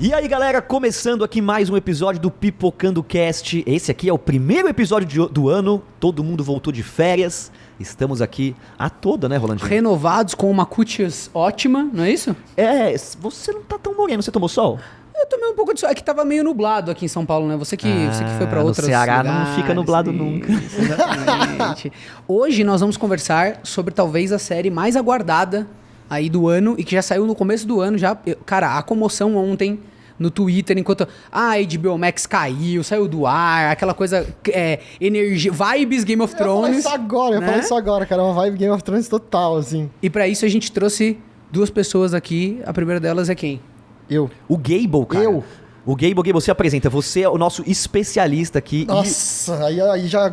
E aí, galera, começando aqui mais um episódio do Pipocando Cast. Esse aqui é o primeiro episódio do ano, todo mundo voltou de férias. Estamos aqui a toda, né, Rolandinho? Renovados, com uma cutis ótima, não é isso? É, você não tá tão moreno, você tomou sol? Eu tomei um pouco de sol, é que tava meio nublado aqui em São Paulo, né? Você que foi pra outras no Ceará lugares, não fica nublado nunca. Exatamente. Hoje nós vamos conversar sobre talvez a série mais aguardada aí do ano e que já saiu no começo do ano. Cara, a comoção ontem no Twitter, enquanto a HBO Max caiu, saiu do ar, aquela coisa, energia, vibes Game of Thrones. Eu ia falar isso agora, cara, uma vibe Game of Thrones total, assim. E pra isso a gente trouxe duas pessoas aqui, a primeira delas é quem? O Gable, cara. O Gable, você apresenta, você é o nosso especialista aqui. Nossa, aí já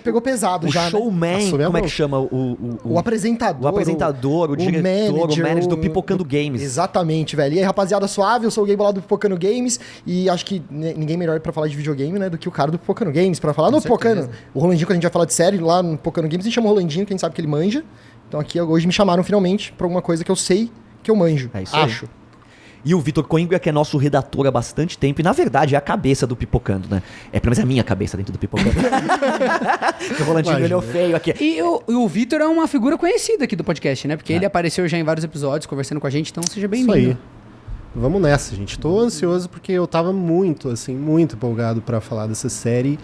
pegou pesado. O já, showman, né? como é que chama? O apresentador. O apresentador, o diretor, o manager do Pipocando Games. Exatamente, velho. E aí, rapaziada suave, eu sou o Gable lá do Pipocando Games. E acho que ninguém melhor pra falar de videogame, né, do que o cara do Pipocando Games. Pra falar no Pipocando. O Rolandinho, quando a gente vai falar de série lá no Pipocando Games, a gente chama o Rolandinho, quem sabe que ele manja. Então aqui hoje me chamaram finalmente pra alguma coisa que eu sei que eu manjo. É isso acho. Aí. E o Vitor Coimbra, que é nosso redator há bastante tempo, e na verdade é a cabeça do Pipocando, né? É pelo menos a minha cabeça dentro do Pipocando. O Rolandinho olhou feio aqui. E o Vitor é uma figura conhecida aqui do podcast, né? Porque ele apareceu já em vários episódios conversando com a gente, então seja bem-vindo. Isso aí. Vamos nessa, gente. Tô ansioso porque eu tava muito empolgado pra falar dessa série.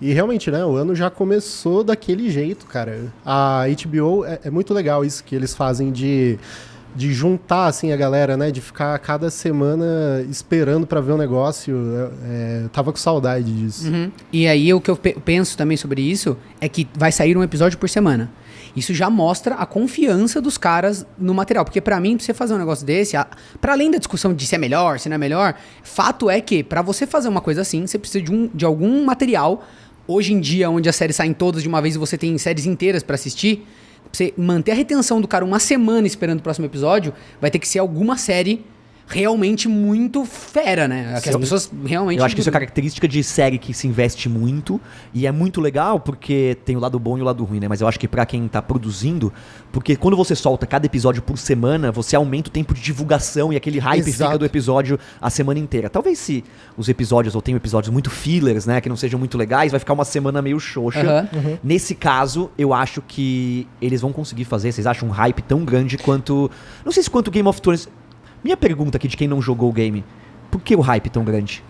E realmente, né, o ano já começou daquele jeito, cara. A HBO, é muito legal isso que eles fazem de juntar, assim, a galera, né? De ficar cada semana esperando pra ver um negócio. Eu tava com saudade disso. Uhum. E aí, o que eu penso também sobre isso é que vai sair um episódio por semana. Isso já mostra a confiança dos caras no material. Porque pra mim, pra você fazer um negócio desse, pra além da discussão de se é melhor, se não é melhor, fato é que pra você fazer uma coisa assim, você precisa de algum material. Hoje em dia, onde as séries saem todas de uma vez e você tem séries inteiras pra assistir, pra você manter a retenção do cara uma semana esperando o próximo episódio, vai ter que ser alguma série realmente muito fera, né? Que as pessoas realmente... Eu acho que isso é característica de série que se investe muito, e é muito legal porque tem o lado bom e o lado ruim, né? Mas eu acho que pra quem tá produzindo, porque quando você solta cada episódio por semana, você aumenta o tempo de divulgação e aquele hype fica do episódio a semana inteira. Talvez se os episódios, ou tenham episódios muito fillers, né? Que não sejam muito legais, vai ficar uma semana meio xoxa. Uhum. Nesse caso, eu acho que eles vão conseguir fazer. Vocês acham um hype tão grande quanto... Não sei se quanto Game of Thrones... Minha pergunta aqui de quem não jogou o game, por que o hype tão grande?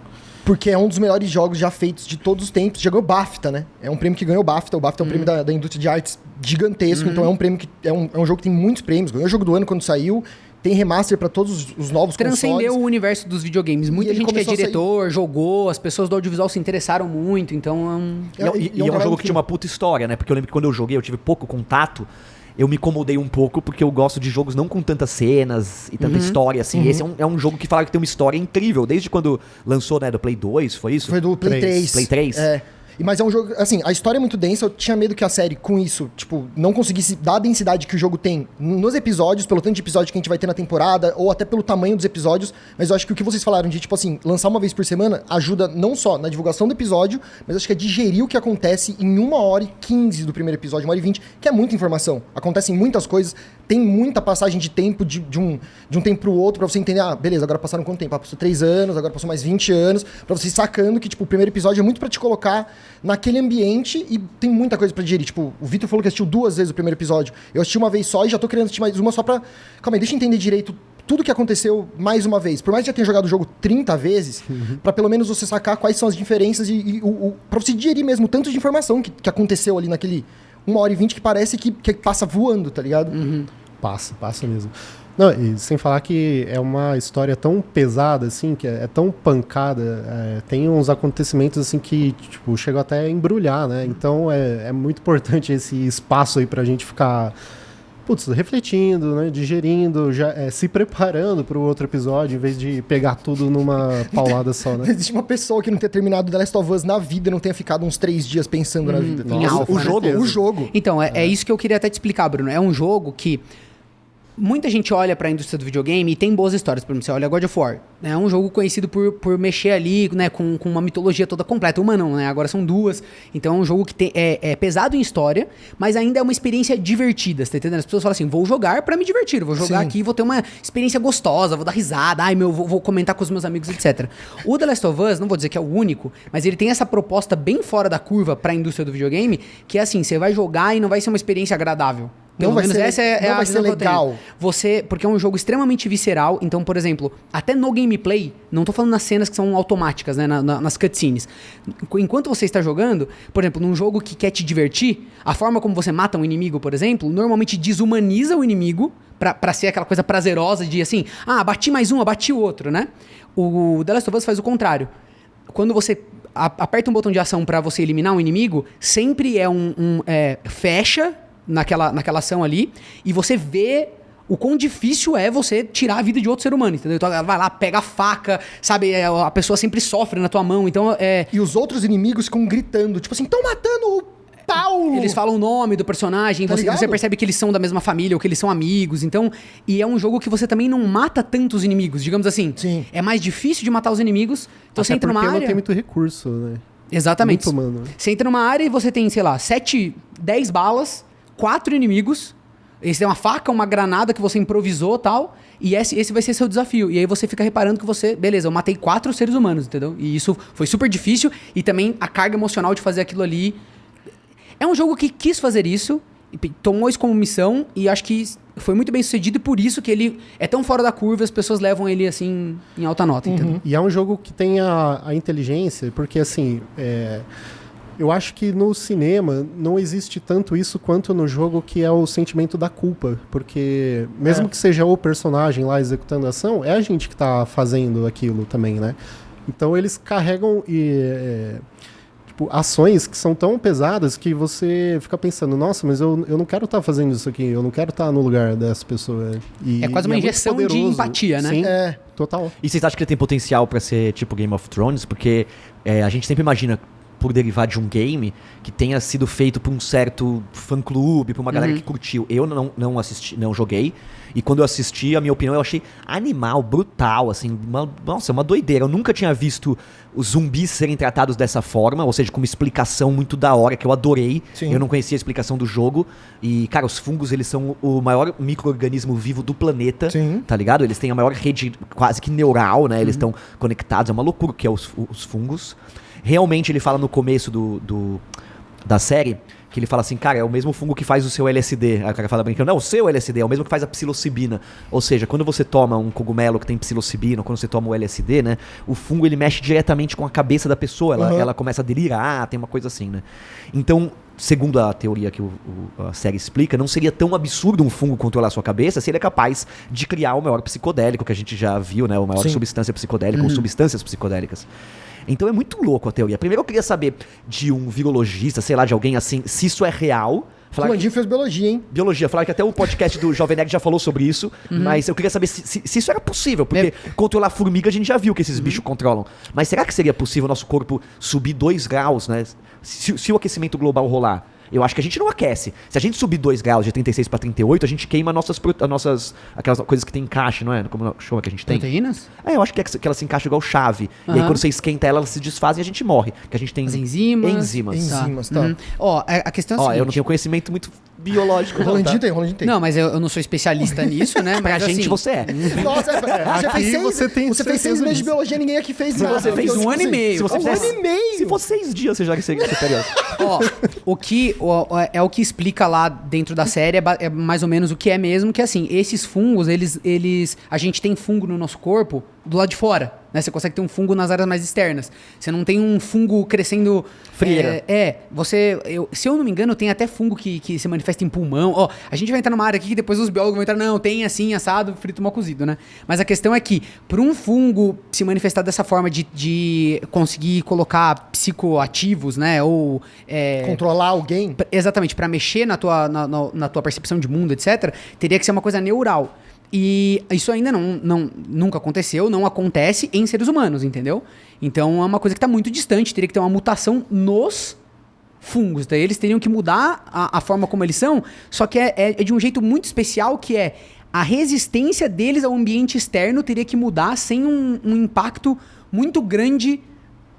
Porque é um dos melhores jogos já feitos de todos os tempos. Já ganhou BAFTA, né? É um prêmio que ganhou o BAFTA. O BAFTA é um prêmio da indústria de artes gigantesco. Então é um prêmio que é um jogo que tem muitos prêmios. Ganhou o jogo do ano quando saiu. Tem remaster pra todos os novos Transcendeu consoles. o universo dos videogames. Muita gente que é diretor, jogou, as pessoas do audiovisual se interessaram muito. Então é um jogo que tinha uma puta história, né? Porque eu lembro que quando eu joguei, eu tive pouco contato. Eu me incomodei um pouco, porque eu gosto de jogos não com tantas cenas e tanta história, assim. Esse é um jogo que falaram que tem uma história incrível, desde quando lançou, né, do Play 2, foi isso? Foi do Play 3. Play 3? É. Mas é um jogo, assim, a história é muito densa, eu tinha medo que a série, com isso, tipo, não conseguisse dar a densidade que o jogo tem nos episódios, pelo tanto de episódio que a gente vai ter na temporada, ou até pelo tamanho dos episódios, mas eu acho que o que vocês falaram de, tipo assim, lançar uma vez por semana ajuda não só na divulgação do episódio, mas acho que é digerir o que acontece em 1h15 do primeiro episódio, 1h20, que é muita informação. Acontecem muitas coisas, tem muita passagem de tempo de um tempo pro outro, pra você entender, beleza, agora passaram quanto tempo? Passou 3 anos, agora passou mais 20 anos, pra você ir sacando que, tipo, o primeiro episódio é muito pra te colocar naquele ambiente e tem muita coisa pra digerir. Tipo, o Vitor falou que assistiu 2 vezes o primeiro episódio. Eu assisti uma vez só e já tô querendo assistir mais uma só pra... Calma aí, deixa eu entender direito tudo que aconteceu mais uma vez. Por mais que já tenha jogado o jogo 30 vezes, pra pelo menos você sacar quais são as diferenças e pra você digerir mesmo o tanto de informação que aconteceu ali naquele 1h20 que parece que passa voando, tá ligado? Passa mesmo. Não, e sem falar que é uma história tão pesada, assim, que é tão pancada, tem uns acontecimentos, assim, que, tipo, chegam até a embrulhar, né? Então, é muito importante esse espaço aí pra gente ficar, refletindo, né? Digerindo, já, se preparando pro outro episódio, em vez de pegar tudo numa paulada só, né? Existe uma pessoa que não tenha terminado The Last of Us na vida e não tenha ficado uns 3 dias pensando na vida. Em alfa, o jogo. Então, é isso que eu queria até te explicar, Bruno. É um jogo que... muita gente olha pra indústria do videogame e tem boas histórias. Por exemplo, você olha God of War. É um jogo conhecido por mexer ali, né, com uma mitologia toda completa. Uma não, né? Agora são duas. Então é um jogo que é pesado em história, mas ainda é uma experiência divertida, você tá entendendo? As pessoas falam assim, vou jogar pra me divertir, vou jogar aqui, vou ter uma experiência gostosa, vou dar risada, vou comentar com os meus amigos, etc. O The Last of Us, não vou dizer que é o único, mas ele tem essa proposta bem fora da curva pra indústria do videogame, que é assim, você vai jogar e não vai ser uma experiência agradável. Pelo menos essa é a visão que eu tenho. Porque é um jogo extremamente visceral. Então, por exemplo, até no gameplay, não tô falando nas cenas que são automáticas, né, nas cutscenes. Enquanto você está jogando, por exemplo, num jogo que quer te divertir, a forma como você mata um inimigo, por exemplo, normalmente desumaniza o inimigo pra ser aquela coisa prazerosa de assim, bati mais um, abati o outro, né? O The Last of Us faz o contrário. Quando você aperta um botão de ação pra você eliminar um inimigo, sempre fecha naquela ação ali, e você vê o quão difícil é você tirar a vida de outro ser humano, entendeu? Então ela vai lá, pega a faca, sabe? A pessoa sempre sofre na tua mão, então E os outros inimigos ficam gritando, tipo assim, estão matando o Paulo! Eles falam o nome do personagem, você percebe que eles são da mesma família ou que eles são amigos, então... E é um jogo que você também não mata tantos inimigos, digamos assim. Sim. É mais difícil de matar os inimigos, então você entra numa área... não tem muito recurso, né? Exatamente. Muito humano. Você entra numa área e você tem, sei lá, 10 balas, 4 inimigos, você tem uma faca, uma granada que você improvisou e tal, e esse vai ser seu desafio. E aí você fica reparando que beleza, eu matei 4 seres humanos, entendeu? E isso foi super difícil, e também a carga emocional de fazer aquilo ali. É um jogo que quis fazer isso, tomou isso como missão, e acho que foi muito bem sucedido, e por isso que ele é tão fora da curva, as pessoas levam ele assim em alta nota, entendeu? E é um jogo que tem a inteligência, porque assim... Eu acho que no cinema não existe tanto isso quanto no jogo, que é o sentimento da culpa. Porque mesmo que seja o personagem lá executando a ação, é a gente que tá fazendo aquilo também, né? Então eles carregam ações que são tão pesadas que você fica pensando, nossa, mas eu não quero estar fazendo isso aqui, eu não quero estar no lugar dessa pessoa. É quase uma injeção de empatia, né? Sim, total. E vocês acham que ele tem potencial pra ser tipo Game of Thrones? Porque a gente sempre imagina, por derivar de um game, que tenha sido feito por um certo fã-clube, por uma galera que curtiu. Eu não assisti, não joguei, e quando eu assisti, a minha opinião, eu achei animal, brutal, assim, uma doideira. Eu nunca tinha visto os zumbis serem tratados dessa forma, ou seja, com uma explicação muito da hora, que eu adorei. Sim. Eu não conhecia a explicação do jogo, e, cara, os fungos, eles são o maior micro-organismo vivo do planeta, Sim. tá ligado? Eles têm a maior rede quase que neural, né? Eles estão conectados, é uma loucura que é os fungos. Realmente ele fala no começo da série, que ele fala assim, cara, é o mesmo fungo que faz o seu LSD. Aí o cara fala brincando, não, o seu LSD é o mesmo que faz a psilocibina. Ou seja, quando você toma um cogumelo que tem psilocibina, ou quando você toma o LSD, né, o fungo ele mexe diretamente com a cabeça da pessoa, ela começa a delirar, tem uma coisa assim, né. Então, segundo a teoria que a série explica, não seria tão absurdo um fungo controlar a sua cabeça se ele é capaz de criar o maior psicodélico que a gente já viu, né, o maior substância psicodélica, ou substâncias psicodélicas. Então é muito louco a teoria. Primeiro eu queria saber de um virologista, sei lá, de alguém assim, se isso é real. O Landinho fez biologia, hein? Biologia. Falaram que até o podcast do Jovem Nerd já falou sobre isso, mas eu queria saber se isso era possível, porque controlar formiga a gente já viu que esses bichos controlam. Mas será que seria possível o nosso corpo subir 2 graus, né? Se o aquecimento global rolar? Eu acho que a gente não aquece. Se a gente subir 2 graus de 36 para 38, a gente queima aquelas coisas que tem encaixe, não é? Como chama que a gente tem? Proteínas? Eu acho que ela se encaixa igual chave. E aí quando você esquenta ela, elas se desfazem e a gente morre. Que a gente tem as enzimas. Enzimas, tá. Ó, a questão é a seguinte. Eu não tenho conhecimento muito biológico. Rolandinho tem. Não, mas eu não sou especialista nisso, né? Pra Mas gente assim, você é. Nossa, você fez você tem 6 meses de biologia, ninguém aqui fez nada. Você fez um ano e meio. Se você Um ano fizesse- e meio. Se fosse 6 dias, você já seria superior. Ó, o que explica lá dentro da série é mais ou menos o que é mesmo, que assim, esses fungos, a gente tem fungo no nosso corpo do lado de fora, né? Você consegue ter um fungo nas áreas mais externas. Você não tem um fungo crescendo... Frieira. Se eu não me engano, tem até fungo que se manifesta em pulmão. Ó, a gente vai entrar numa área aqui que depois os biólogos vão entrar, não, tem assim, assado, frito, mal cozido, né? Mas a questão é que, para um fungo se manifestar dessa forma de conseguir colocar psicoativos, né? Ou... Controlar alguém. Exatamente, para mexer na tua percepção de mundo, etc., teria que ser uma coisa neural. E isso ainda nunca aconteceu, não acontece em seres humanos, entendeu? Então é uma coisa que está muito distante, teria que ter uma mutação nos fungos. Daí eles teriam que mudar a forma como eles são, só que é de um jeito muito especial, que é a resistência deles ao ambiente externo teria que mudar sem um impacto muito grande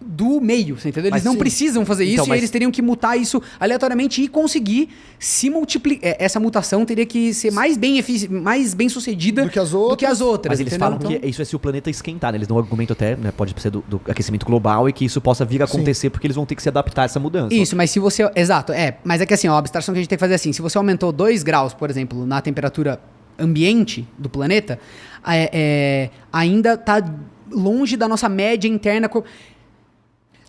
do meio, você entendeu? Eles Mas não sim. precisam fazer Então, isso mas- e eles teriam que mutar isso aleatoriamente e conseguir se multiplicar. Essa mutação teria que ser mais bem sucedida Do que as outras. Mas eles entendeu? falam que isso é se o planeta esquentar, né? Eles dão um argumento até, né? Pode ser do aquecimento global e que isso possa vir a acontecer porque eles vão ter que se adaptar a essa mudança. Isso, mas se você... Exato, mas é que assim, ó, a abstração que a gente tem que fazer é assim, se você aumentou 2 graus, por exemplo, na temperatura ambiente do planeta, ainda tá longe da nossa média interna.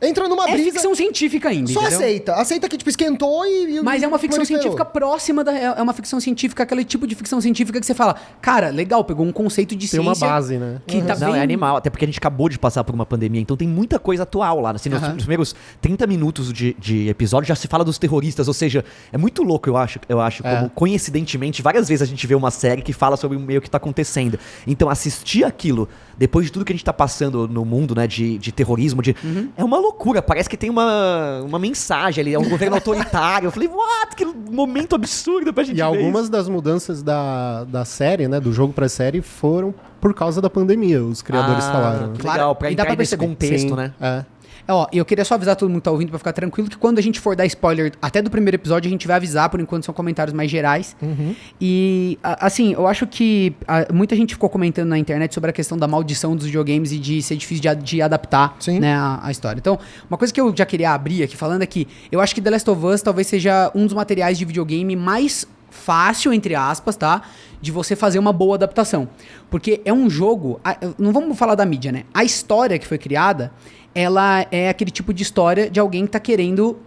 Entra numa É brisa. ficção científica ainda, Só entendeu? aceita. Aceita que, tipo, esquentou e Mas é uma ficção proliferou. científica próxima da... É uma ficção científica, aquele tipo de ficção científica que você fala, cara, legal, pegou um conceito de Tem ciência... uma base, né? Que tá Não, bem... é animal, até porque a gente acabou de passar por uma pandemia, então tem muita coisa atual lá. Assim, nos primeiros 30 minutos de episódio já se fala dos terroristas, ou seja, é muito louco, eu acho como coincidentemente, várias vezes a gente vê uma série que fala sobre o meio que tá acontecendo. Então assistir aquilo, depois de tudo que a gente tá passando no mundo, né, de terrorismo, é uma loucura, parece que tem uma mensagem ali, é um governo autoritário. Eu falei, what? Que momento absurdo pra gente E ver algumas isso. das mudanças da série, né, do jogo pra série, foram por causa da pandemia, os criadores falaram. Que Claro, legal, pra e dá entrar pra nesse perceber. contexto, Sim, né? É. Ó, eu queria só avisar todo mundo que tá ouvindo pra ficar tranquilo que quando a gente for dar spoiler até do primeiro episódio, a gente vai avisar, por enquanto são comentários mais gerais. E, assim, eu acho que muita gente ficou comentando na internet sobre a questão da maldição dos videogames e de ser difícil de adaptar, Sim. né, a história. Então, uma coisa que eu já queria abrir aqui falando é que eu acho que The Last of Us talvez seja um dos materiais de videogame mais fácil, entre aspas, tá? De você fazer uma boa adaptação. Porque é um jogo... Não vamos falar da mídia, né? A história que foi criada, ela é aquele tipo de história de alguém que tá querendo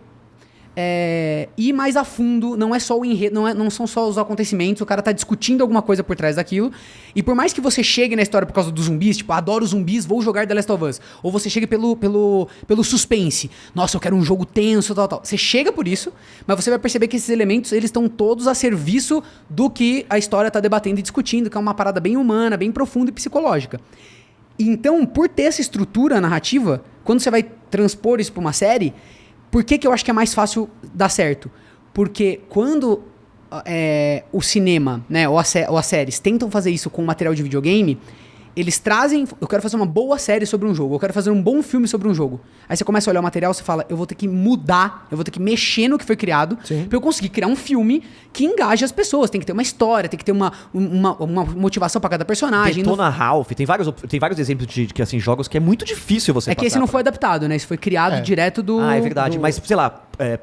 ir mais a fundo, não é só o enredo, não são só os acontecimentos, o cara tá discutindo alguma coisa por trás daquilo, e por mais que você chegue na história por causa dos zumbis, tipo, adoro zumbis, vou jogar The Last of Us, ou você chegue pelo suspense, nossa, eu quero um jogo tenso, tal, você chega por isso, mas você vai perceber que esses elementos, eles estão todos a serviço do que a história tá debatendo e discutindo, que é uma parada bem humana, bem profunda e psicológica. Então, por ter essa estrutura narrativa, quando você vai transpor isso pra uma série, por que eu acho que é mais fácil dar certo? Porque quando o cinema, né, ou as séries tentam fazer isso com material de videogame, eles trazem... Eu quero fazer uma boa série sobre um jogo, eu quero fazer um bom filme sobre um jogo. Aí você começa a olhar o material e você fala, eu vou ter que mudar, eu vou ter que mexer no que foi criado pra eu conseguir criar um filme que engaje as pessoas. Tem que ter uma história, tem que ter uma motivação pra cada personagem. Detona Ralph, tem vários exemplos de que, assim, jogos que é muito difícil você É que esse não foi adaptado, né? Esse foi criado direto do... Ah, é verdade. Mas, sei lá,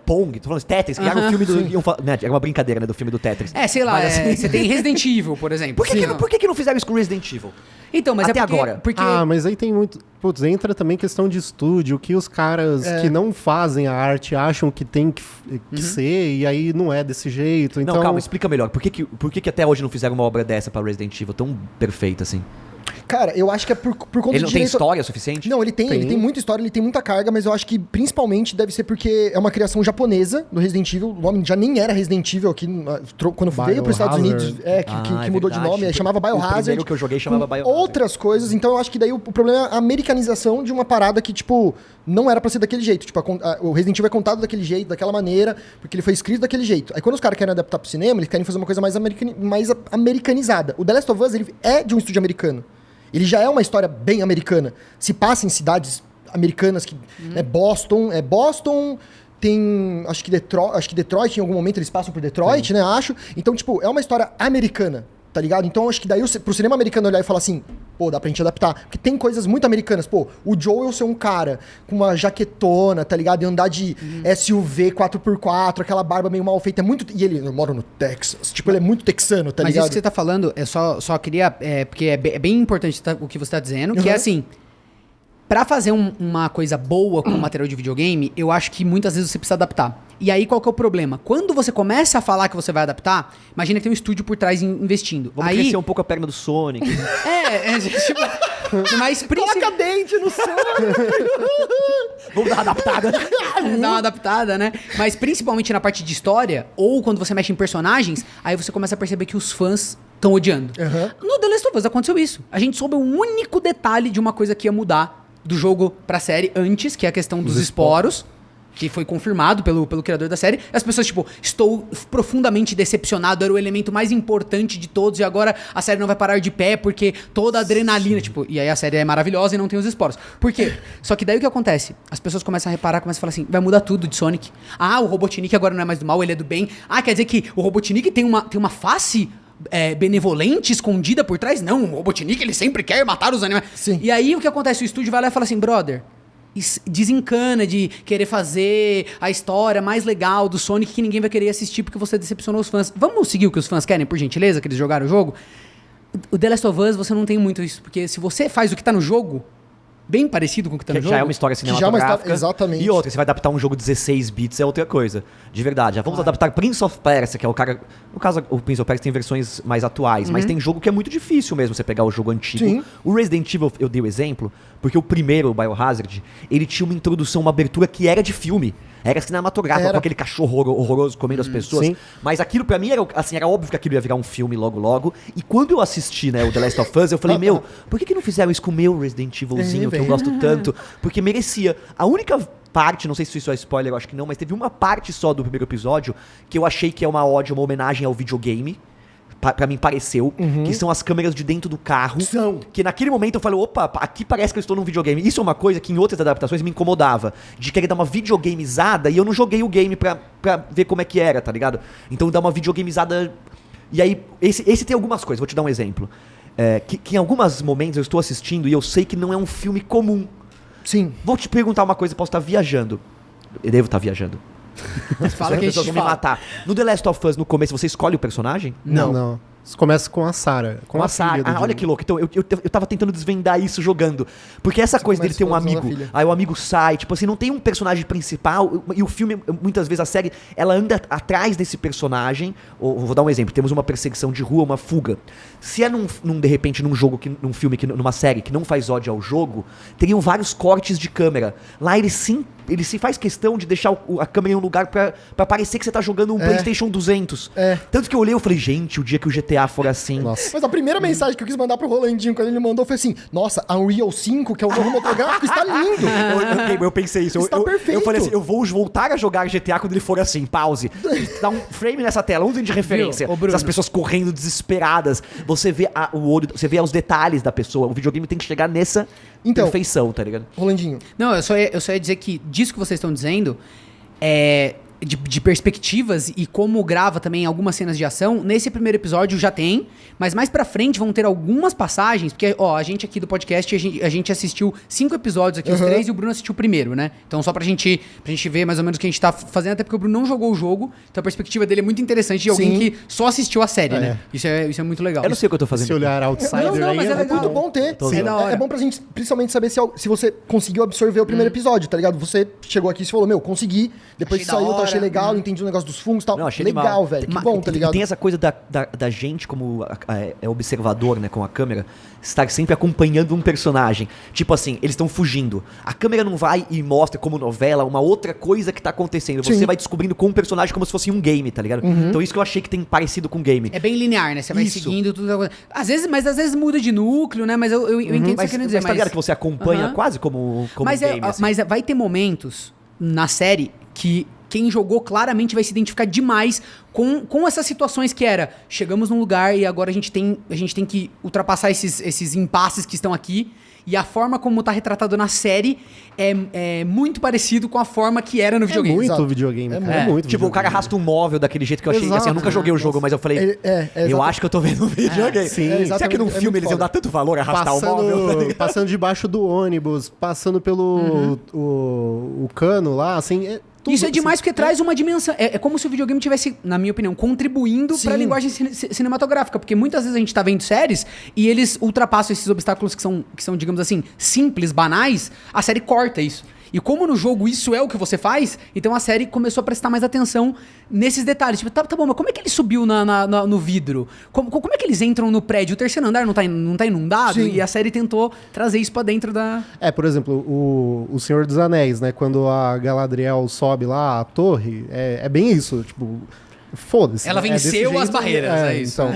Pong, tô falando de Tetris, criaram um filme do... né, é uma brincadeira, né, do filme do Tetris. sei lá, Mas, assim, você tem Resident Evil, por exemplo. Por que não fizeram isso com Resident Evil? Então, mas Até é porque, agora. porque... Ah, mas aí tem muito... Putz, entra também questão de estúdio, que os caras que não fazem a arte acham que tem que ser, e aí não é desse jeito, então... Não, calma, explica melhor. Por que até hoje não fizeram uma obra dessa pra Resident Evil tão perfeita, assim? Cara, eu acho que é por conta Ele não tem história suficiente? Não, ele tem muita história, ele tem muita carga, mas eu acho que principalmente deve ser porque é uma criação japonesa do Resident Evil. O nome já nem era Resident Evil aqui, quando veio para os Estados Unidos, que mudou de nome, chamava Biohazard. O primeiro que eu joguei chamava Biohazard. Outras coisas, então eu acho que daí o problema é a americanização de uma parada que, tipo, não era pra ser daquele jeito. Tipo, o Resident Evil é contado daquele jeito, daquela maneira, porque ele foi escrito daquele jeito. Aí quando os caras querem adaptar pro cinema, eles querem fazer uma coisa mais americanizada. O The Last of Us, ele é de um estúdio americano. Ele já é uma história bem americana. Se passa em cidades americanas, que Boston, tem, acho que Detroit, em algum momento eles passam por Detroit, né, acho. Então, tipo, é uma história americana, tá ligado? Então, acho que daí pro cinema americano olhar e falar assim, pô, dá pra gente adaptar. Porque tem coisas muito americanas. Pô, o Joel ser um cara com uma jaquetona, tá ligado? E andar de SUV 4x4, aquela barba meio mal feita. É muito... E ele mora no Texas. Tipo, ele é muito texano, tá Mas ligado? isso que você tá falando, só queria... porque é bem importante o que você tá dizendo, que é assim... Pra fazer uma coisa boa com material de videogame, eu acho que muitas vezes você precisa adaptar. E aí, qual que é o problema? Quando você começa a falar que você vai adaptar, imagina que tem um estúdio por trás investindo. Vamos crescer um pouco a perna do Sonic. Tipo... Mas Coloca dente no Sonic! Vamos dar uma adaptada. Dá uma adaptada, né? Mas principalmente na parte de história, ou quando você mexe em personagens, aí você começa a perceber que os fãs estão odiando. No The Last of Us aconteceu isso. A gente soube um único detalhe de uma coisa que ia mudar do jogo pra série antes, que é a questão dos esporos. que foi confirmado pelo criador da série. As pessoas, tipo, estou profundamente decepcionado, era o elemento mais importante de todos e agora a série não vai parar de pé porque toda a adrenalina, tipo, e aí a série é maravilhosa e não tem os esporos. Por quê? Só que daí o que acontece? As pessoas começam a reparar, começam a falar assim, vai mudar tudo de Sonic. Ah, o Robotnik agora não é mais do mal, ele é do bem. Ah, quer dizer que o Robotnik tem uma face benevolente, escondida por trás? Não, o Robotnik, ele sempre quer matar os animais. Sim. E aí o que acontece? O estúdio vai lá e fala assim, brother, desencana de querer fazer a história mais legal do Sonic que ninguém vai querer assistir porque você decepcionou os fãs. Vamos seguir o que os fãs querem, por gentileza, que eles jogaram o jogo? O The Last of Us, você não tem muito isso, porque se você faz o que tá no jogo, bem parecido com o que tá no Que jogo... já é uma história já é uma cinematográfica. história- exatamente. E outra, você vai adaptar um jogo 16 bits, é outra coisa. De verdade. Já vamos adaptar Prince of Persia, que é o cara... No caso, o Prince of Persia tem versões mais atuais, mas tem jogo que é muito difícil mesmo você pegar o jogo antigo. Sim. O Resident Evil, eu dei o exemplo, porque o primeiro, o Biohazard, ele tinha uma introdução, uma abertura que era de filme. Era cinematográfico, Era. com aquele cachorro horroroso comendo as pessoas. sim. Mas aquilo pra mim era, assim, era óbvio que aquilo ia virar um filme logo. E quando eu assisti, né, o The Last of Us, eu falei, meu, por que não fizeram isso com o meu Resident Evilzinho, que eu velho. gosto tanto? Porque merecia. A única parte, não sei se isso é spoiler, eu acho que não, mas teve uma parte só do primeiro episódio que eu achei que é uma ode, uma homenagem ao videogame. Pra mim pareceu, que são as câmeras de dentro do carro. São. Que naquele momento eu falei, opa, aqui parece que eu estou num videogame. Isso é uma coisa que em outras adaptações me incomodava. De querer dar uma videogameizada e eu não joguei o game pra ver como é que era, tá ligado? Então dá uma videogameizada. E aí, esse tem algumas coisas, vou te dar um exemplo. Que em alguns momentos eu estou assistindo e eu sei que não é um filme comum. Sim. Vou te perguntar uma coisa, posso estar viajando. Eu devo estar viajando. Fala que a As pessoas gente vão me fala. matar. No The Last of Us, no começo, você escolhe o personagem? Não. Isso começa com a Sarah. Com a Sarah. filha do Olha Joel. que louco. Então, eu tava tentando desvendar isso jogando. Porque essa coisa dele começa ter um usando a amigo, filha. aí o amigo sai, tipo assim, não tem um personagem principal, e o filme, muitas vezes a série, ela anda atrás desse personagem. Ou, vou dar um exemplo, temos uma perseguição de rua, uma fuga. Se é de repente, num jogo, num filme, numa série que não faz ódio ao jogo, teriam vários cortes de câmera. Lá ele se faz questão de deixar a câmera em um lugar pra parecer que você tá jogando um PlayStation 200. Tanto que eu olhei e falei, gente, o dia que o GTA for assim... Nossa. Mas a primeira mensagem que eu quis mandar pro Rolandinho quando ele mandou foi assim: nossa, a Unreal 5, que é o novo motor gráfico, está lindo. Eu pensei isso. Está perfeito. Eu falei assim, eu vou voltar a jogar GTA quando ele for assim, pause. Dá um frame nessa tela, usem de referência. Viu? Ô, Bruno. As pessoas correndo desesperadas. Você vê o olho, você vê os detalhes da pessoa. O videogame tem que chegar nessa perfeição, tá ligado? Rolandinho. Não, eu só ia dizer que disso que vocês estão dizendo, de perspectivas e como grava também algumas cenas de ação, nesse primeiro episódio já tem, mas mais pra frente vão ter algumas passagens, porque, ó, a gente aqui do podcast, a gente assistiu 5 episódios aqui, os 3, e o Bruno assistiu o primeiro, né? Então só pra gente ver mais ou menos o que a gente tá fazendo, até porque o Bruno não jogou o jogo, então a perspectiva dele é muito interessante de alguém Sim. que só assistiu a série, né? Isso é muito legal. Eu não sei o que eu tô fazendo. Esse olhar outsider Não, aí mas é É legal. muito bom ter. Tô Sim, zoando. É da hora. é bom pra gente, principalmente, saber se você conseguiu absorver o primeiro episódio, tá ligado? Você chegou aqui e falou, meu, consegui. Depois Achei que saiu, da eu achei hora. legal, entendi o negócio dos fungos e tal. Não, achei legal, animal. velho. Que bom, tá ligado? Tem essa coisa da gente, como observador, né, com a câmera, estar sempre acompanhando um personagem. Tipo assim, eles estão fugindo. A câmera não vai e mostra como novela uma outra coisa que tá acontecendo. Você Sim. vai descobrindo com o personagem como se fosse um game, tá ligado? Então isso que eu achei que tem parecido com game. É bem linear, né? Você vai Isso. seguindo tudo. Às vezes muda de núcleo, né? Mas eu entendo o que você Mas, quer dizer. mas tá ligado que você acompanha Aham. quase como Mas, um game, assim. mas vai ter momentos na série que quem jogou claramente vai se identificar demais com essas situações que era, chegamos num lugar e agora a gente tem que ultrapassar esses impasses que estão aqui. E a forma como tá retratado na série é muito parecido com a forma que era no É videogame. muito Exato. videogame, É cara. É muito. muito Tipo, o cara videogame. arrasta um móvel daquele jeito que eu achei. Assim, eu Exato. nunca joguei o jogo, mas eu falei. Eu exato. acho que eu tô vendo um videogame. sim. Será que num exatamente, filme é eles muito iam dar foda. tanto valor a arrastar o móvel? Tá ligado? Passando debaixo do ônibus, passando pelo o cano lá, assim. Tudo, Isso é demais assim, porque traz uma dimensão. É como se o videogame tivesse, na minha opinião, contribuindo Sim. pra linguagem cinematográfica. Porque muitas vezes a gente tá vendo séries e eles ultrapassam esses obstáculos que são, digamos assim, simples, banais. A série corta isso. E como no jogo isso é o que você faz, então a série começou a prestar mais atenção nesses detalhes. Tipo, tá bom, mas como é que ele subiu no vidro? Como é que eles entram no prédio? O terceiro andar não tá inundado? Sim. E a série tentou trazer isso pra dentro da... por exemplo, o Senhor dos Anéis, né? Quando a Galadriel sobe lá a torre, é bem isso, tipo... Foda-se. Ela né? É desse venceu as jeito, barreiras, é isso. Então,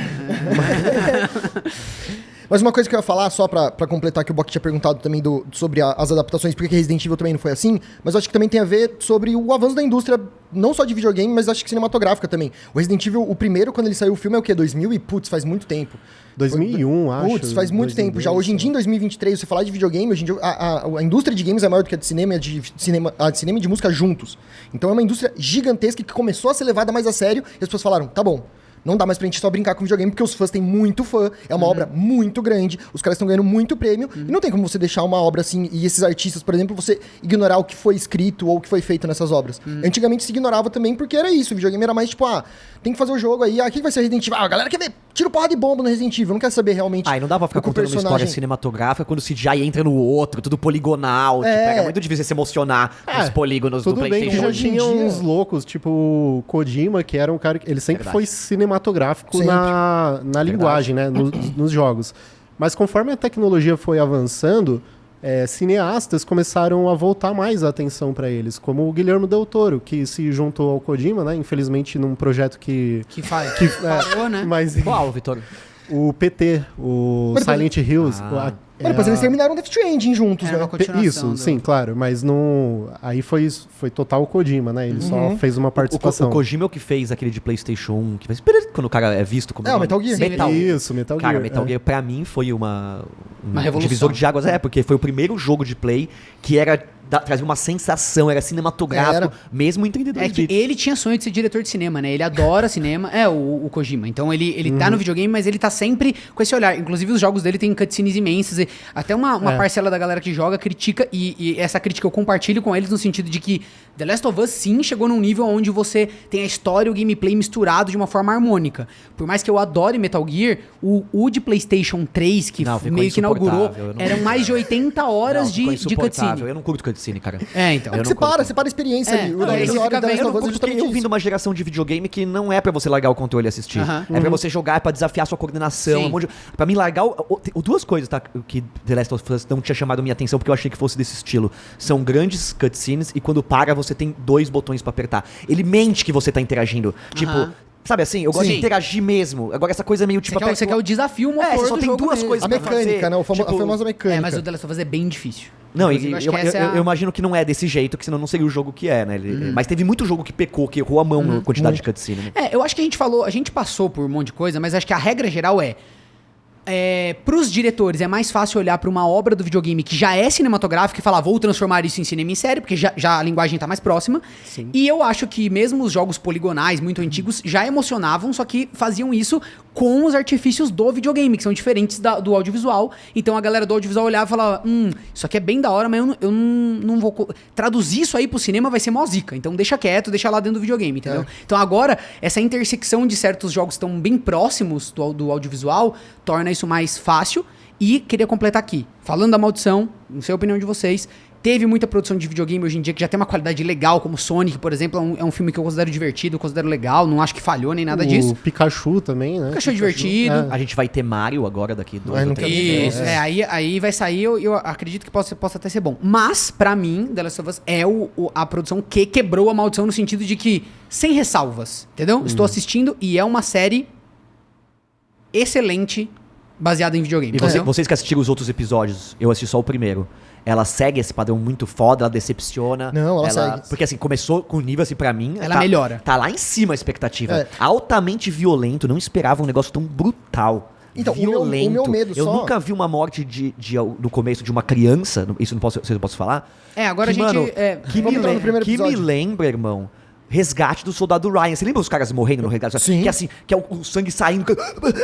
Mas uma coisa que eu ia falar, só pra completar, que o Bock tinha perguntado também sobre as adaptações, porque Resident Evil também não foi assim, mas eu acho que também tem a ver sobre o avanço da indústria, não só de videogame, mas acho que cinematográfica também. O Resident Evil, o primeiro, quando ele saiu, o filme é o quê? 2000 e, putz, faz muito tempo. 2001, acho. Putz, faz muito tempo já. Hoje em dia, em 2023, você falar de videogame, hoje em dia, a indústria de games é maior do que a de cinema e de música juntos. Então é uma indústria gigantesca que começou a ser levada mais a sério e as pessoas falaram, tá bom, não dá mais pra gente só brincar com videogame, porque os fãs têm muito fã, é uma obra muito grande, os caras estão ganhando muito prêmio, e não tem como você deixar uma obra assim, e esses artistas, por exemplo, você ignorar o que foi escrito ou o que foi feito nessas obras. Antigamente se ignorava também porque era isso, o videogame era mais tipo, tem que fazer o jogo aí, o que vai ser Resident Evil? A galera quer ver tiro porra de bomba no Resident Evil, não quer saber realmente. E não dá pra ficar contando uma história cinematográfica quando o CGI entra no outro, tudo poligonal, tipo, é muito difícil você se emocionar com os polígonos do PlayStation. Tudo bem que já tinha uns loucos, tipo o Kojima, que era um cara que ele sempre foi cinematográfico na linguagem, né, nos jogos. Mas conforme a tecnologia foi avançando, cineastas começaram a voltar mais a atenção para eles, como o Guillermo del Toro, que se juntou ao Kojima, né, infelizmente num projeto que parou, né? Mas qual, Vitor? O PT, o Silent Hills. Depois eles terminaram Death Stranding juntos, né? Isso, sim, claro. Mas aí foi total o Kojima, né? Ele só fez uma participação. O Kojima é o que fez aquele de PlayStation 1, que fez quando o cara é visto como... o Metal Gear. Metal Gear. Cara, Metal Gear pra mim foi um revolução. Divisor de águas. Porque foi o primeiro jogo de Play que trazia uma sensação, era cinematográfico, mesmo em 32 bits. É que ele tinha sonho de ser diretor de cinema, né? Ele adora cinema, o Kojima. Então ele tá no videogame, mas ele tá sempre com esse olhar. Inclusive os jogos dele tem cutscenes imensas. E até uma parcela da galera que joga critica, e essa crítica eu compartilho com eles no sentido de que The Last of Us sim chegou num nível onde você tem a história e o gameplay misturado de uma forma harmônica. Por mais que eu adore Metal Gear, o de PlayStation 3, que meio que inaugurou, eram mais de 80 horas de cutscene. Eu não curto cutscene, cara. Então. Você para a experiência ali. Eu vim de uma geração de videogame que não é pra você largar o controle e assistir. É pra você jogar, é pra desafiar a sua coordenação. Pra mim, largar... Duas coisas, tá? Que The Last of Us não tinha chamado minha atenção, porque eu achei que fosse desse estilo. São grandes cutscenes e quando para, você tem 2 botões pra apertar. Ele mente que você tá interagindo. Tipo... Sabe assim? Eu gosto de interagir mesmo. Agora essa coisa meio tipo... Você quer o desafio motor você só tem duas coisas pra fazer. A mecânica, né? A famosa mecânica. Mas o The Last of Us é bem difícil. Não, eu imagino que não é desse jeito, que senão não seria o jogo que é, né? Mas teve muito jogo que pecou, que errou a mão na quantidade de cutscene, né? Eu acho que a gente passou por um monte de coisa, mas acho que a regra geral pros diretores é mais fácil olhar pra uma obra do videogame que já é cinematográfica e falar, vou transformar isso em cinema em série, porque já a linguagem tá mais próxima. Sim. E eu acho que mesmo os jogos poligonais muito antigos já emocionavam, só que faziam isso com os artifícios do videogame, que são diferentes do audiovisual. Então a galera do audiovisual olhava e falava, isso aqui é bem da hora, mas eu não vou... Traduzir isso aí pro cinema vai ser mó zica, então deixa quieto, deixa lá dentro do videogame, entendeu? Então agora, essa intersecção de certos jogos que estão bem próximos do audiovisual, torna isso mais fácil. E queria completar aqui, falando da Maldição, não sei a opinião de vocês, teve muita produção de videogame hoje em dia que já tem uma qualidade legal, como Sonic, por exemplo, é um filme que eu considero divertido, considero legal, não acho que falhou nem nada disso. O Pikachu também, né? Pikachu é divertido. A gente vai ter Mario agora daqui 2 ou 3 Isso, aí vai sair, eu acredito que possa até ser bom. Mas, pra mim, The Last of Us é a produção que quebrou a maldição no sentido de que, sem ressalvas, entendeu? Estou assistindo e é uma série excelente, baseada em videogame. E vocês que assistiram os outros episódios, eu assisti só o primeiro. Ela segue esse padrão muito foda, ela decepciona. Não, ela segue. Porque assim, começou com o nível assim, pra mim... Ela melhora. Tá lá em cima a expectativa. Altamente violento, não esperava um negócio tão brutal. Então, violento. O meu medo eu nunca vi uma morte no começo de uma criança, isso eu não posso falar. Agora a gente... Que me lembra, irmão, Resgate do Soldado Ryan. Você lembra os caras morrendo no Resgate? Sim. Que assim, que é o sangue saindo.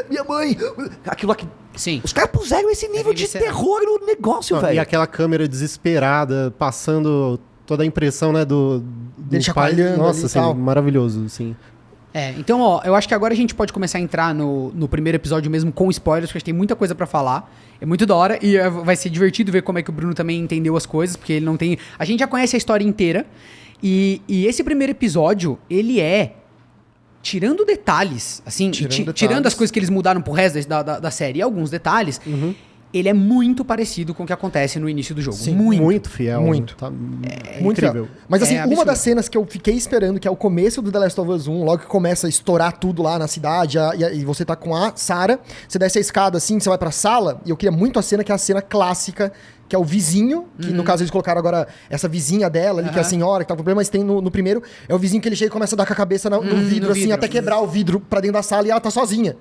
Minha mãe! Aquilo aqui. Sim. Os caras puseram esse nível de terror no negócio, velho. E aquela câmera desesperada, passando toda a impressão, né, do pai. Nossa, assim, maravilhoso, sim. Então, eu acho que agora a gente pode começar a entrar no primeiro episódio mesmo com spoilers, porque a gente tem muita coisa pra falar. É muito da hora e vai ser divertido ver como é que o Bruno também entendeu as coisas, porque ele não tem... A gente já conhece a história inteira. E esse primeiro episódio, ele tirando detalhes, assim, tirando as coisas que eles mudaram pro resto da série, e alguns detalhes, ele é muito parecido com o que acontece no início do jogo. Sim, Muito fiel. Muito. Tá Muito incrível. legal. Mas assim, absurdo. uma das cenas que eu fiquei esperando, que é o começo do The Last of Us 1, logo que começa a estourar tudo lá na cidade, e você tá com a Sarah, você desce a escada assim, você vai pra sala, e eu queria muito a cena, que é a cena clássica, que é o vizinho, que no caso eles colocaram agora essa vizinha dela ali, que é a senhora, que tá com problema, mas tem no primeiro, é o vizinho que ele chega e começa a dar com a cabeça no vidro, assim, até quebrar o vidro pra dentro da sala, e ela tá sozinha.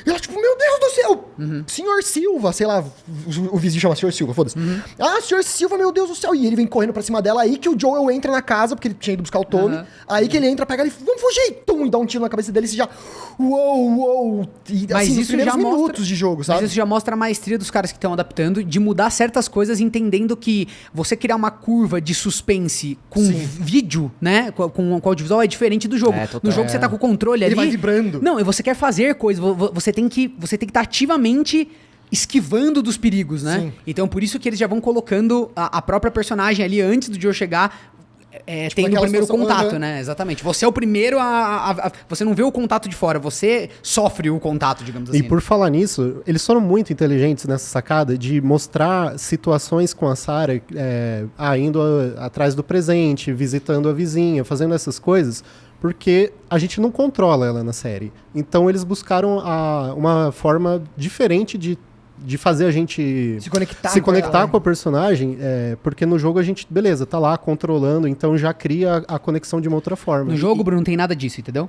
E ela, tipo, meu Deus do céu, senhor Silva, sei lá, o vizinho chama senhor Silva, foda-se. Ah, senhor Silva, meu Deus do céu. E ele vem correndo pra cima dela, aí que o Joel entra na casa, porque ele tinha ido buscar o Tommy, aí que ele entra, pega ele, vamos fugir, tum, e dá um tiro na cabeça dele, e você já, uou, e Mas assim, nos isso primeiros já minutos mostra- de jogo, sabe? Mas isso já mostra a maestria dos caras que estão adaptando, de mudar certas coisas, entendendo que você criar uma curva de suspense com vídeo, né? Com audiovisual é diferente do jogo. É, total. No jogo você tá com o controle Ele ali. vai vibrando. Não, e você quer fazer coisas. Você tem que estar ativamente esquivando dos perigos, né? Sim. Então por isso que eles já vão colocando a própria personagem ali antes do Joe chegar. Tendo o aquela primeiro situação, contato, aham. né? Exatamente. Você é o primeiro você não vê o contato de fora, você sofre o contato, digamos assim. E por falar nisso, eles foram muito inteligentes nessa sacada de mostrar situações com a Sarah, indo atrás do presente, visitando a vizinha, fazendo essas coisas, porque a gente não controla ela na série. Então eles buscaram uma forma diferente de fazer a gente Se conectar com a personagem, porque no jogo a gente, beleza, tá lá controlando, então já cria a conexão de uma outra forma. No jogo, Bruno, não tem nada disso, entendeu?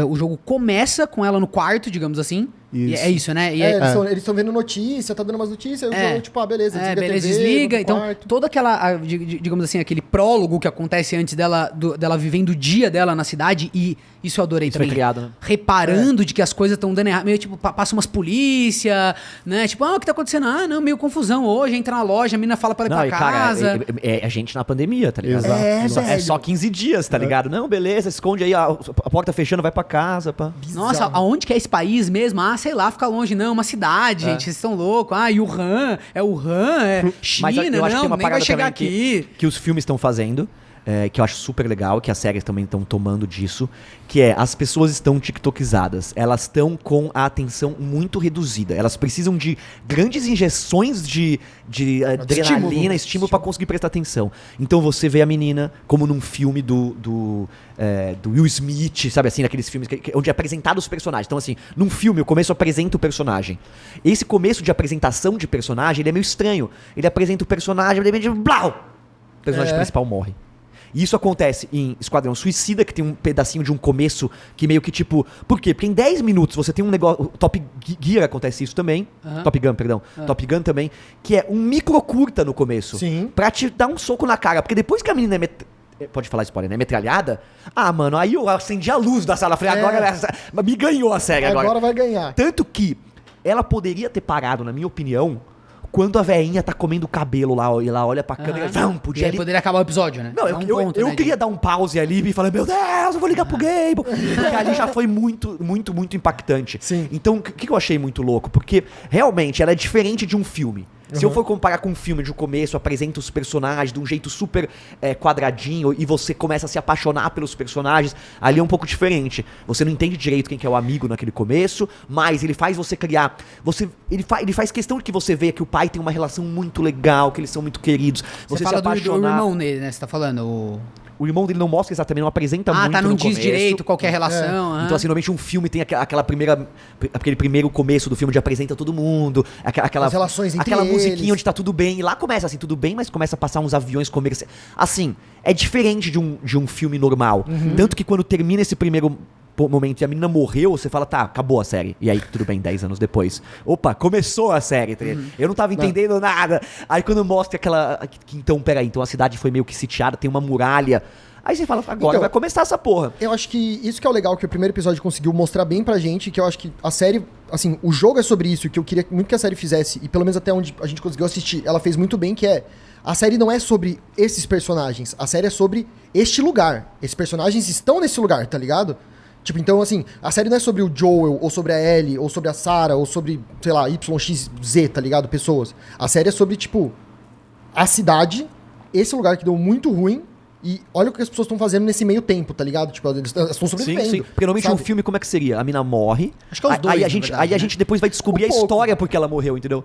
O jogo começa com ela no quarto, digamos assim. E Isso. é isso, né? E eles estão vendo notícia, tá dando umas notícias, aí o jogo, tipo, beleza, desliga a TV, desliga. vai pro Então, quarto. toda aquela, digamos assim, aquele prólogo que acontece antes dela vivendo o dia dela na cidade, e isso eu adorei Isso também. foi criado, né? Reparando de que as coisas estão dando errado. Meio tipo, passa umas polícia, né? Tipo, o que tá acontecendo? Não, meio confusão hoje, entra na loja, a menina fala pra ela ir Não, pra e cara, casa. é a gente na pandemia, tá ligado? Exato. É só 15 dias, tá ligado? Não, beleza, esconde aí, a porta fechando, vai pra casa, pá. Nossa, aonde que é esse país mesmo? Sei lá, fica longe. Não, uma cidade, gente, vocês estão loucos. Wuhan, China, Mas eu acho que tem uma nem vai parada chegar também aqui. que os filmes estão fazendo, que eu acho super legal, que as séries também estão tomando disso, que é, as pessoas estão tiktokizadas, elas estão com a atenção muito reduzida, elas precisam de grandes injeções de adrenalina, estímulo pra conseguir prestar atenção. Então você vê a menina, como num filme do Will Smith, sabe assim, naqueles filmes onde é apresentado os personagens. Então assim, num filme o começo apresenta o personagem. Esse começo de apresentação de personagem, ele é meio estranho. Ele apresenta o personagem, de repente, blau! O personagem principal morre. E isso acontece em Esquadrão Suicida, que tem um pedacinho de um começo que meio que tipo... Por quê? Porque em 10 minutos você tem um negócio... Top Gear acontece isso também. Top Gun, perdão. Top Gun também. Que é um micro curta no começo. Sim. Pra te dar um soco na cara. Porque depois que a menina pode falar spoiler, né? Metralhada. Mano, aí eu acendi a luz da sala. Falei, agora me ganhou a série agora. Agora vai ganhar. Tanto que ela poderia ter parado, na minha opinião... Quando a veinha tá comendo o cabelo lá, e ela olha pra câmera, podia E aí ali... poderia acabar o episódio, né? Não, É eu né, queria dar um pause ali e falar, meu Deus, eu vou ligar pro Gable. Porque ali já foi muito impactante. Sim. Então, o que eu achei muito louco? Porque, realmente, ela é diferente de um filme. Se eu for comparar com um filme de um começo, apresenta os personagens de um jeito super quadradinho e você começa a se apaixonar pelos personagens, ali é um pouco diferente. Você não entende direito quem que é o amigo naquele começo, mas ele faz você criar... Ele faz questão de que você veja que o pai tem uma relação muito legal, que eles são muito queridos. Você se fala do apaixonar... irmão nele, né? Você tá falando O irmão dele não mostra exatamente, não apresenta muito não no diz começo. direito qual que é a relação. Então, assim, normalmente um filme tem aquele primeiro começo do filme de apresenta todo mundo, As relações entre aquela musiquinha eles. onde tá tudo bem, e lá começa assim, tudo bem, mas começa a passar uns aviões comerciais. Assim, é diferente de um filme normal. Tanto que quando termina esse primeiro momento e a menina morreu, você fala, tá, acabou a série. E aí, tudo bem, 10 anos depois. Opa, começou a série. Eu não tava entendendo nada. Aí quando mostra então, peraí, então a cidade foi meio que sitiada, tem uma muralha. Aí você fala, agora Então, vai começar essa porra. Eu acho que isso que é o legal, que o primeiro episódio conseguiu mostrar bem pra gente, que eu acho que a série, assim, o jogo é sobre isso, que eu queria muito que a série fizesse, e pelo menos até onde a gente conseguiu assistir, ela fez muito bem, que é, a série não é sobre esses personagens, a série é sobre este lugar. Esses personagens estão nesse lugar, tá ligado? Tipo, então, assim, a série não é sobre o Joel, ou sobre a Ellie, ou sobre a Sarah, ou sobre, sei lá, YXZ, tá ligado? Pessoas. A série é sobre, tipo, a cidade, esse lugar que deu muito ruim, E olha o que as pessoas estão fazendo nesse meio tempo, tá ligado? Tipo, elas estão sobrevivendo. Sim, sim. Porque normalmente sabe? um filme, como é que seria? A mina morre. Acho que é os dois, Aí a na gente, verdade, aí a né? gente depois vai descobrir Um a pouco. história porque ela morreu, entendeu?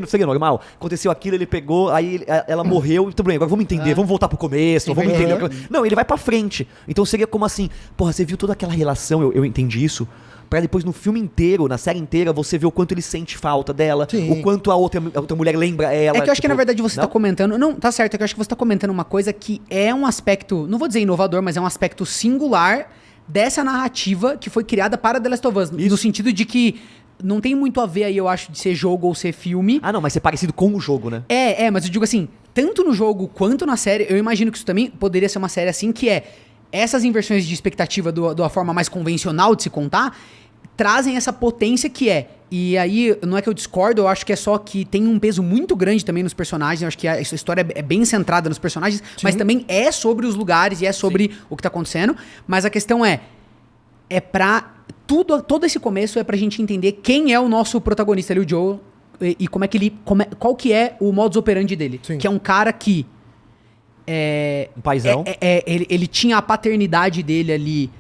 Seria normal. Aconteceu aquilo, ele pegou, aí ela morreu, então bem, agora vamos entender, vamos voltar pro começo, vamos entender. Não, ele vai pra frente. Então seria como assim, porra, você viu toda aquela relação, eu entendi isso. Pra depois no filme inteiro, na série inteira, você ver o quanto ele sente falta dela, Sim. o quanto a outra mulher lembra ela. É que eu acho que tipo, na verdade você não? tá comentando. Não, tá certo, é que eu acho que você tá comentando uma coisa que é um aspecto, não vou dizer inovador, mas é um aspecto singular dessa narrativa que foi criada para The Last of Us. No sentido de que não tem muito a ver aí, eu acho, de ser jogo ou ser filme. Ah, não, mas ser parecido com o jogo, né? Mas eu digo assim, tanto no jogo quanto na série, eu imagino que isso também poderia ser uma série assim, que é essas inversões de expectativa da forma mais convencional de se contar, trazem essa potência que é. E aí, não é que eu discordo, eu acho que é só que tem um peso muito grande também nos personagens. Eu acho que a história é bem centrada nos personagens, mas também é sobre os lugares e é sobre o que tá acontecendo. Mas a questão é pra... Todo esse começo é pra gente entender quem é o nosso protagonista ali, o Joel, e como é que ele... qual que é o modus operandi dele. Sim. Que é um cara que... Um paizão. Ele tinha a paternidade dele ali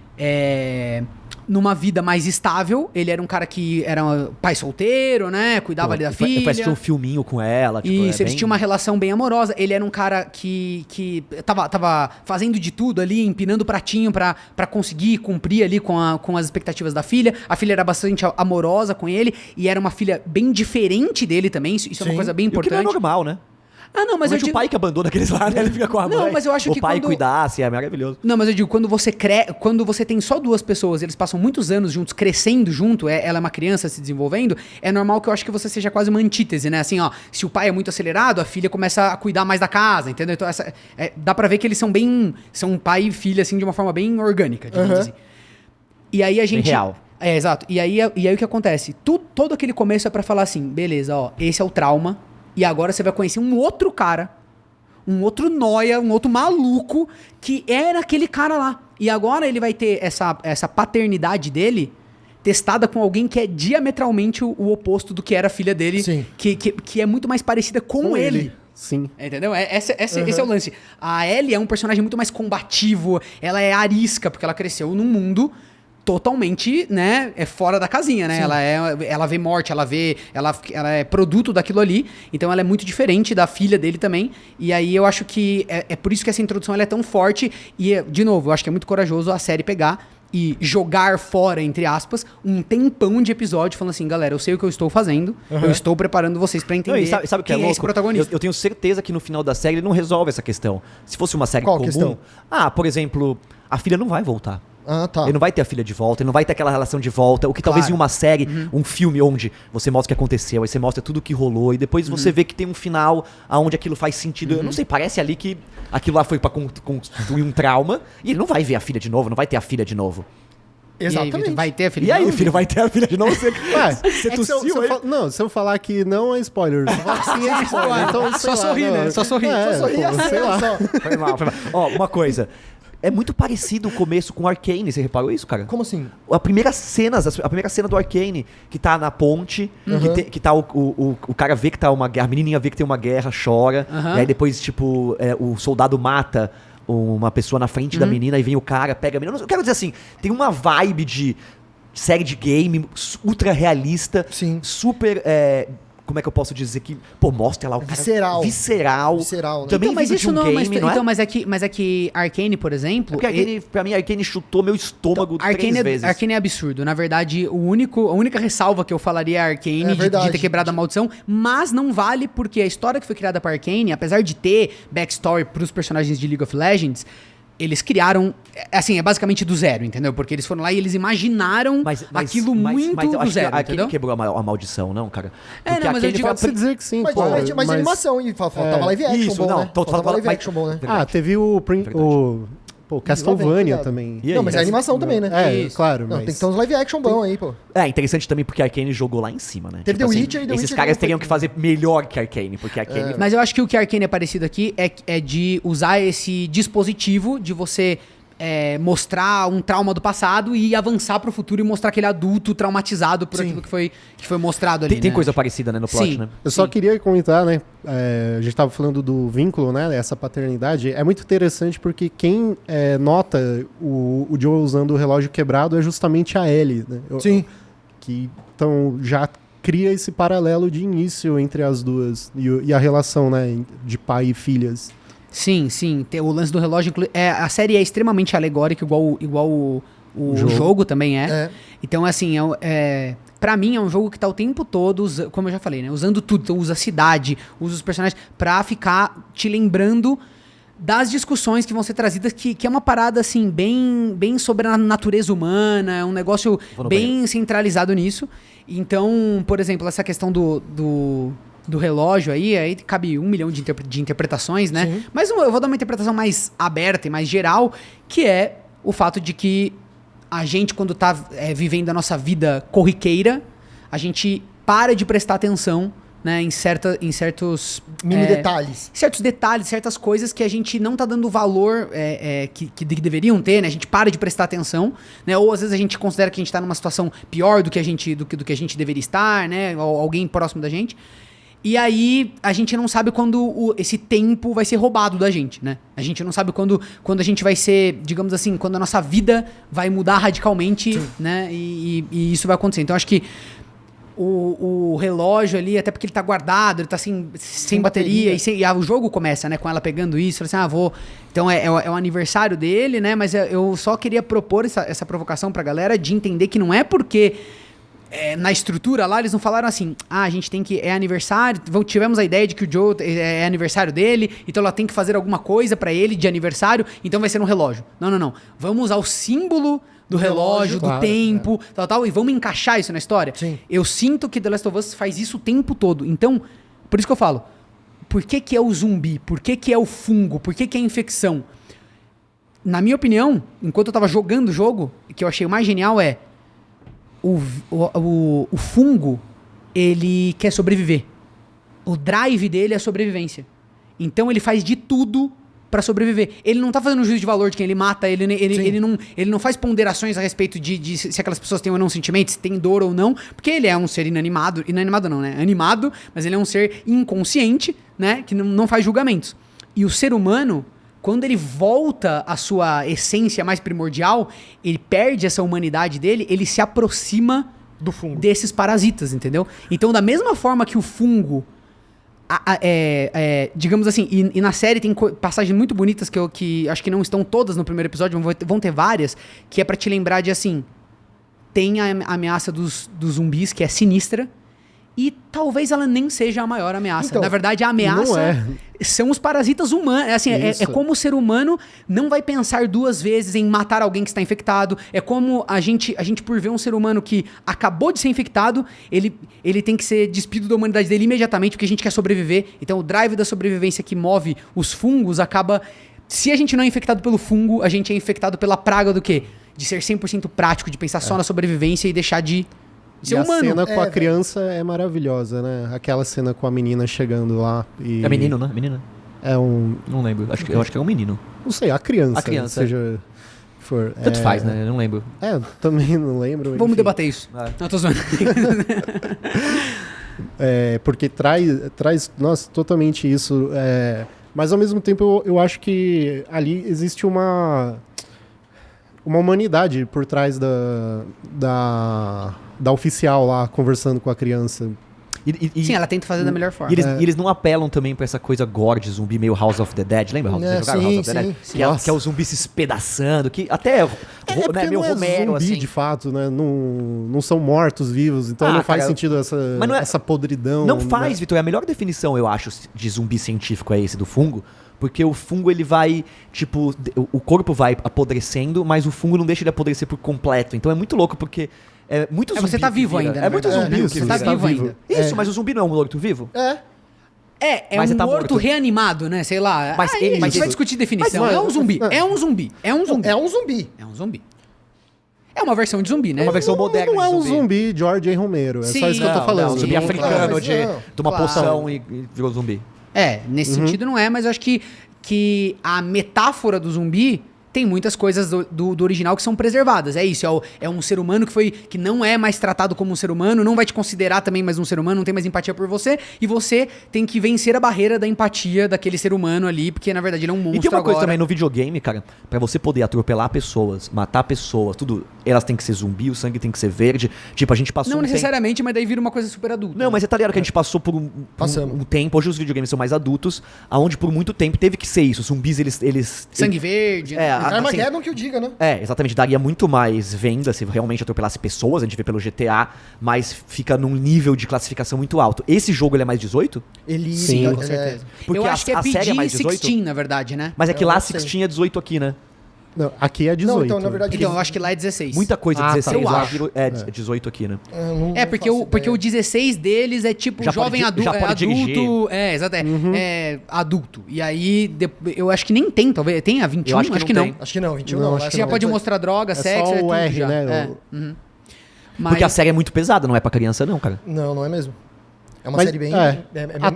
numa vida mais estável. Ele era um cara que era um pai solteiro, né? Cuidava ali da filha. Faz um filminho com ela. Tipo, Isso, eles tinham uma relação bem amorosa. Ele era um cara que tava fazendo de tudo ali, empinando pratinho pra conseguir cumprir ali com as expectativas da filha. A filha era bastante amorosa com ele e era uma filha bem diferente dele também. Isso é uma coisa bem E o que não é importante. normal, né? Ah, não, mas eu o digo... pai que abandona aqueles lá, né? Ele fica com a mãe. Não, mas eu acho o que pai quando- cuidasse, é maravilhoso. Não, mas eu digo, quando você tem só duas pessoas, eles passam muitos anos juntos, crescendo junto, ela é uma criança se desenvolvendo, é normal que eu acho que você seja quase uma antítese, né? Assim, ó, se o pai é muito acelerado, a filha começa a cuidar mais da casa, entendeu? Então, dá pra ver que eles são pai e filha, assim, de uma forma bem orgânica, digamos assim. E aí a gente... real. Exato. E aí o que acontece? Todo aquele começo é pra falar assim, beleza, ó, esse é o trauma, e agora você vai conhecer um outro cara, um outro nóia, um outro maluco, que era aquele cara lá. E agora ele vai ter essa paternidade dele testada com alguém que é diametralmente o oposto do que era a filha dele. Sim. Que é muito mais parecida com ele. Sim. Entendeu? Esse é o lance. A Ellie é um personagem muito mais combativo, ela é arisca, porque ela cresceu num mundo totalmente, né, fora da casinha, né? Ela vê morte, ela é produto daquilo ali, então ela é muito diferente da filha dele também. E aí eu acho que é por isso que essa introdução ela é tão forte e, de novo, eu acho que é muito corajoso a série pegar e jogar fora, entre aspas, um tempão de episódio falando assim, galera, eu sei o que eu estou fazendo, eu estou preparando vocês pra entender Não, e sabe o que é quem louco? esse protagonista. Eu tenho certeza que no final da série ele não resolve essa questão. Se fosse uma série Qual comum... questão? Por exemplo, a filha não vai voltar. Ah, tá. Ele não vai ter a filha de volta, ele não vai ter aquela relação de volta. O que talvez Claro. em uma série, um filme onde você mostra o que aconteceu, aí você mostra tudo o que rolou, e depois você vê que tem um final onde aquilo faz sentido. Eu não sei, parece ali que aquilo lá foi pra construir um trauma, e ele não vai ver a filha de novo, não vai ter a filha de novo. Exatamente. E aí, vai ter a filha E aí, de novo? filho, vai ter a filha de novo? Você, você Se eu, tossiu aí? não, se eu falar que não é spoiler, se eu falar que sim é spoiler, então sei Só lá, sorri, não, né? Só sorri. É, Só sorri pô, assim, sei lá. só. Foi mal, foi mal. Ó, uma coisa. É muito parecido o começo com Arcane, você reparou isso, cara? Como assim? A primeira cena do Arcane, que tá na ponte, que tá o cara vê que tá uma guerra, a menininha vê que tem uma guerra, chora, e aí depois, tipo, o soldado mata uma pessoa na frente da menina, e vem o cara, pega a menina. Eu quero dizer assim, tem uma vibe de série de game, ultra realista, Sim. super... como é que eu posso dizer que... Pô, mostra lá o cara... Visceral. Visceral. Visceral, né? Também Então, mas vindo isso de um não, game, não é? então, mas é que Arcane, por exemplo, Porque Arcane, pra mim, Arcane chutou meu estômago Arcane 3 vezes. Arcane é absurdo. Na verdade, a única ressalva que eu falaria é Arcane de verdade. ter quebrado a maldição, mas não vale porque a história que foi criada pra Arcane, apesar de ter backstory pros personagens de League of Legends, eles criaram, assim, é basicamente do zero, entendeu? Porque eles foram lá e eles imaginaram aquilo muito mas eu do acho zero, que a Arcane entendeu? quebrou a maldição, não, cara? É, Porque não, mas eu Arcane digo- foi a Pode-se dizer que sim, Mas, pô, mas animação, e faltava live action isso, bom, não, né? tô Faltava falando- live action bom, né? Ah, teve o Castlevania cuidado. também. E aí? Não, mas é animação também, né? É, Isso. claro, Não, mas... tem que ter uns live action bom aí, pô. É interessante também porque a Arcane jogou lá em cima, né? Teve The Witcher e The esses Witcher caras não teriam foi- que fazer melhor que a Arcane, porque a Arcane... Mas eu acho que o que Arcane é parecido aqui é de usar esse dispositivo de você mostrar um trauma do passado e avançar pro futuro e mostrar aquele adulto traumatizado por Sim. aquilo que foi mostrado ali, Tem né? coisa parecida, né, no plot, Sim. né? Eu só queria comentar, né? A gente tava falando do vínculo, né? Essa paternidade. É muito interessante porque quem nota o Joe usando o relógio quebrado é justamente a Ellie, né? Sim. Então já cria esse paralelo de início entre as duas e a relação, né? De pai e filhas. Sim. O lance do relógio. A série é extremamente alegórica, igual o jogo também é. É. Então, assim, pra mim é um jogo que tá o tempo todo, como eu já falei, né? Usando tudo. Então, usa a cidade, usa os personagens pra ficar te lembrando das discussões que vão ser trazidas, que é uma parada, assim, bem sobre a natureza humana, é um negócio bem centralizado nisso. Então, por exemplo, essa questão do relógio aí cabe 1 milhão de interpretações, né? Sim. Mas eu vou dar uma interpretação mais aberta e mais geral, que é o fato de que a gente, quando tá vivendo a nossa vida corriqueira, a gente para de prestar atenção, né, em certos... Mini detalhes. Certos detalhes, certas coisas que a gente não tá dando o valor que deveriam ter, né? A gente para de prestar atenção, né? Ou às vezes a gente considera que a gente tá numa situação pior do que a gente deveria estar, né? Ou alguém próximo da gente. E aí, a gente não sabe quando esse tempo vai ser roubado da gente, né? A gente não sabe quando a gente vai ser, digamos assim, quando a nossa vida vai mudar radicalmente, né? E isso vai acontecer. Então, acho que o relógio ali, até porque ele tá guardado, ele tá sem bateria. E o jogo começa, né? Com ela pegando isso, fala assim, vou... Então, é o aniversário dele, né? Mas eu só queria propor essa provocação pra galera de entender que não é porque... na estrutura lá, eles não falaram assim, a gente tem que... É aniversário, tivemos a ideia de que o Joe é aniversário dele, então ela tem que fazer alguma coisa pra ele de aniversário, então vai ser um relógio. Não. Vamos usar o símbolo do relógio, do claro, tempo, tal, e vamos encaixar isso na história. Sim. Eu sinto que The Last of Us faz isso o tempo todo. Então, por isso que eu falo, por que é o zumbi? Por que é o fungo? Por que é a infecção? Na minha opinião, enquanto eu tava jogando o jogo, o que eu achei o mais genial o fungo, ele quer sobreviver. O drive dele é a sobrevivência. Então ele faz de tudo pra sobreviver. Ele não tá fazendo um juízo de valor de quem ele mata, ele não faz ponderações a respeito de se aquelas pessoas têm ou não sentimentos, se tem dor ou não, porque ele é um ser inanimado não, né? Animado, mas ele é um ser inconsciente, né? Que não faz julgamentos. E o ser humano, quando ele volta à sua essência mais primordial, ele perde essa humanidade dele, ele se aproxima Do fungo. desses parasitas, entendeu? Então, da mesma forma que o fungo, digamos assim, e na série tem passagens muito bonitas que acho que não estão todas no primeiro episódio, vão ter várias, que é pra te lembrar de assim, tem a ameaça dos zumbis, que é sinistra, e talvez ela nem seja a maior ameaça. Então, na verdade, a ameaça são os parasitas humanos. Assim, é como o ser humano não vai pensar 2 vezes em matar alguém que está infectado. É como a gente por ver um ser humano que acabou de ser infectado, ele tem que ser despido da humanidade dele imediatamente, porque a gente quer sobreviver. Então, o drive da sobrevivência que move os fungos acaba... Se a gente não é infectado pelo fungo, a gente é infectado pela praga do quê? De ser 100% prático, de pensar só na sobrevivência e deixar de... E a cena com a criança é maravilhosa, né? Aquela cena com a menina chegando lá e... É menino, né? Menina. É um... Não lembro. Eu acho que é um menino. Não sei, a criança. A criança. Seja... For, Tanto faz, né? Eu não lembro. Também não lembro. Vamos debater isso. Não, tô zoando. Porque traz nossa, totalmente isso. Mas ao mesmo tempo eu acho que ali existe uma humanidade por trás da oficial lá conversando com a criança. Sim, ela tenta fazer da melhor forma. E eles não apelam também pra essa coisa gore de zumbi meio House of the Dead. Lembra? House of the Dead? Que é o zumbi se espedaçando, que até porque meio não é Romero, zumbi, assim. de fato, né? Não são mortos vivos, então não faz sentido essa podridão. Não faz, Vitor. É a melhor definição, eu acho, de zumbi científico é esse do fungo. Porque o fungo, ele vai, tipo... O corpo vai apodrecendo, mas o fungo não deixa ele apodrecer por completo. Então é muito louco, porque... É muito zumbi. Você tá vivo vira. ainda, É muito zumbi. Você tá vivo ainda. Isso, mas o zumbi não é um morto-vivo? Mas um tá morto reanimado, né? Sei lá. Mas A gente vai discutir definição. Mas, é um zumbi. É um zumbi. É uma versão de zumbi, né? É uma versão moderna Não é de um zumbi. zumbi George A. Romero. É só isso que eu tô falando. Não, zumbi africano claro. de tomar Claro. poção e virou zumbi. Nesse sentido não é, mas eu acho que a metáfora do zumbi tem muitas coisas do original que são preservadas. É isso, é um ser humano que não é mais tratado como um ser humano, não vai te considerar também mais um ser humano, não tem mais empatia por você, e você tem que vencer a barreira da empatia daquele ser humano ali, porque na verdade ele é um monstro. E tem uma coisa agora. também no videogame, cara, pra você poder atropelar pessoas, matar pessoas, tudo, elas têm que ser zumbi, o sangue tem que ser verde. Tipo, a gente passou Não um tempo... necessariamente, mas daí vira uma coisa super adulta. Não, mas você tá ligado que a gente passou por um tempo, hoje os videogames são mais adultos, aonde por muito tempo teve que ser isso. Os zumbis, eles Sangue verde. É, né? Armageddon que eu diga, né? exatamente, daria muito mais venda se realmente atropelasse pessoas, a gente vê pelo GTA, mas fica num nível de classificação muito alto. Esse jogo, ele é mais 18? Ele... Sim, Com certeza. Porque Eu acho que é a série é mais 18? PG-16, na verdade, né? Mas é que Eu lá não sei. 16 é 18 aqui, né? Não, aqui é 18. Não, então, na verdade... Então, eu acho que lá é 16. Muita coisa, Ah, 16, tá, eu lá acho. virou- é 18 aqui, né? Porque o 16 deles é tipo Já jovem pode di- já pode adulto. dirigir. Exato. É adulto. E aí, eu acho que nem tem, talvez. Tem a 21? Eu acho que não tem. Acho que não, 21 Não, não. acho acho Você já que pode não. mostrar droga, É sexo, só é o tudo R, já. né? Mas, Porque a série é muito pesada, não é pra criança não, cara. Não é mesmo. É uma Mas, série bem... é.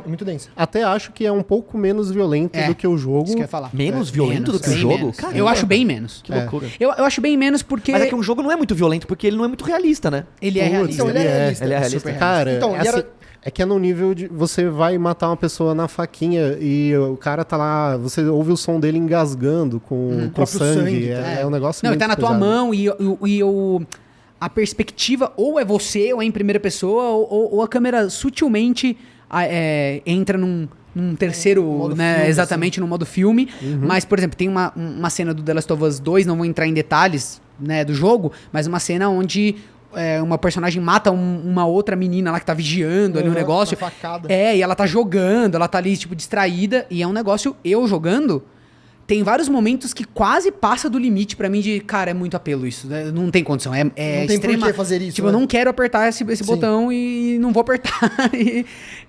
muito densa. Até acho que é um pouco menos violento É. do que o jogo. isso que eu ia falar. Menos violento do que o bem jogo? menos. Caramba, Eu acho bem cara. menos. Que loucura. Eu acho bem menos porque Mas é que um jogo não é muito violento, porque ele não é muito realista, né? ele é Putz, realista. Então, ele é ele é. realista. Ele é realista. Super realista. Cara, Então, é, e era- assim, é que é no nível de você vai matar uma pessoa na faquinha e o cara tá lá, você ouve o som dele engasgando com próprio sangue. sangue, É um negócio Não, muito ele tá na tua pesado. mão a perspectiva ou é você, ou é em primeira pessoa, ou a câmera sutilmente entra num terceiro, modo né, filme, exatamente no modo filme. Mas, por exemplo, tem uma cena do The Last of Us 2, não vou entrar em detalhes, né, do jogo, mas uma cena onde uma personagem mata uma outra menina lá que tá vigiando ali o Uhum, negócio. uma facada. E ela tá jogando, ela tá ali, tipo, distraída, e é um negócio, eu jogando, tem vários momentos que quase passa do limite pra mim de, cara, é muito apelo isso, né? Não tem condição, é Não tem por que fazer isso, Tipo, né? eu não quero apertar esse botão e não vou apertar.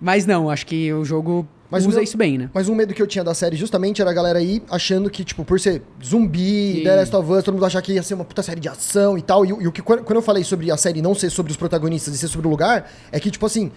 Mas não, acho que o jogo Mas usa o- isso bem, né? Mas um medo que eu tinha da série justamente era a galera aí achando que, tipo, por ser zumbi, The Last of Us, todo mundo achar que ia ser uma puta série de ação e tal. E o que quando eu falei sobre a série não ser sobre os protagonistas e ser sobre o lugar, é que, tipo assim,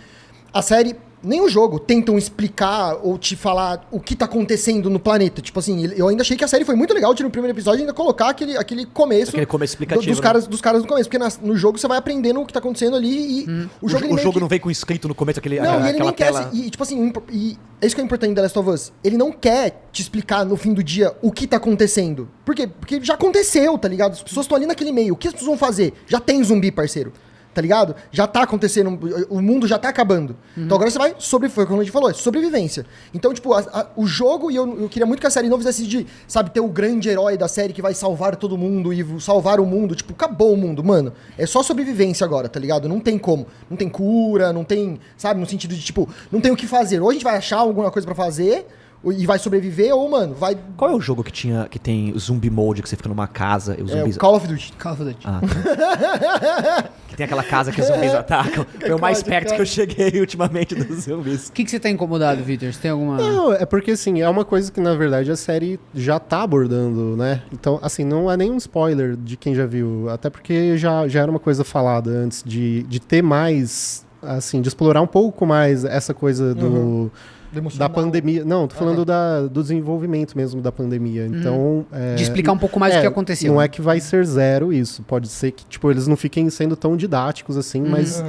a série, nem o jogo tentam explicar ou te falar o que tá acontecendo no planeta. Tipo assim, eu ainda achei que a série foi muito legal de no primeiro episódio ainda colocar aquele começo. Aquele começo explicativo, dos caras no começo. Porque no jogo você vai aprendendo o que tá acontecendo ali e o jogo, ele O meio jogo que- não vem com escrito no começo, não, e ele aquela nem quer. tela... E, tipo assim, e é isso que é importante em The Last of Us. Ele não quer te explicar no fim do dia o que tá acontecendo. Por quê? Porque já aconteceu, tá ligado? As pessoas estão ali naquele meio. O que as pessoas vão fazer? Já tem zumbi, parceiro. Tá ligado? Já tá acontecendo, o mundo já tá acabando. Então agora você vai foi como a gente falou, é sobrevivência. Então, tipo, o jogo, e eu queria muito que a série não fizesse de, sabe, ter o grande herói da série que vai salvar todo mundo e salvar o mundo. Tipo, acabou o mundo, mano. É só sobrevivência agora, tá ligado? Não tem como. Não tem cura, não tem, sabe, no sentido de, tipo, não tem o que fazer. Ou a gente vai achar alguma coisa pra fazer e vai sobreviver, ou, mano, vai... Qual é o jogo que tem zumbi mode, que você fica numa casa e os É, zumbis... o Call of Duty. Call of Duty. Ah, tá. Que tem aquela casa que os zumbis atacam. Foi o mais Pode, perto cara. que eu cheguei ultimamente dos zumbis. O que você tá incomodado, Victor? Você tem alguma... Não, é porque assim, é uma coisa que na verdade a série já tá abordando, né? Então, assim, não é nenhum spoiler de quem já viu, até porque já era uma coisa falada antes de ter mais, assim, de explorar um pouco mais essa coisa do... Da Emocional. pandemia. Não, tô falando do desenvolvimento mesmo da pandemia. Então. De explicar um pouco mais o que aconteceu. Não é que vai ser zero isso. Pode ser que, tipo, eles não fiquem sendo tão didáticos assim, mas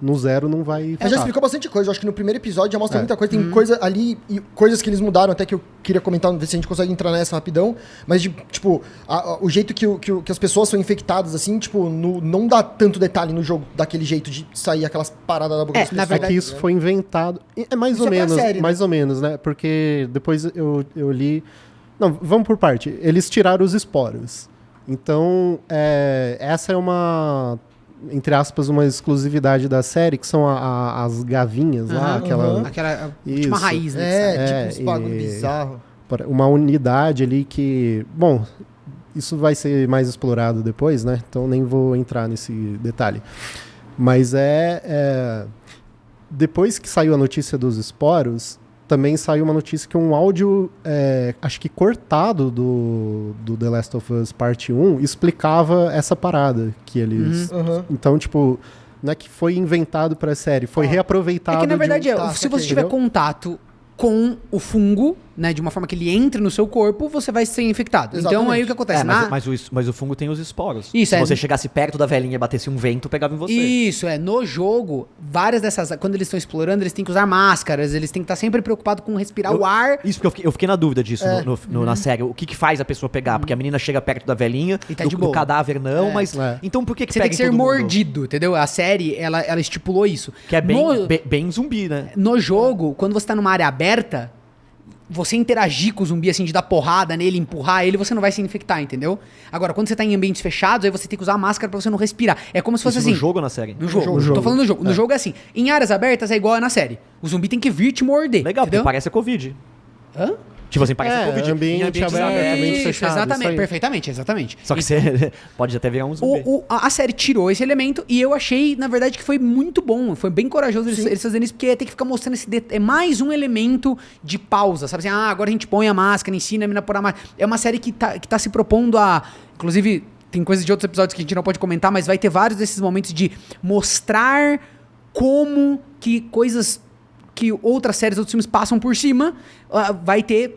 no zero não vai. Mas já faltar. explicou bastante coisa. Eu acho que no primeiro episódio já mostra É. muita coisa. Tem coisa ali e coisas que eles mudaram, até que eu queria comentar, ver se a gente consegue entrar nessa rapidão. Mas, tipo, o jeito que as pessoas são infectadas, assim, tipo, não dá tanto detalhe no jogo daquele jeito de sair aquelas paradas da boca das na pessoas. É verdade, que isso foi inventado. É mais Isso ou é pra menos, série, né? mais ou menos, né? Porque depois eu li. Não, vamos por parte. Eles tiraram os esporos. Então, essa é uma, entre aspas, uma exclusividade da série, que são as gavinhas lá, Aquela última Isso. raiz, né? É, tipo, uns bagulho e- bizarro. uma unidade ali que, bom, isso vai ser mais explorado depois, né? Então nem vou entrar nesse detalhe. Mas depois que saiu a notícia dos esporos, também saiu uma notícia que um áudio, acho que cortado do The Last of Us Parte 1 explicava essa parada que eles... Uhum. Então, tipo, não é que foi inventado pra série, foi reaproveitado. É que, na verdade, Tá, se você saquei. tiver Entendeu? contato com o fungo, né, de uma forma que ele entre no seu corpo, você vai ser infectado. Exatamente. Então aí o que acontece? Mas o fungo tem os esporos. Isso, Se é. você chegasse perto da velhinha e batesse um vento, pegava em você. Isso, no jogo, várias dessas, quando eles estão explorando, eles têm que usar máscaras, eles têm que estar sempre preocupados com respirar o ar. Isso, porque eu fiquei na dúvida disso na série. O que faz a pessoa pegar? Porque a menina chega perto da velhinha, E tá do, de boa. do cadáver não, mas... É. Então por que Você pega tem que em ser todo mundo? mordido, entendeu? A série, ela estipulou isso. Que é bem, No- bem zumbi, né? No jogo, quando você tá numa área aberta, você interagir com o zumbi, assim, de dar porrada nele, empurrar ele, você não vai se infectar, entendeu? Agora, quando você tá em ambientes fechados, aí você tem que usar máscara pra você não respirar. É como se fosse Isso assim... no jogo ou na série? No jogo. jogo. Tô falando no jogo. No jogo é assim. Em áreas abertas é igual na série. O zumbi tem que vir te morder. Legal, entendeu? porque parece a Covid. Hã? Tipo assim, parece a Covid. ambiente aberto, ambiente Isso, fechado, isso exatamente. aí. Perfeitamente, exatamente. Só que você pode até virar um zumbi. A série tirou esse elemento e eu achei, na verdade, que foi muito bom. Foi bem corajoso eles fazerem isso, porque tem que ficar mostrando é mais um elemento de pausa, sabe assim? Agora a gente põe a máscara, ensina a menina a pôr a máscara. É uma série que tá se propondo a... Inclusive, tem coisas de outros episódios que a gente não pode comentar, mas vai ter vários desses momentos de mostrar como que coisas que outras séries, outros filmes passam por cima, vai ter...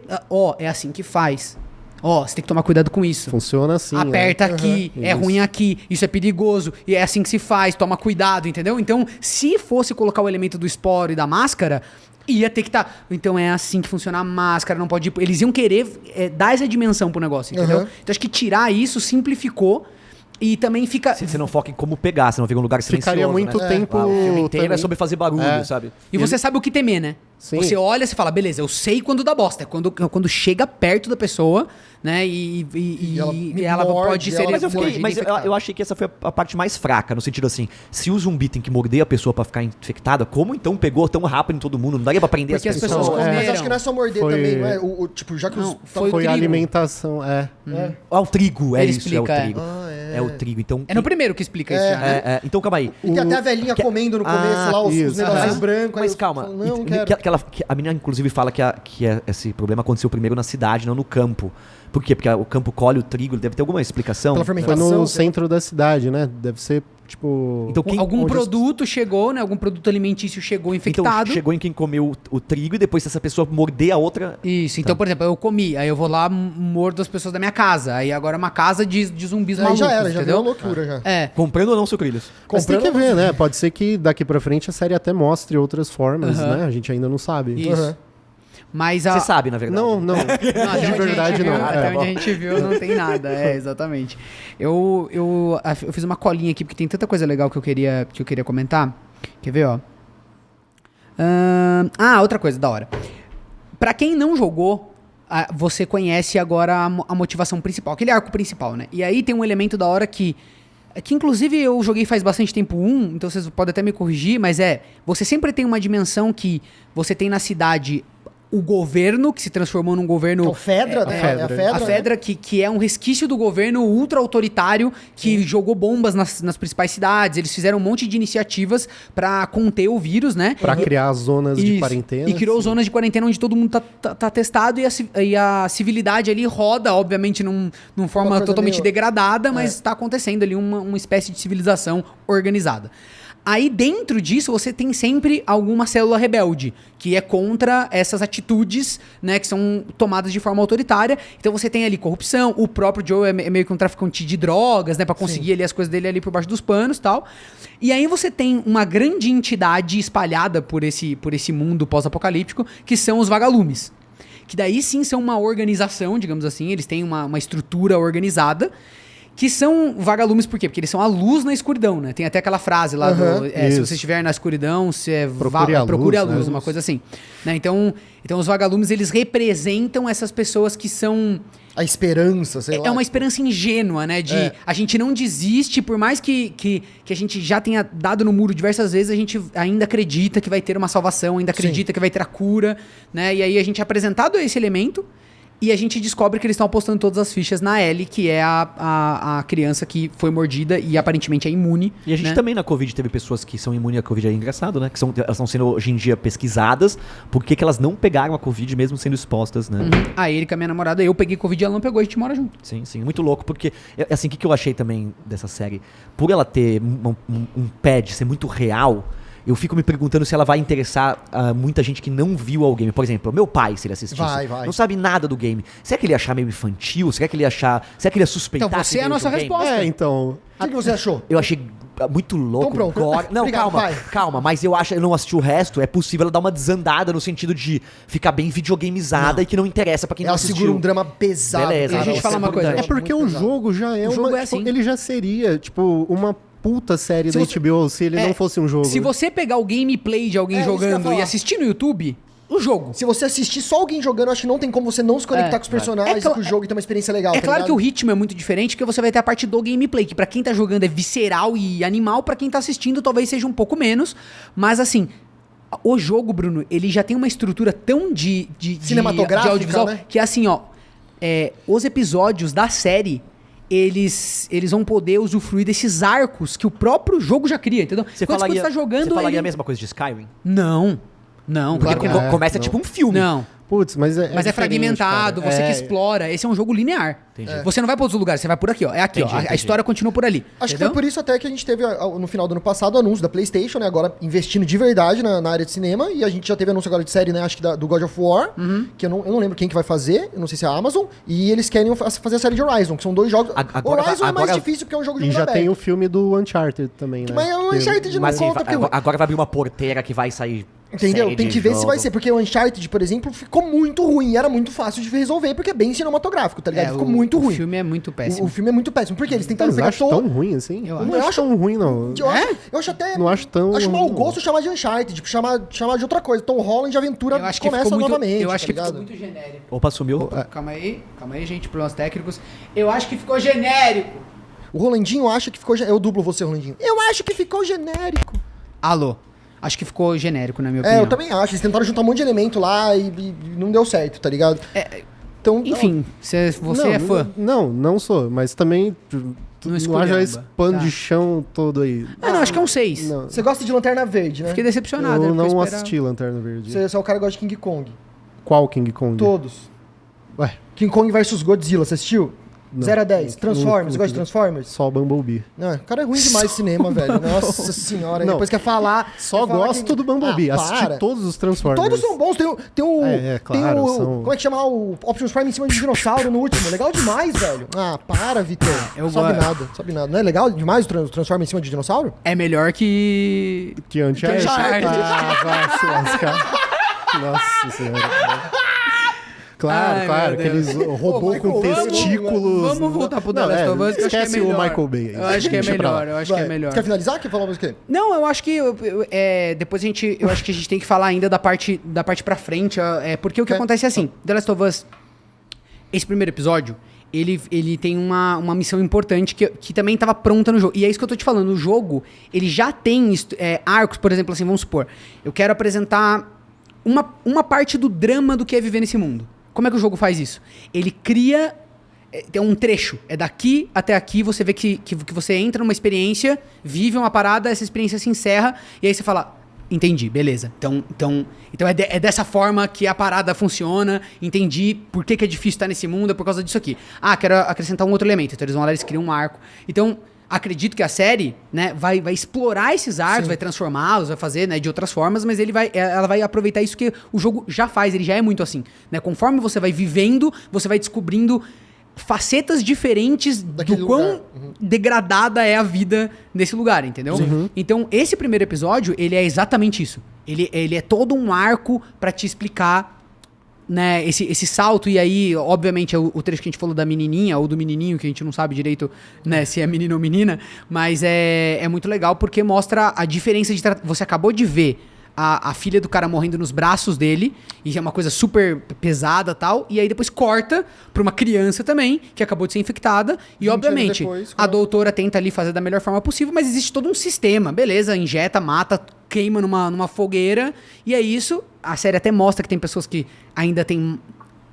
é assim que faz. Você tem que tomar cuidado com isso. Funciona assim. Aperta aqui, é Isso. ruim aqui, isso é perigoso, e é assim que se faz, toma cuidado, entendeu? Então, se fosse colocar o elemento do esporo e da máscara, ia ter que estar. Então é assim que funciona a máscara, não pode ir. Eles iam querer dar essa dimensão pro negócio, entendeu? Uhum. Então acho que tirar isso simplificou e também fica. Você não foca em como pegar, você não fica em um lugar silencioso, Ficaria muito né? tempo O filme inteiro é também. sobre fazer barulho, É. sabe? E você sabe o que temer, né? Sim. Você olha e fala, beleza, eu sei quando dá bosta. É quando chega perto da pessoa, né? E ela morde, pode ser. Mas, mordida e infectada. eu achei que essa foi a parte mais fraca, no sentido assim, se o zumbi tem que morder a pessoa pra ficar infectada, como então pegou tão rápido em todo mundo? Não daria pra prender Porque as as pessoas pessoas? comeram. Mas acho que não é só morder Foi- também, não é? Tipo, já que Não, os... foi Foi o a trigo. alimentação, Ah, o trigo, é Ele isso, explica, é é. o trigo. É o trigo, então... É no primeiro que explica isso já, né? então calma aí. E tem até a velhinha comendo no começo lá, os isso. negocinhos Mas- brancos. aí Mas eu calma, falo, não, e- quero. que a menina inclusive fala que esse problema aconteceu primeiro na cidade, não no campo. Por quê? Porque o campo colhe o trigo, deve ter alguma explicação. Pela Foi fermentação. no centro da cidade, né? Deve ser, tipo... Então quem Algum onde as- produto chegou, né? Algum produto alimentício chegou Então infectado. chegou em quem comeu o trigo e depois se essa pessoa morder a outra... Isso, então, por exemplo, eu comi, aí eu vou lá, mordo as pessoas da minha casa. Aí agora é uma casa de zumbis Aí malucos, já era, já entendeu? virou loucura já. É. Comprando ou não, sucrilhos? Mas tem que Comprando- ver, né? Pode ser que daqui pra frente a série até mostre outras formas, Aham. né? A gente ainda não sabe. Isso. Uhum. Mas a... Você sabe, na verdade. Não, não. Não, até De onde a gente verdade, viu, não. Até É. onde a gente viu não tem nada, exatamente. Eu fiz uma colinha aqui, porque tem tanta coisa legal que eu queria comentar. Quer ver, ó? Outra coisa da hora. Pra quem não jogou, você conhece agora a motivação principal, aquele arco principal, né? E aí tem um elemento da hora que inclusive eu joguei faz bastante tempo então vocês podem até me corrigir, mas você sempre tem uma dimensão que você tem na cidade o governo, que se transformou num governo... Que é o Fedra, né? Fedra. É a Fedra, A Fedra, que é um resquício do governo ultra-autoritário que jogou bombas nas principais cidades. Eles fizeram um monte de iniciativas pra conter o vírus, né? Pra criar zonas de Isso. quarentena. E criou sim. zonas de quarentena onde todo mundo tá testado e a civilidade ali roda, obviamente, numa forma coisa totalmente meio- degradada, mas tá acontecendo ali uma espécie de civilização organizada. Aí dentro disso você tem sempre alguma célula rebelde, que é contra essas atitudes, né, que são tomadas de forma autoritária. Então você tem ali corrupção, o próprio Joe é meio que um traficante de drogas, né, pra conseguir ali as coisas dele ali por baixo dos panos e tal. E aí você tem uma grande entidade espalhada por esse mundo pós-apocalíptico, que são os vagalumes. Que daí sim são uma organização, digamos assim, eles têm uma estrutura organizada, que são vagalumes por quê? Porque eles são a luz na escuridão, né? Tem até aquela frase lá Aham, se isso. você estiver na escuridão, Procure a luz, luz, uma né? coisa assim. Né? Então os vagalumes, eles representam essas pessoas que são... A esperança, sei lá. É uma esperança ingênua, né? De a gente não desiste, por mais que a gente já tenha dado no muro diversas vezes, a gente ainda acredita que vai ter uma salvação, ainda acredita que vai ter a cura, né? E aí a gente é apresentado esse elemento e a gente descobre que eles estão apostando todas as fichas na Ellie, que é a criança que foi mordida e aparentemente é imune. E a gente né? também na Covid teve pessoas que são imunes à Covid, é engraçado, né? Que elas estão sendo hoje em dia pesquisadas, por que elas não pegaram a Covid mesmo sendo expostas, né? A Erika, minha namorada, eu peguei Covid e ela não pegou, a gente mora junto. Sim, sim, muito louco, porque, assim, o que eu achei também dessa série? Por ela ter um pé de ser muito real, eu fico me perguntando se ela vai interessar muita gente que não viu ao game. Por exemplo, meu pai, se ele assistisse, Vai. não sabe nada do game. Será que ele ia achar meio infantil? Será que ele ia suspeitar? Então, você que é a veio nossa de um game? resposta. Então. O que você achou? Eu achei muito louco. Então pronto. gore. Não, Obrigado, pai. calma, mas eu não assisti o resto, é possível ela dar uma desandada no sentido de ficar bem videogameizada e que não interessa pra quem não Ela assistiu. segura um drama pesado. Beleza, cara. Deixa eu te isso falar é uma coisa. importante. É porque o jogo já é O jogo uma. é Tipo, assim. ele já seria, tipo, uma puta série Se da você- HBO se ele não fosse um jogo. Se você pegar o gameplay de alguém É, isso que eu ia jogando e falar. assistir no YouTube, o jogo. Se você assistir só alguém jogando, eu acho que não tem como você não se conectar É, com os personagens é e com o jogo e ter uma experiência legal. É tá claro ligado? que o ritmo é muito diferente, porque você vai ter a parte do gameplay, que pra quem tá jogando é visceral e animal, pra quem tá assistindo talvez seja um pouco menos, mas assim, o jogo, Bruno, ele já tem uma estrutura tão de Cinematográfica, audiovisual, né? que é assim, ó, os episódios da série, eles vão poder usufruir desses arcos que o próprio jogo já cria, entendeu? Você Quando falaria, você tá jogando, você falaria ele- a mesma coisa de Skyrim? Não, Porque claro que não. começa tipo um filme. Não. Putz, mas é. Mas é diferente, fragmentado, cara. você que explora. Esse é um jogo linear. Entendi. Você não vai para outros lugares, você vai por aqui, ó. É aqui, ó. A Entendi. história continua por ali. Acho que entendeu? foi por isso até que a gente teve no final do ano passado o anúncio da PlayStation, né? Agora investindo de verdade na área de cinema. E a gente já teve anúncio agora de série, né? Acho que do God of War, que eu não lembro quem que vai fazer. Eu não sei se é a Amazon. E eles querem fazer a série de Horizon, que são 2 jogos. Agora Horizon é mais agora- difícil porque é um jogo de E mundo já aberto. tem o filme do Uncharted também, né? Mas o Uncharted não Mas assim, conta, porque... agora vai abrir uma porteira que vai sair. Entendeu? série Tem de que ver se jogo. vai ser. Porque o Uncharted, por exemplo, ficou muito ruim. E era muito fácil de resolver, porque é bem cinematográfico, tá ligado? Ficou muito ruim. O filme é muito péssimo. O filme é muito péssimo. Porque eles tentaram Mas pegar acho tão ruim assim? Eu Eu não acho. acho tão ruim, não. Eu acho até. Não acho tão Acho mau ruim, não. gosto chamar de Uncharted, tipo, chamar de outra coisa. Tom Holland de aventura Eu acho que começa ficou muito, novamente. eu acho tá que ficou ligado? muito genérico. Opa, sumiu. Calma aí, gente, problemas técnicos. Eu acho que ficou genérico. O Rolandinho acha que ficou. Eu dublo você, Rolandinho. Eu acho que ficou genérico. Alô. Acho que ficou genérico, na minha opinião. Eu também acho. Eles tentaram juntar um monte de elemento lá e não deu certo, tá ligado? Então, Enfim, você é fã. Não sou, mas também Não não esculhamba. haja esse pano Tá. de chão todo aí. Não, acho que é um 6. Não. Você gosta de Lanterna Verde, né? Fiquei decepcionado. Eu era o que não esperava. assisti Lanterna Verde. Você é o cara que gosta de King Kong. Qual King Kong? Todos. Ué, King Kong vs Godzilla, você assistiu? Não. 0 a 10. Não, Transformers, não você gosta de Transformers? só Bumblebee. Não, o cara é ruim demais de cinema, velho. Nossa senhora. Não. Depois quer falar. Só quer falar gosto que- do Bumblebee. Ah, para. Assisti todos os Transformers. Todos são bons. Tem o. claro, tem o são- como é que chama lá? O Optimus Prime em cima de dinossauro no último. Legal demais, velho. Ah, para, Vitor. eu Sabe gosto. nada, sabe nada. Não é legal demais o Transform em cima de dinossauro? É melhor que... Que Uncharted. Uncharted. Ah, vai se lascar. Nossa senhora. Claro, Ai, claro. meu Deus. Aqueles robô Michael, com testículos. Vamos voltar pro The Não, Last of Us, que eu acho que é esquece o melhor. Michael Bay aí. Eu acho que é Deixa pra lá. melhor, eu acho que é melhor. Você quer finalizar? Quer falar mais o quê? Não, eu acho que depois eu acho que a gente tem que falar ainda da parte pra frente, porque o que Quer? acontece é assim, The Last of Us, esse primeiro episódio, ele tem uma missão importante que também estava pronta no jogo. E é isso que eu tô te falando, o jogo, ele já tem arcos, por exemplo, assim, vamos supor, eu quero apresentar uma parte do drama do que é viver nesse mundo. Como é que o jogo faz isso? Ele cria tem um trecho. É daqui até aqui, você vê que você entra numa experiência, vive uma parada, essa experiência se encerra, e aí você fala, entendi, beleza. Então é dessa forma que a parada funciona, entendi por que é difícil estar nesse mundo, é por causa disso aqui. Ah, quero acrescentar um outro elemento. Então eles vão lá, eles criam um arco. Então, acredito que a série, né, vai explorar esses arcos, Sim. vai transformá-los, vai fazer, né, de outras formas, mas ela vai aproveitar isso que o jogo já faz, ele já é muito assim, né? Conforme você vai vivendo, você vai descobrindo facetas diferentes Daquele do quão lugar. degradada é a vida nesse lugar, entendeu? Então, esse primeiro episódio, ele é exatamente isso. Ele é todo um arco pra te explicar, né, esse salto, e aí, obviamente, é o trecho que a gente falou da menininha, ou do menininho, que a gente não sabe direito, né, se é menino ou menina, mas é muito legal porque mostra a diferença de... Você acabou de ver a filha do cara morrendo nos braços dele, e é uma coisa super pesada e tal, e aí depois corta pra uma criança também, que acabou de ser infectada, e 20 obviamente, anos depois, a doutora tenta ali fazer da melhor forma possível, mas existe todo um sistema, beleza, injeta, mata, queima numa fogueira, e é isso. A série até mostra que tem pessoas que ainda têm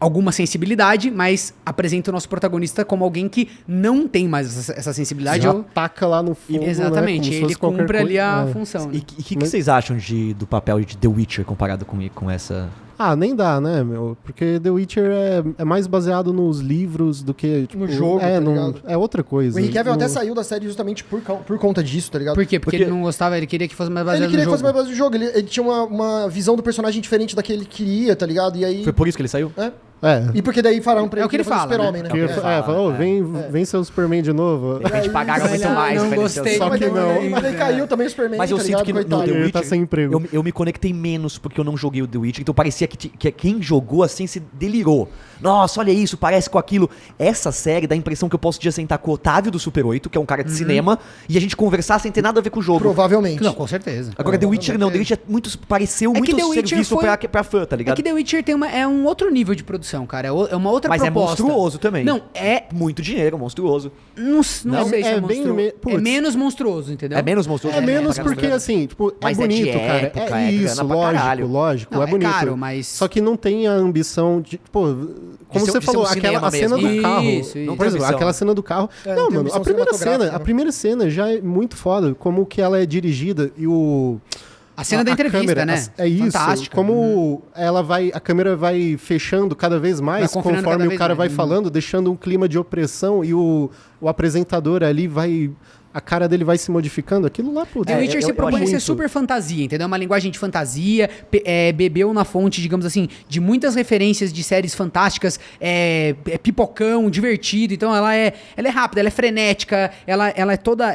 alguma sensibilidade, mas apresenta o nosso protagonista como alguém que não tem mais essa sensibilidade. Já taca lá no fundo, Exatamente, né, como se ele fosse qualquer cumpre ali coisa. a É. função. E Né? o que vocês acham do papel de The Witcher comparado com essa Ah, nem dá, né, meu? Porque The Witcher é mais baseado nos livros do que... Tipo, No jogo, tá ligado? É outra coisa. O Henry Cavill No- até saiu da série justamente por conta disso, tá ligado? Por quê? Porque ele não gostava, ele queria que fosse mais baseado Ele queria no fazer jogo. mais base do jogo. Ele tinha uma visão do personagem diferente da que ele queria, tá ligado? E aí... Foi por isso que ele saiu? É. É. E porque daí falaram pra É ele o que ele fazer fala, Super-Homem, né? né? É o que ele fala, Falou, é. vem ser o Superman de novo. De repente pagaram muito Não, mais. não pra ele ser o gostei. Só Mas que daí- não. Mas daí caiu também o Superman, Mas eu tá sinto ligado? que no Coitado. The Ele Witcher, tá sem emprego. eu me conectei menos porque eu não joguei o The Witcher, então parecia que quem jogou assim se delirou. Nossa, olha isso, parece com aquilo. Essa série dá a impressão que eu posso um dia sentar com o Otávio do Super 8, que é um cara de cinema, e a gente conversar sem ter nada a ver com o jogo. Provavelmente. Não, com certeza. Agora, The Witcher não, The Witcher pareceu É que muito The Witcher serviço foi- pra fã, tá É ligado? que The Witcher é um outro nível de produção, cara. É uma outra Mas proposta. é monstruoso também. Não, é... Muito dinheiro, monstruoso. Não Não, sei se é é bem monstruoso. me- É putz. menos monstruoso, entendeu? É menos monstruoso. É menos pra porque, caramba. assim, tipo, Mas é é de bonito, cara. época, É é isso, grana pra caralho. lógico, Não, é é bonito. caro, mas- Só que não tem a ambição de, pô, como ser- você de ser falou, um cinema a cena mesmo, do né? carro. Isso, isso. Não Por exemplo, ambição. aquela cena do carro. É, não, não tem mano, ambição a primeira cena já é muito foda, como que ela é dirigida e o... A cena da entrevista, câmera, né? É isso. Fantástica. Como a câmera vai fechando cada vez mais, Vai confinando conforme cada o vez cara mais. vai falando, deixando um clima de opressão e o apresentador ali vai... A cara dele vai se modificando. Aquilo lá, pô... The Witcher se propõe a acho ser muito. super fantasia, entendeu? Uma linguagem de fantasia, bebeu na fonte, digamos assim, de muitas referências de séries fantásticas, é pipocão, divertido, então ela é rápida, ela é frenética, ela é toda...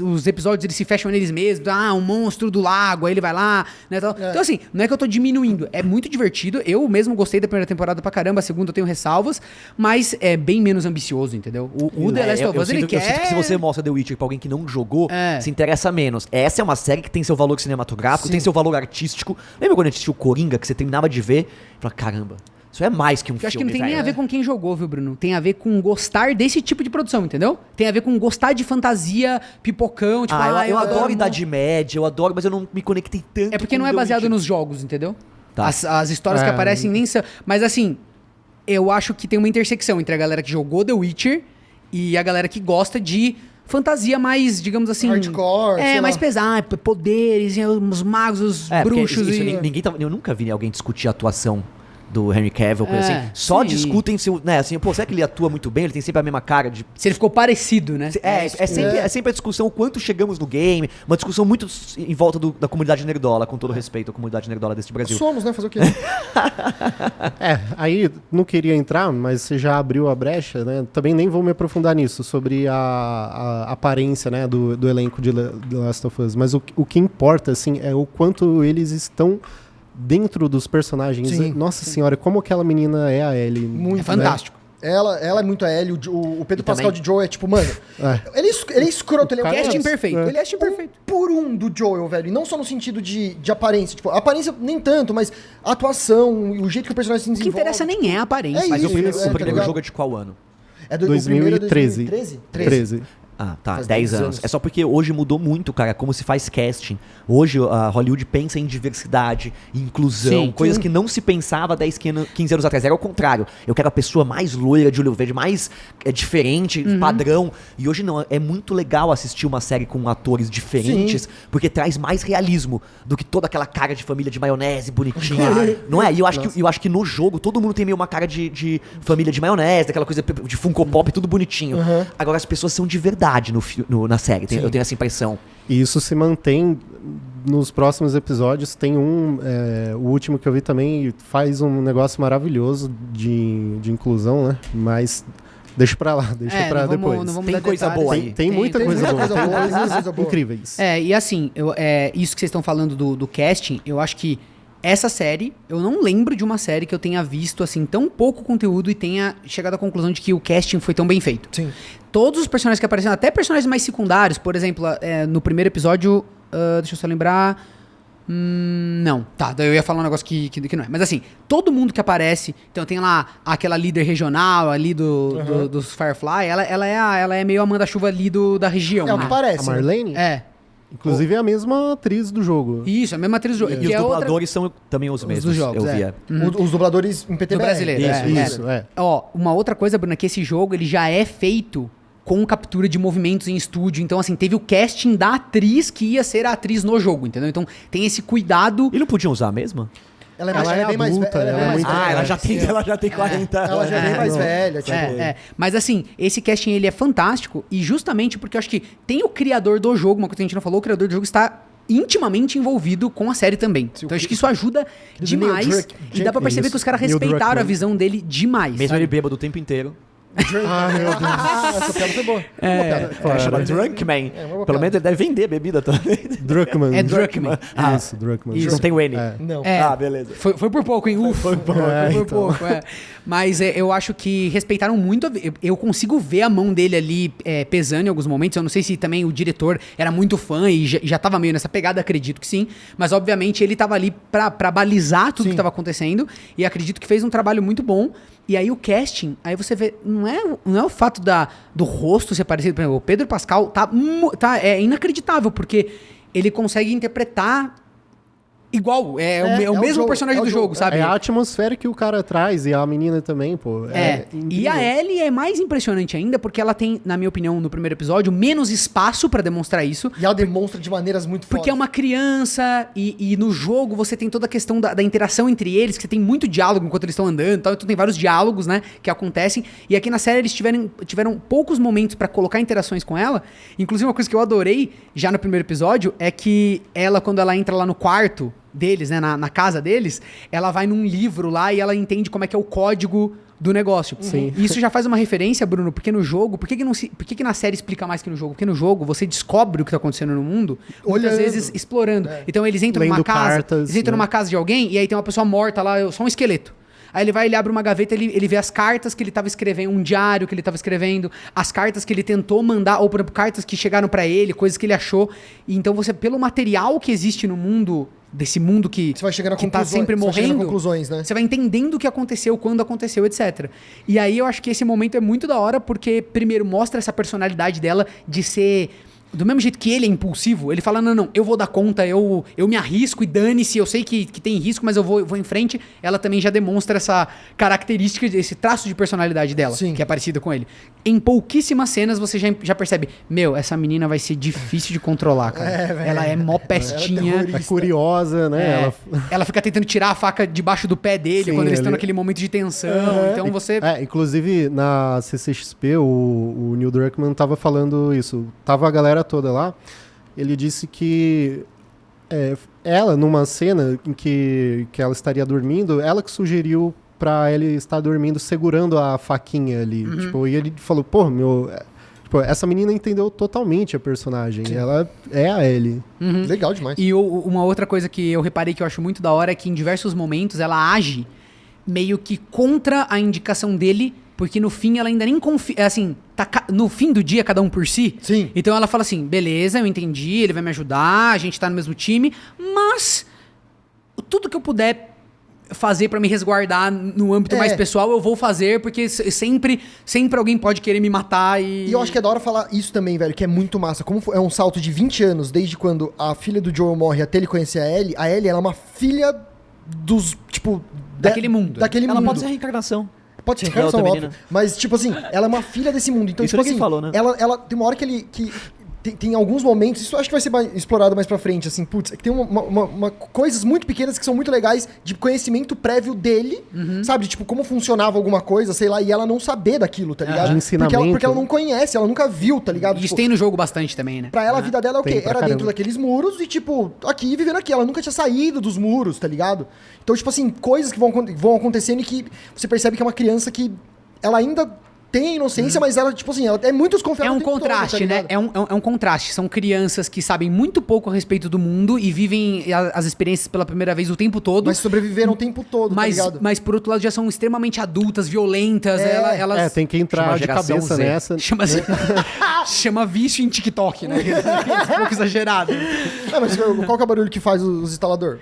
os episódios eles se fecham neles mesmos, um monstro do lago, aí ele vai lá, né? Então assim, não é que eu tô diminuindo, é muito divertido, eu mesmo gostei da primeira temporada pra caramba, a segunda eu tenho ressalvas, mas é bem menos ambicioso, entendeu? O The Last of Us, ele eu sinto quer... que se você mostra The Witcher pra alguém que não jogou, É. se interessa menos. Essa é uma série que tem seu valor cinematográfico, tem seu valor artístico. Lembra quando a gente assistiu Coringa, que você terminava de ver e falava, caramba, isso é mais que um Eu acho que filme, não tem nem velho. a ver com quem jogou, viu, Bruno? Tem a ver com gostar desse tipo de produção, entendeu? Tem a ver com gostar de fantasia, pipocão, tipo... Eu adoro amo. Idade Média, eu adoro, mas eu não me conectei tanto É porque não com é The baseado Witcher. nos jogos, entendeu? Tá. As histórias que aparecem nem são... Mas assim, eu acho que tem uma intersecção entre a galera que jogou The Witcher e a galera que gosta de fantasia mais, digamos assim... Hardcore, sei mais lá. pesada, poderes, os magos, os Porque bruxos isso, e... eu nunca vi alguém discutir a atuação do Henry Cavill, coisa É, assim. Só sim. discutem se, né, assim, pô, será que ele atua muito bem? Ele tem sempre a mesma cara de... Se ele ficou parecido, né? É sempre a discussão o quanto chegamos no game, uma discussão muito em volta da comunidade nerdola, com todo respeito à comunidade nerdola deste Brasil. Somos, né? Fazer o quê? Aí não queria entrar, mas você já abriu a brecha, né? Também nem vou me aprofundar nisso, sobre a aparência, né, do elenco de The Last of Us. Mas o que importa, assim, é o quanto eles estão dentro dos personagens. Sim. Nossa senhora, como aquela menina é a Ellie. Muito, É fantástico. Ela é muito a Ellie, o Pedro E Pascal também- de Joel é tipo, mano, ele é escroto, ele é cara Casting é- perfeito. Ele é tipo por um do Joel, velho. E não só no sentido de aparência. Tipo, a aparência nem tanto, mas a atuação, o jeito que o personagem se O que desenvolve. interessa nem é a aparência. É Mas isso, o primeiro, tá o primeiro ligado? jogo é de qual ano? É o primeiro é 2013. 13? Ah, tá, Faz 10 10 anos. anos. É só porque hoje mudou muito, cara, como se faz casting. Hoje a Hollywood pensa em diversidade, em inclusão, Sim, coisas sim. que não se pensava 10, 15 anos atrás. Era o contrário. Eu quero a pessoa mais loira, de olho verde, mais diferente, padrão. E hoje não, é muito legal assistir uma série com atores diferentes, porque traz mais realismo do que toda aquela cara de família de maionese bonitinha. Não é? E eu acho que no jogo todo mundo tem meio uma cara de família de maionese, daquela coisa de Funko Pop, tudo bonitinho. Agora as pessoas são de verdade na série, eu tenho essa impressão. E isso se mantém nos próximos episódios. Tem o último que eu vi também, faz um negócio maravilhoso de inclusão, né? Mas deixa pra lá, deixa pra depois. Não vamos Tem dar coisa detalhes. boa aí. Tem muita tem coisa muita boa. coisa boa, Tem muita coisas coisa boa. incríveis. E assim, isso que vocês estão falando do casting, eu acho que essa série, eu não lembro de uma série que eu tenha visto, assim, tão pouco conteúdo e tenha chegado à conclusão de que o casting foi tão bem feito. Sim. Todos os personagens que apareceram, até personagens mais secundários, por exemplo, no primeiro episódio, deixa eu só lembrar... não, tá, daí eu ia falar um negócio que não é. Mas assim, todo mundo que aparece, então tem lá aquela líder regional ali dos Firefly, ela é meio a manda-chuva ali da região, É o né? que parece. A Marlene, É, inclusive, é a mesma atriz do jogo. isso, a mesma atriz do jogo. E os dubladores são também os mesmos, dos jogos, eu é. via. Os dubladores em PTBR. Do brasileiro, Isso, é. Ó, uma outra coisa, Bruna, é que esse jogo ele já é feito com captura de movimentos em estúdio. Então, assim, teve o casting da atriz que ia ser a atriz no jogo, entendeu? Então, tem esse cuidado. E não podiam usar mesmo? Ela é, Ela é bem mais adulta, velha. ela é muito- Ela já tem 40 anos. Ela já é bem mais não. velha. Tipo, Mas assim, esse casting ele é fantástico e justamente porque eu acho que tem o criador do jogo, uma coisa que a gente não falou, o criador do jogo está intimamente envolvido com a série também. Então acho que isso ajuda demais e dá pra perceber que os caras Neil respeitaram a Druckmann. visão dele demais. Mesmo sabe? ele bêbado o tempo inteiro. Ah, meu Deus. essa piada foi boa. Uma piada. Cara, chama Drunkman. É, uma boa Pelo piada. menos ele deve vender bebida também. Druckmann. É Druckmann. Isso, Druckmann. Isso. Não tem o N. É. Não. É. Ah, beleza. Foi por pouco, hein? Ufa. Foi por então. pouco, é. Mas eu acho que respeitaram muito. Eu consigo ver a mão dele ali pesando em alguns momentos. Eu não sei se também o diretor era muito fã e já tava meio nessa pegada, acredito que sim. Mas, obviamente, ele tava ali pra balizar tudo que tava acontecendo. E acredito que fez um trabalho muito bom. E aí o casting, aí você vê, não é o fato do rosto ser parecido. Por exemplo, o Pedro Pascal é inacreditável, porque ele consegue interpretar igual, é o mesmo jogo, personagem do jogo, sabe? É a atmosfera que o cara traz e a menina também, pô. E a Ellie é mais impressionante ainda, porque ela tem, na minha opinião, no primeiro episódio, menos espaço pra demonstrar isso. E ela demonstra de maneiras muito Porque é uma criança e no jogo você tem toda a questão da interação entre eles, que você tem muito diálogo enquanto eles estão andando e tal, então tem vários diálogos, né, que acontecem. E aqui na série eles tiveram poucos momentos pra colocar interações com ela. Inclusive uma coisa que eu adorei já no primeiro episódio é que ela, quando ela entra lá no quarto deles, né, na casa deles, ela vai num livro lá e ela entende como é que é o código do negócio. Sim. E isso já faz uma referência, Bruno, porque no jogo, por que na série explica mais que no jogo? Porque no jogo você descobre o que tá acontecendo no mundo, muitas Olhando. vezes explorando. Então eles entram numa Lendo casa, cartas, eles entram né? numa casa de alguém e aí tem uma pessoa morta lá, só um esqueleto. Aí ele abre uma gaveta, ele vê as cartas que ele tava escrevendo, um diário que ele tava escrevendo, as cartas que ele tentou mandar, ou por exemplo, cartas que chegaram pra ele, coisas que ele achou. E então você, pelo material que existe no mundo, desse mundo que Você vai chegando a tá conclusões, sempre você vai chegando a morrendo, conclusões, né? você vai entendendo o que aconteceu, quando aconteceu, etc. E aí eu acho que esse momento é muito da hora, porque primeiro mostra essa personalidade dela de ser... Do mesmo jeito que ele é impulsivo, ele fala, não, eu vou dar conta, eu me arrisco e dane-se, eu sei que tem risco, mas eu vou em frente. Ela também já demonstra essa característica, esse traço de personalidade dela, Sim. que é parecido com ele. Em pouquíssimas cenas você já percebe, essa menina vai ser difícil de controlar, cara. Ela é mó pestinha. terrorista. É curiosa, né? Ela fica tentando tirar a faca debaixo do pé dele Sim, quando eles estão ele- naquele momento de tensão. Então você... Inclusive na CCXP, o Neil Druckmann tava falando isso. Tava a galera toda lá. Ele disse que ela, numa cena em que ela estaria dormindo, ela que sugeriu pra ele estar dormindo segurando a faquinha ali. Tipo, e ele falou, essa menina entendeu totalmente a personagem. Ela é a Ellie. Legal demais. E uma outra coisa que eu reparei que eu acho muito da hora é que em diversos momentos ela age meio que contra a indicação dele, porque no fim ela ainda nem confia, assim, no fim do dia cada um por si. Sim. Então ela fala assim, beleza, eu entendi, ele vai me ajudar, a gente tá no mesmo time, mas tudo que eu puder fazer pra me resguardar no âmbito mais pessoal, eu vou fazer, porque sempre alguém pode querer me matar e... E eu acho que é da hora falar isso também, velho, que é muito massa. Como é um salto de 20 anos, desde quando a filha do Joel morre até ele conhecer a Ellie, ela é uma filha dos, tipo... Daquele mundo. Daquele Ela mundo. pode ser a reencarnação. Pode ser Da reencarnação, outra óbvio. menina. Mas, tipo assim, ela é uma filha desse mundo. Então, Isso tipo ninguém assim, falou, né? ela tem uma hora que ele... Tem alguns momentos, isso eu acho que vai ser explorado mais pra frente, assim, putz, é que tem coisas muito pequenas que são muito legais de conhecimento prévio dele, sabe? Tipo, como funcionava alguma coisa, sei lá, e ela não saber daquilo, tá ligado? De ensinamento. Porque ela não conhece, ela nunca viu, tá ligado? Isso Tipo, tem no jogo bastante também, né? pra ela, a vida dela é o Tem quê? pra Era caramba. dentro daqueles muros e, tipo, aqui, vivendo aqui. Ela nunca tinha saído dos muros, tá ligado? Então, tipo assim, coisas que vão acontecendo e que você percebe que é uma criança que ela ainda tem inocência, mas ela, tipo assim, ela é muito desconfiada. É um o tempo todo, contraste, tá né? ligado? É um contraste. São crianças que sabem muito pouco a respeito do mundo e vivem as experiências pela primeira vez o tempo todo. Mas sobreviveram o tempo todo, tá ligado? Mas por outro lado já são extremamente adultas, violentas. Elas Tem que entrar Chama de geração cabeça Z. nessa. chama vício em TikTok, né? Um pouco exagerado. Ah, mas qual que é o barulho que faz os instalador?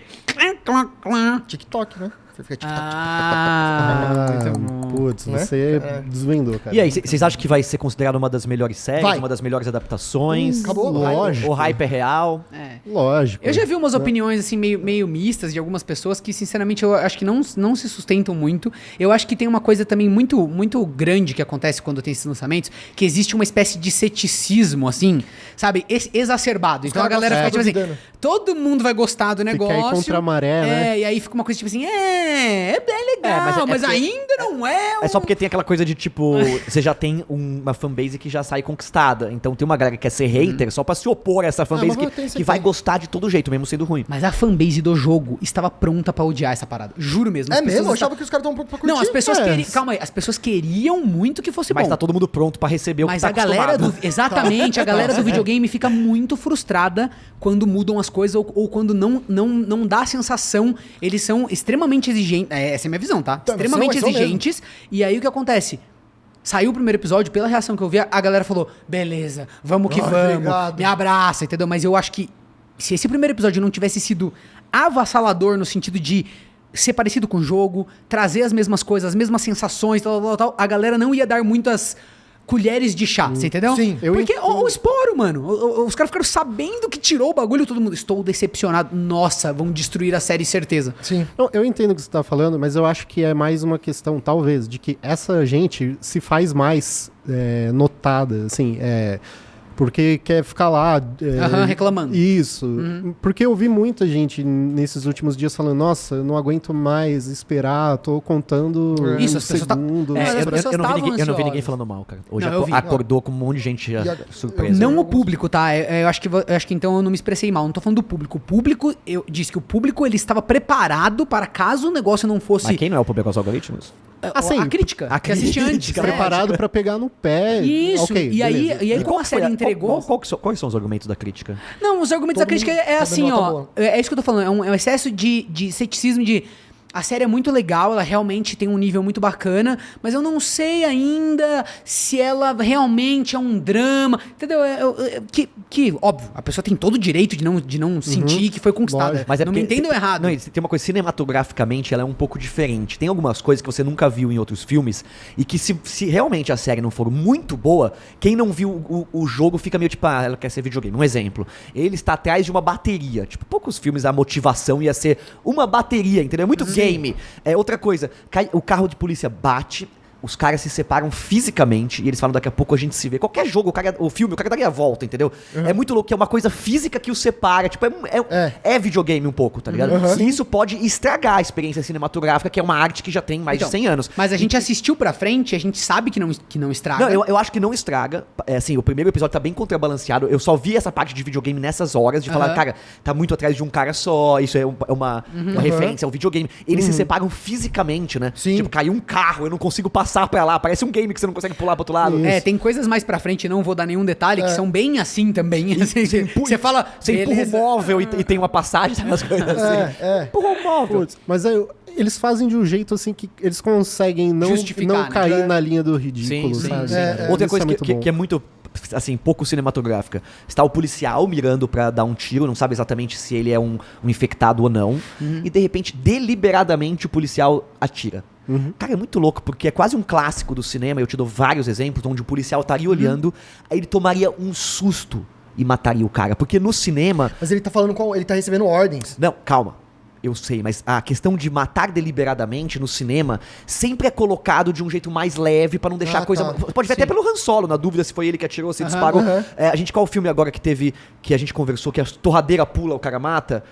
TikTok, né? Você fica Muito bom. Putz, Né? você desvendou, cara. E aí, vocês acham que vai ser considerado uma das melhores séries, Vai. uma das melhores adaptações? Acabou? Lógico. O hype é real? É. Lógico. Eu já vi umas opiniões, assim, meio mistas de algumas pessoas que, sinceramente, eu acho que não se sustentam muito. Eu acho que tem uma coisa também muito, muito grande que acontece quando tem esses lançamentos, que existe uma espécie de ceticismo, assim, sabe? Exacerbado. Então a galera fica, tipo assim, todo mundo vai gostar do negócio. Fica aí contra a maré, né? E aí fica uma coisa, tipo assim, é legal, mas ainda não é É só porque tem aquela coisa de, tipo, você já tem uma fanbase que já sai conquistada. Então tem uma galera que quer ser hater só pra se opor a essa fanbase que vai gostar de todo jeito, mesmo sendo ruim. Mas a fanbase do jogo estava pronta pra odiar essa parada. Juro mesmo. É mesmo? Eu achava que os caras estavam prontos pra curtir. Não, as pessoas queriam... Calma aí. As pessoas queriam muito que fosse bom. Mas tá todo mundo pronto pra receber o que Mas tá a galera acostumado. Exatamente, a galera do videogame fica muito frustrada quando mudam as coisas ou quando não dá a sensação. Eles são extremamente exigentes. Essa é a minha visão, tá? Extremamente exigentes. E aí o que acontece? Saiu o primeiro episódio, pela reação que eu vi, a galera falou, beleza, vamos que vamos, obrigado. Me abraça, entendeu? Mas eu acho que se esse primeiro episódio não tivesse sido avassalador no sentido de ser parecido com o jogo, trazer as mesmas coisas, as mesmas sensações, tal, a galera não ia dar muitas colheres de chá, você entendeu? Sim. Porque o esporo, mano, os caras ficaram sabendo que tirou o bagulho, todo mundo, estou decepcionado, nossa, vão destruir a série, certeza. Sim. Não, eu entendo o que você tá falando, mas eu acho que é mais uma questão, talvez, de que essa gente se faz mais notada, assim, porque quer ficar lá... reclamando. Isso. Porque eu vi muita gente nesses últimos dias falando, nossa, eu não aguento mais esperar, tô contando Isso, as pessoas segundos. Eu não vi ninguém falando mal, cara. Hoje acordou com um monte de gente surpresa. Não o público, tá? Eu acho que então eu não me expressei mal. Não tô falando do público. O público, eu disse que o público ele estava preparado para caso o negócio não fosse... Mas quem não é o público aos algoritmos? Assim, a crítica. Que assiste antes. Preparado pra pegar no pé. Isso. Okay, e aí como a série entregou... Quais são os argumentos da crítica? Não, os argumentos da crítica é assim, ó. É isso que eu tô falando. É um excesso de ceticismo de... A série é muito legal, ela realmente tem um nível muito bacana, mas eu não sei ainda se ela realmente é um drama, entendeu? Óbvio, a pessoa tem todo o direito de não sentir que foi conquistada. Mas não me entendam errado. Não, tem uma coisa, cinematograficamente ela é um pouco diferente. Tem algumas coisas que você nunca viu em outros filmes e que se realmente a série não for muito boa, quem não viu o jogo fica meio tipo, ela quer ser videogame. Um exemplo, ele está atrás de uma bateria. Tipo, poucos filmes a motivação ia ser uma bateria, entendeu? É muito game. Outra coisa, o carro de polícia bate, os caras se separam fisicamente e eles falam, daqui a pouco a gente se vê. Qualquer jogo, o filme, o cara daria a volta, entendeu? É muito louco, que é uma coisa física que os separa. Tipo, é videogame um pouco, tá ligado? E isso pode estragar a experiência cinematográfica, que é uma arte que já tem mais de 100 anos. Mas a gente assistiu pra frente, a gente sabe que não estraga. Não, eu acho que não estraga. Assim, o primeiro episódio tá bem contrabalanceado. Eu só vi essa parte de videogame nessas horas, de falar, cara, tá muito atrás de um cara só, isso é uma referência ao videogame. Eles se separam fisicamente, né? Sim. Tipo, caiu um carro, eu não consigo passar pra lá, parece um game que você não consegue pular pro outro lado. Tem coisas mais pra frente, não vou dar nenhum detalhe, que são bem assim também. Assim, você fala... Você empurra o móvel e tem uma passagem, sabe, as coisas assim. Empurra o móvel. Putz, mas eles fazem de um jeito assim que eles conseguem não cair na linha do ridículo, sabe? Outra coisa que é muito... assim, pouco cinematográfica. Está o policial mirando pra dar um tiro, não sabe exatamente se ele é um infectado ou não, e de repente, deliberadamente, o policial atira. Cara, é muito louco, porque é quase um clássico do cinema, eu te dou vários exemplos, onde o policial estaria olhando, aí ele tomaria um susto e mataria o cara, porque no cinema... Mas ele tá falando ele tá recebendo ordens. Não, calma. Eu sei, mas a questão de matar deliberadamente no cinema sempre é colocado de um jeito mais leve pra não deixar a coisa... Pode ver até pelo Han Solo, na dúvida se foi ele que atirou, se ele disparou. Qual o filme agora que a gente conversou, que a torradeira pula, o cara mata...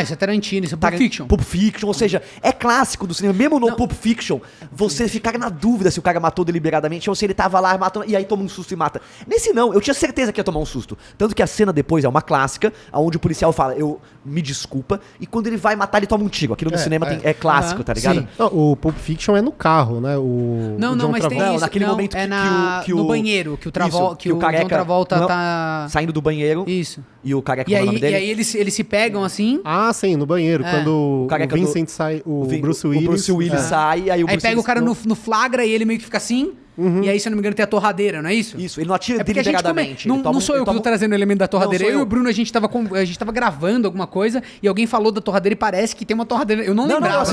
isso é Tarantino, isso é Pulp Fiction. Pulp Fiction, ou seja, é clássico do cinema. Mesmo no Pulp Fiction, você ficar na dúvida se o cara matou deliberadamente ou se ele tava lá matando e aí toma um susto e mata. Nesse não, eu tinha certeza que ia tomar um susto. Tanto que a cena depois é uma clássica, onde o policial fala, eu me desculpa, e quando ele vai matar, ele toma um tiro. Aquilo no cinema é clássico, tá ligado? Sim. Não, o Pulp Fiction é no carro, né? Mas tem isso. Naquele momento que no banheiro, que o John Travolta tá... saindo do banheiro. Isso. E o careca, como é o nome dele? E aí eles se pegam assim... Ah, sim, no banheiro. Quando o Vincent sai, o Bruce Willis... O Bruce Willis sai, aí o Bruce pega o cara no flagra e ele meio que fica assim... E aí, se eu não me engano, tem a torradeira, não é isso? Isso, ele não atira deliberadamente. Não sou eu que tô trazendo o elemento da torradeira. Eu e o Bruno, a gente tava gravando alguma coisa e alguém falou da torradeira e parece que tem uma torradeira. Eu não lembrava.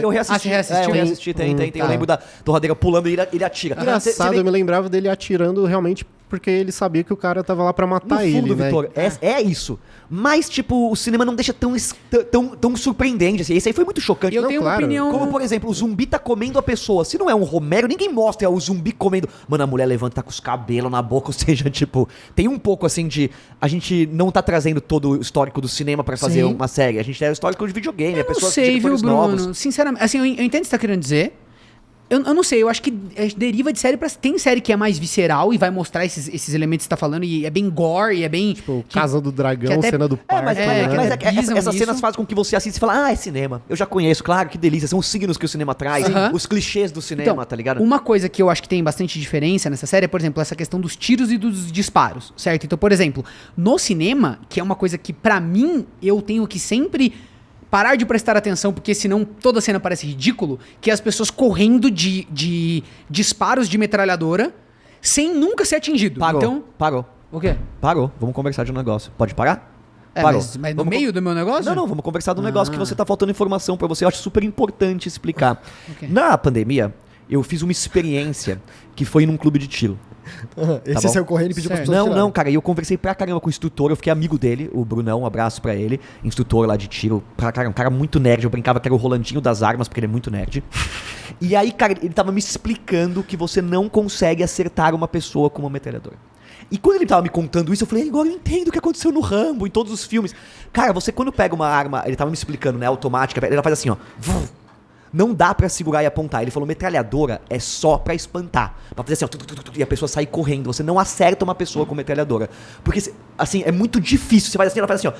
Eu reassisti. Tem. Eu lembro da torradeira pulando e ele atira. Engraçado, eu me lembrava dele atirando realmente porque ele sabia que o cara tava lá pra matar No ele, fundo, né? Vitor, é isso. Mas, tipo, o cinema não deixa tão surpreendente, assim. Esse aí foi muito chocante. Eu Não, tenho uma claro. opinião... Como, por exemplo, o zumbi tá comendo a pessoa. Se não é um Romero, ninguém mostra o zumbi comendo. Mano, a mulher levanta, tá com os cabelos na boca. Ou seja, tipo, tem um pouco assim de... A gente não tá trazendo todo o histórico do cinema pra fazer Sim. uma série. A gente tem o histórico de videogame. Eu não sei, viu, Bruno? Novos. Sinceramente, assim, eu entendo o que você tá querendo dizer. Eu não sei, eu acho que deriva de série pra... Tem série que é mais visceral e vai mostrar esses elementos que você tá falando, e é bem gore, e é bem... Tipo, Casa do Dragão, até- cena do parque. Mas, É, que até pisam essas cenas nisso. fazem com que você assista e fala, é cinema. Eu já conheço, claro, que delícia. São os signos que o cinema traz, Aham. os clichês do cinema, tá ligado? Uma coisa que eu acho que tem bastante diferença nessa série é, por exemplo, essa questão dos tiros e dos disparos, certo? Então, por exemplo, no cinema, que é uma coisa que pra mim eu tenho que sempre parar de prestar atenção, porque senão toda cena parece ridículo, que é as pessoas correndo de disparos de metralhadora sem nunca ser atingido. Parou, Então, parou, o quê? parou. Vamos conversar de um negócio. Pode parar? É, Parou. mas no Vamos meio do meu negócio? Não, vamos conversar do negócio que você tá faltando informação pra você. Eu acho super importante explicar. Ok. Na pandemia, eu fiz uma experiência que foi num clube de tiro. Esse bom. saiu correndo e pediu pra Certo. pessoas Não, tirarem. não, cara, e eu conversei pra caramba com o instrutor, eu fiquei amigo dele, o Brunão, um abraço pra ele, instrutor lá de tiro, pra caramba, um cara muito nerd, eu brincava que era o Rolandinho das armas, porque ele é muito nerd. E aí, cara, ele tava me explicando que você não consegue acertar uma pessoa com uma metralhadora. E quando ele tava me contando isso, eu falei, agora eu entendo o que aconteceu no Rambo, em todos os filmes. Cara, você quando pega uma arma, ele tava me explicando, né, automática, ela faz assim, ó, não dá pra segurar e apontar. Ele falou, metralhadora é só pra espantar. Pra fazer assim, ó, e a pessoa sair correndo. Você não acerta uma pessoa com metralhadora. Porque, assim, é muito difícil. Você faz assim, ela faz assim, ó.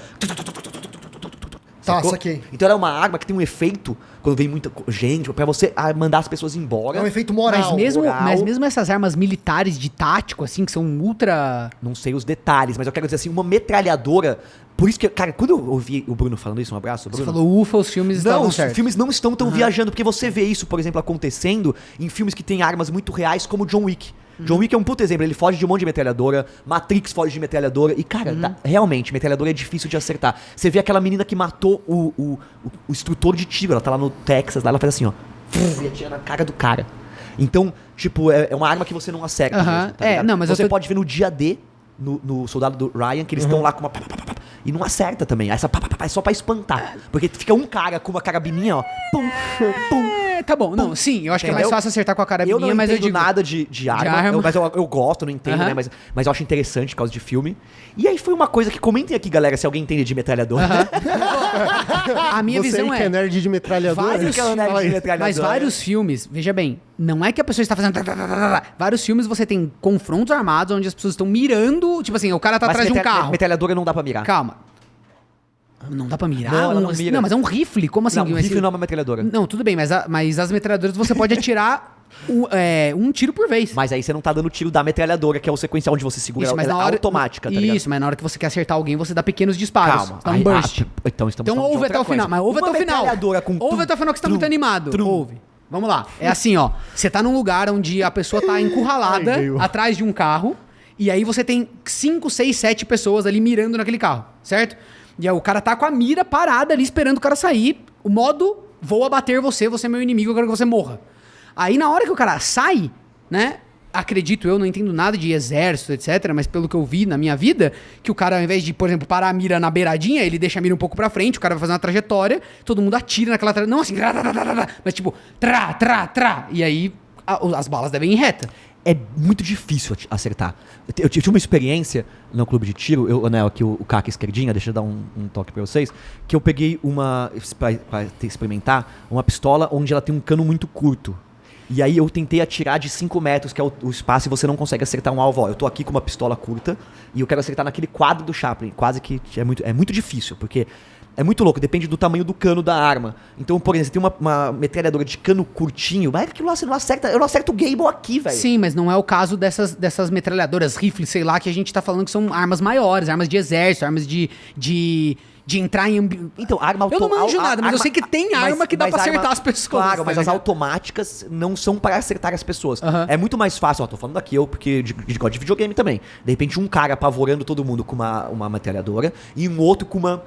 Tá, Sacou? saquei. Então ela é uma arma que tem um efeito, quando vem muita gente, pra você mandar as pessoas embora. É um efeito moral. Mas mesmo essas armas militares de tático, assim, que são ultra... Não sei os detalhes, mas eu quero dizer assim, uma metralhadora... Por isso que, cara, quando eu ouvi o Bruno falando isso, um abraço, Bruno. Você falou, ufa, os filmes Não, estavam os certos. filmes não estão tão viajando, porque você vê isso, por exemplo, acontecendo em filmes que têm armas muito reais, como John Wick. John Wick é um puto exemplo, ele foge de um monte de metralhadora, Matrix foge de metralhadora, e cara, realmente, metralhadora é difícil de acertar. Você vê aquela menina que matou o instrutor de tiro, ela tá lá no Texas, lá ela faz assim, ó, e atira na cara do cara. Então, tipo, é uma arma que você não acerta mesmo, tá ligado? Não, mas você eu tô... pode ver no dia D, no Soldado do Ryan, que eles estão lá com uma... E não acerta também. Essa é só pra espantar. Porque fica um cara com uma carabininha, ó. Pum, pum. Tá bom, não, sim, eu acho que é mais Entendeu? fácil acertar com a Eu carabininha, não mas eu entendo digo... nada de arma, mas eu gosto, não entendo, né? Mas eu acho interessante por causa de filme. E aí foi uma coisa que comentem aqui, galera, se alguém entende de metralhadora. A minha Você visão aí que é nerd de metralhadora. vários- Que é o nerd de metralhadora. Mas vários filmes, veja bem, não é que a pessoa está fazendo... Vários filmes você tem confrontos armados onde as pessoas estão mirando, tipo assim, o cara tá Mas atrás de um carro. metralhadora não dá pra mirar. Calma. Não dá pra mirar? Não, ela não mira. Não, mas é um rifle, como assim? Não, um Mas rifle não é uma metralhadora. Não, tudo bem, mas as metralhadoras você pode atirar um tiro por vez. Mas aí você não tá dando tiro da metralhadora, que é o sequencial onde você segura Isso, mas ela na hora... automática, tá ligado? Isso, mas na hora que você quer acertar alguém, você dá pequenos disparos. Calma. Dá um aí- burst. então estamos Então falando de ouve outra até o coisa. final, mas ouve Uma até o final. metralhadora com Ouve até o final que você tá muito animado. Ouve. Vamos lá. É assim, ó. Você tá num lugar onde a pessoa tá encurralada Ai, veio. atrás de um carro, e aí você tem 5, 6, 7 pessoas ali mirando naquele carro, certo? E aí o cara tá com a mira parada ali esperando o cara sair. O modo, vou abater você, você é meu inimigo, eu quero que você morra. Aí na hora que o cara sai, né? Acredito eu, não entendo nada de exército, etc. Mas pelo que eu vi na minha vida, que o cara, ao invés de, por exemplo, parar a mira na beiradinha, ele deixa a mira um pouco pra frente, o cara vai fazer uma trajetória, todo mundo atira naquela trajetória. Não assim, mas tipo, trá. E aí as balas devem ir em reta. É muito difícil acertar. Eu tive uma experiência no clube de tiro, aqui o Caca esquerdinha, deixa eu dar um toque pra vocês, que eu peguei pra experimentar, uma pistola onde ela tem um cano muito curto. E aí eu tentei atirar de 5 metros, que é o espaço, e você não consegue acertar um alvo. Ó, eu tô aqui com uma pistola curta, e eu quero acertar naquele quadro do Chaplin. Quase que é muito difícil, porque... É muito louco, depende do tamanho do cano da arma. Então, por exemplo, você tem uma metralhadora de cano curtinho, mas aquilo lá você não acerta. Eu não acerto o Gable aqui, velho. Sim, mas não é o caso dessas metralhadoras, rifles, sei lá, que a gente tá falando que são armas maiores, armas de exército, armas de entrar em ambiente. Então, arma Eu não manjo a- nada, mas eu sei que tem arma que dá pra acertar arma- as pessoas. Claro, tá mas as ligado? automáticas não são para acertar as pessoas. Aham. É muito mais fácil, ó, tô falando aqui eu, porque gosto de videogame também. De repente, um cara apavorando todo mundo com uma metralhadora e um outro com uma...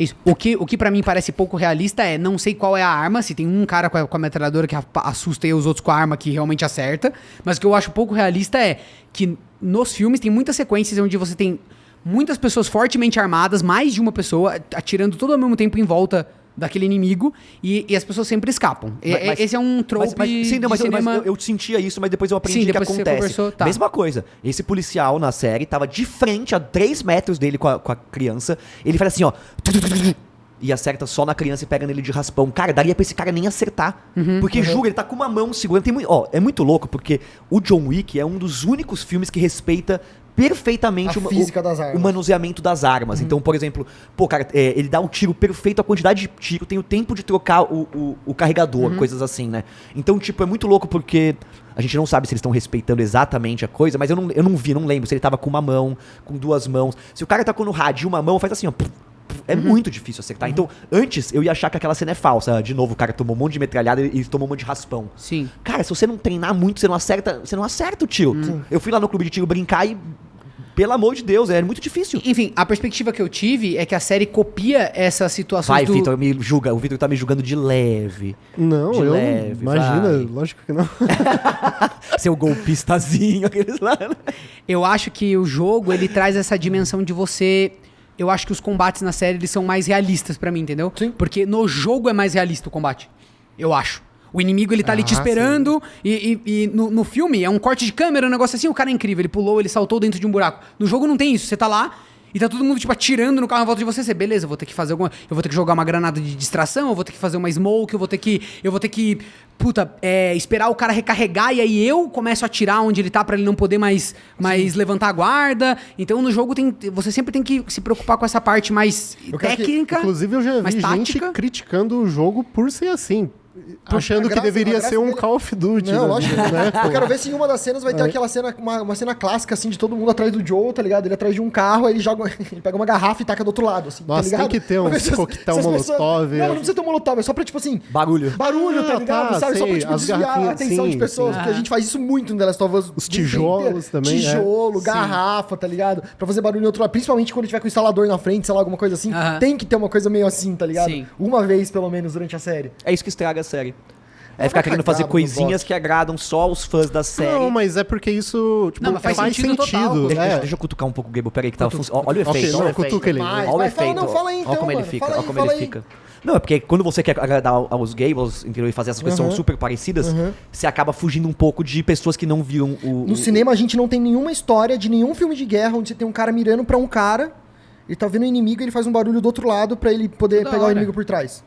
Isso. O que pra mim parece pouco realista é, não sei qual é a arma, se tem um cara com a metralhadora que assusta e os outros com a arma que realmente acerta, mas o que eu acho pouco realista é que nos filmes tem muitas sequências onde você tem muitas pessoas fortemente armadas, mais de uma pessoa, atirando tudo ao mesmo tempo em volta daquele inimigo, e as pessoas sempre escapam. Esse é um trope sim, não, de cinema... eu sentia isso, mas depois eu aprendi que depois que você acontece. conversou, tá. Mesma coisa. Esse policial na série tava de frente a 3 metros dele com a criança. Ele faz assim, ó. E acerta só na criança e pega nele de raspão. Cara, daria pra esse cara nem acertar. Porque, juro, ele tá com uma mão segurando. É muito louco, porque o John Wick é um dos únicos filmes que respeita perfeitamente A física das armas. o manuseamento das armas. Então, por exemplo, cara, ele dá um tiro perfeito, a quantidade de tiro, tem o tempo de trocar o carregador, coisas assim, né? Então, tipo, é muito louco porque a gente não sabe se eles estão respeitando exatamente a coisa, mas eu não lembro se ele tava com uma mão, com 2 mãos. Se o cara tá com no rádio uma mão, faz assim, ó. É muito difícil acertar. Então, antes eu ia achar que aquela cena é falsa. De novo, o cara tomou um monte de metralhada e tomou um monte de raspão. Sim. Cara, se você não treinar muito, você não acerta o tiro. Eu fui lá no clube de tiro brincar e, pelo amor de Deus, é muito difícil. Enfim, a perspectiva que eu tive é que a série copia essas situações Vai, Vitor, me julga. O Vitor tá me julgando de leve. Não, de eu leve, imagina, vai. lógico que não. Seu golpistazinho, aqueles lá. Né? Eu acho que o jogo, ele traz essa dimensão de você... Eu acho que os combates na série, eles são mais realistas pra mim, entendeu? Sim. Porque no jogo é mais realista o combate. Eu acho. O inimigo, ele tá ali te esperando e no filme é um corte de câmera, um negócio assim, o cara é incrível, ele pulou, ele saltou dentro de um buraco. No jogo não tem isso, você tá lá e tá todo mundo, tipo, atirando no carro em volta de você, beleza, eu vou ter que fazer eu vou ter que jogar uma granada de distração, eu vou ter que fazer uma smoke, eu vou ter que esperar o cara recarregar e aí eu começo a atirar onde ele tá pra ele não poder mais levantar a guarda. Então no jogo você sempre tem que se preocupar com essa parte mais técnica. Inclusive eu já vi mais gente tática. criticando o jogo por ser assim. Achando que deveria ser um Call of Duty. Não, né? lógico. Eu quero ver se em uma das cenas vai ter aquela cena, uma cena clássica, assim, de todo mundo atrás do Joe, tá ligado? Ele atrás de um carro, aí ele pega uma garrafa e taca do outro lado, assim, Nossa, tá ligado? tem que ter um coquetel molotov. Não precisa ter um molotov, é só pra, tipo assim... Barulho. Tá ligado? Sabe? Só pra, sei, tipo, as desviar a garrafinhas, atenção de sim, pessoas, sim. porque a gente faz isso muito no The Last of Us. Os tijolos também, Tijolo, garrafa, tá ligado? Pra fazer barulho em outro lado, principalmente quando tiver com o instalador na frente, sei lá, alguma coisa assim. Tem que ter uma coisa meio assim, tá ligado? Sim. Uma vez, pelo menos, durante a série. É isso que estraga a série. É uma ficar querendo fazer cagada do coisinhas boss. que agradam só os fãs da série. Não, mas é porque isso tipo, Não, mas faz sentido total. Deixa eu cutucar um pouco o Gable, peraí, que tava funcionando. Olha o Ok, efeito, não, olha o efeito. cutuca ele. Vai, Olha o vai, efeito. fala aí, então, Olha como ele mano. fica, Fala olha aí, como fala ele aí. fica. Não, é porque quando você quer agradar aos Gables, entendeu? E fazer essas coisas que são super parecidas, você acaba fugindo um pouco de pessoas que não viram No cinema a gente não tem nenhuma história de nenhum filme de guerra onde você tem um cara mirando pra um cara, ele tá vendo o inimigo e ele faz um barulho do outro lado pra ele poder pegar o inimigo por trás.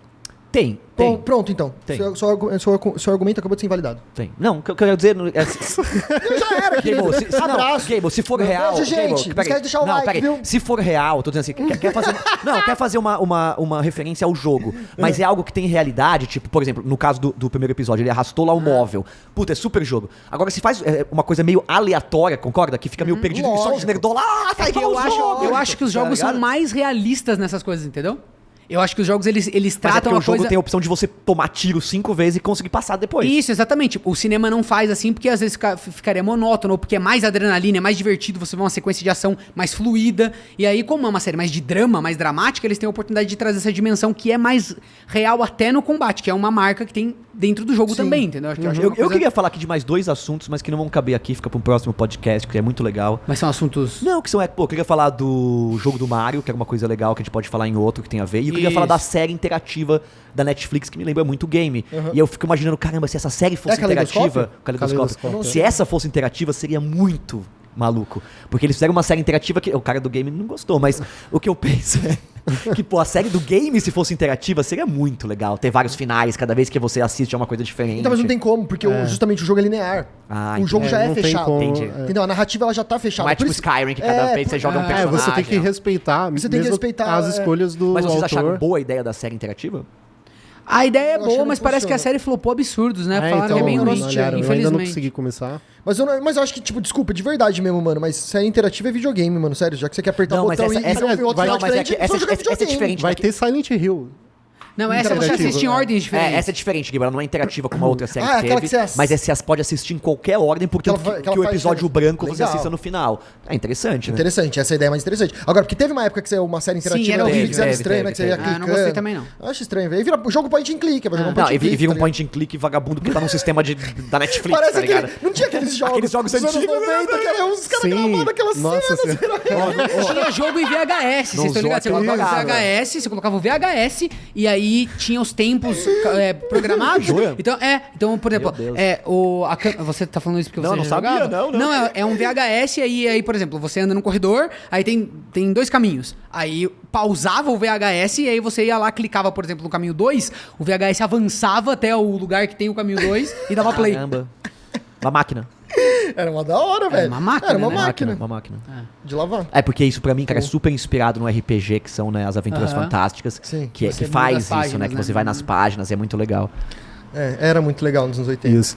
Tem. Pronto, então. Tem. Seu argumento acabou de ser invalidado. Tem. Não, o que eu quero dizer... Já era, querido. Abraço. Gable, se for real... Beijo, gente. Gable, peraí. Esquece de deixar o Não, like, peraí. viu? Se for real, tô dizendo assim, quer fazer uma referência ao jogo, mas é algo que tem realidade, tipo, por exemplo, no caso do primeiro episódio, ele arrastou lá o móvel. Puta, é super jogo. Agora, se faz uma coisa meio aleatória, concorda? Que fica meio perdido e só os nerdola... tá igual o jogo. Eu acho que os jogos Tá são ligado? mais realistas nessas coisas, entendeu? Eu acho que os jogos, eles Mas é tratam porque a o jogo coisa... tem a opção de você tomar tiro 5 vezes e conseguir passar depois. Isso, exatamente. O cinema não faz assim porque às vezes ficaria monótono, ou porque é mais adrenalina, é mais divertido, você vê uma sequência de ação mais fluida. E aí, como é uma série mais de drama, mais dramática, eles têm a oportunidade de trazer essa dimensão que é mais real até no combate, que é uma marca que tem dentro do jogo também, entendeu? Acho que é uma Eu coisa- queria falar aqui de mais 2 assuntos, mas que não vão caber aqui, fica para um próximo podcast, que é muito legal. Mas são assuntos... Não, que são... eu queria falar do jogo do Mario, que é uma coisa legal que a gente pode falar em outro, que tem a ver. E eu queria falar da série interativa da Netflix, que me lembra muito game. E eu fico imaginando, caramba, se essa série fosse interativa... Caleidoscópio. Se essa fosse interativa, seria muito maluco. Porque eles fizeram uma série interativa que... O cara do game não gostou, mas o que eu penso é... que, pô, a série do game, se fosse interativa, seria muito legal. Ter vários finais, cada vez que você assiste é uma coisa diferente. Então, mas não tem como, porque justamente o jogo é linear. Ah, o jogo entendi. já é não tem fechado. como, Entendi. Entendeu? A narrativa ela já tá fechada. Não é Por tipo isso- Skyrim, que cada vez você joga um personagem. você tem que ó. respeitar, Você tem que mesmo respeitar, as escolhas do Mas vocês autor. acharam boa a ideia da série interativa? A ideia é Eu achei boa, que mas não parece que a funciona. série flopou absurdos, né? Falaram então, que é bem eu não ruim, assisti, eu ainda não infelizmente. consegui começar. Mas eu acho que, tipo, desculpa, de verdade mesmo, mano, mas série interativa é videogame, mano, sério, já que você quer apertar Não, o mas botão essa- e ver um outro vai- final não, mas é diferente, que essa só jogar é videogame. diferente. Vai ter Silent Hill. Não, essa você Interativo, assiste em ordens diferentes. Essa é diferente, Gabriel. Ela não é interativa como a outra série Ah, que aquela teve. que você Mas você pode assistir em qualquer ordem, porque Que ela que o faz episódio diferença. branco você Legal. assista no final. É interessante, né? Interessante, essa ideia é mais interessante. Agora, porque teve uma época que saiu uma série interativa era no horrível. Netflix, era Teve, estranho, né? Que você ia teve. clicando. não gostei também, não. Eu acho estranho, velho. Vira jogo point and click, vai jogar um point Não, and e click. vira um tá point and click vagabundo que tá num sistema da Netflix, Parece tá ligado? aquele. Não tinha aqueles jogos. Aqueles jogos dos anos antigos, 90, que eram os caras Sim. gravando aquelas Nossa cenas. Tinha jogo em VHS, vocês estão ligados? Você Zoom, colocava o jogava. VHS, você colocava o VHS e aí tinha os tempos programados. Jura? Então, por exemplo, Deus. você tá falando isso porque Não, você não já sabia, jogava? não. É um VHS e aí, por exemplo, você anda num corredor, aí tem dois caminhos. Aí pausava o VHS e aí você ia lá, clicava, por exemplo, no caminho 2, o VHS avançava até o lugar que tem o caminho 2 e dava play. Caramba. Uma máquina. Era uma da hora, velho. uma máquina, Era uma né? máquina. Uma máquina. De lavar. É porque isso pra mim, cara, é super inspirado no RPG, que são, né, as Aventuras Aham. Fantásticas. Sim. Que Você faz muda as isso, né? páginas, Que né? você vai nas páginas, é muito legal. É, era muito legal nos anos 80. Isso.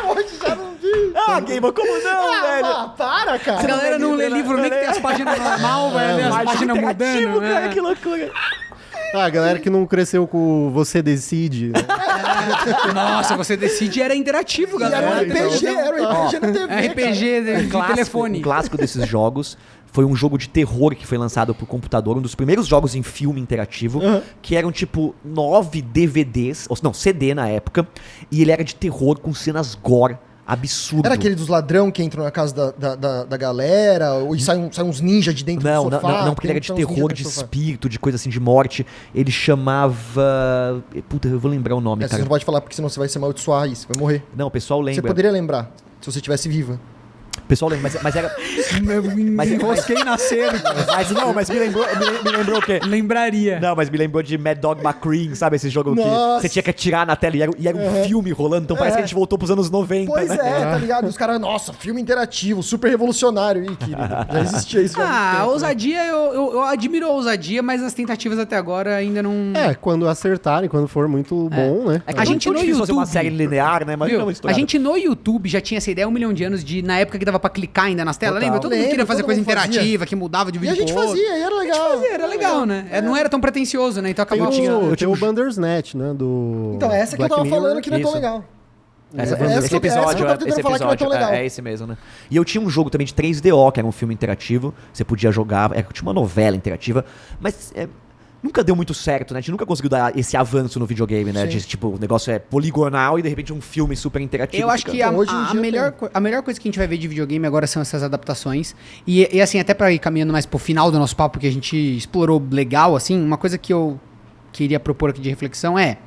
Hoje já não vi. Ah, Gamer, como não, Para, cara. A galera não lê livro nem que tem as páginas normal, vai ler as páginas mudando, né? cara, que loucura. Ah, a galera que não cresceu com Você Decide. Né? Nossa, você decide era interativo, E era um galera. RPG, era um RPG na TV. RPG de telefone. Um clássico desses jogos foi um jogo de terror que foi lançado pro computador, um dos primeiros jogos em filme interativo, que eram tipo 9 DVDs, ou não, CD na época, e ele era de terror com cenas gore. Absurdo. Era aquele dos ladrão que entram na casa da galera, e saem uns ninjas de dentro Não, do não, sofá. não, porque ele era de tem uns ninjas terror, dentro de do sofá. espírito, de coisa assim, de morte. Ele chamava... Puta, eu vou lembrar o nome, Você cara. não pode falar porque senão você vai se amaldiçoar isso, vai morrer. Não, o pessoal Você lembra. poderia lembrar, se você estivesse viva. O pessoal lembra, mas era... Mas enrosquei na cena. Mas me lembrou o quê? Lembraria. Não, mas me lembrou de Mad Dog McCree, sabe? Esse jogo que Nossa. você tinha que atirar na tela e era um filme rolando, então parece que a gente voltou pros anos 90, Pois né? é, tá ligado? Os caras, nossa, filme interativo, super revolucionário. Ih, querido, já existia isso já há muito Ah, a tempo, né? ousadia, eu admiro a ousadia, mas as tentativas até agora ainda não... É, quando acertarem, quando for muito bom, né? É que A é gente tão no difícil fazer uma YouTube- série linear, né? Mas Viu? não é A estourada. gente no YouTube já tinha essa ideia há 1 milhão de anos de, na época que dava pra clicar ainda nas telas, Total. lembra? Todo mundo Lembro, queria fazer todo coisa mundo fazia. interativa, que mudava de E vídeo a gente pro outro. fazia, e era legal. Era legal, né? Não era tão pretencioso, né? Então Tem acabava... o, eu tinha tem o Bandersnat, né? Do Então, essa que eu Black tava Mirror. falando que não é tão Isso. legal. Esse que eu tava tentando falar que não é tão legal. É esse mesmo, né? E eu tinha um jogo também de 3DO, que era um filme interativo. Você podia jogar, tinha uma novela interativa, mas nunca deu muito certo, né? A gente nunca conseguiu dar esse avanço no videogame, né? Sim. De tipo, o negócio é poligonal e de repente um filme super interativo. Eu acho que Então, hoje em a dia melhor coisa que a gente vai ver de videogame agora são essas adaptações. E assim, até pra ir caminhando mais pro final do nosso papo, que a gente explorou legal, assim, uma coisa que eu queria propor aqui de reflexão é...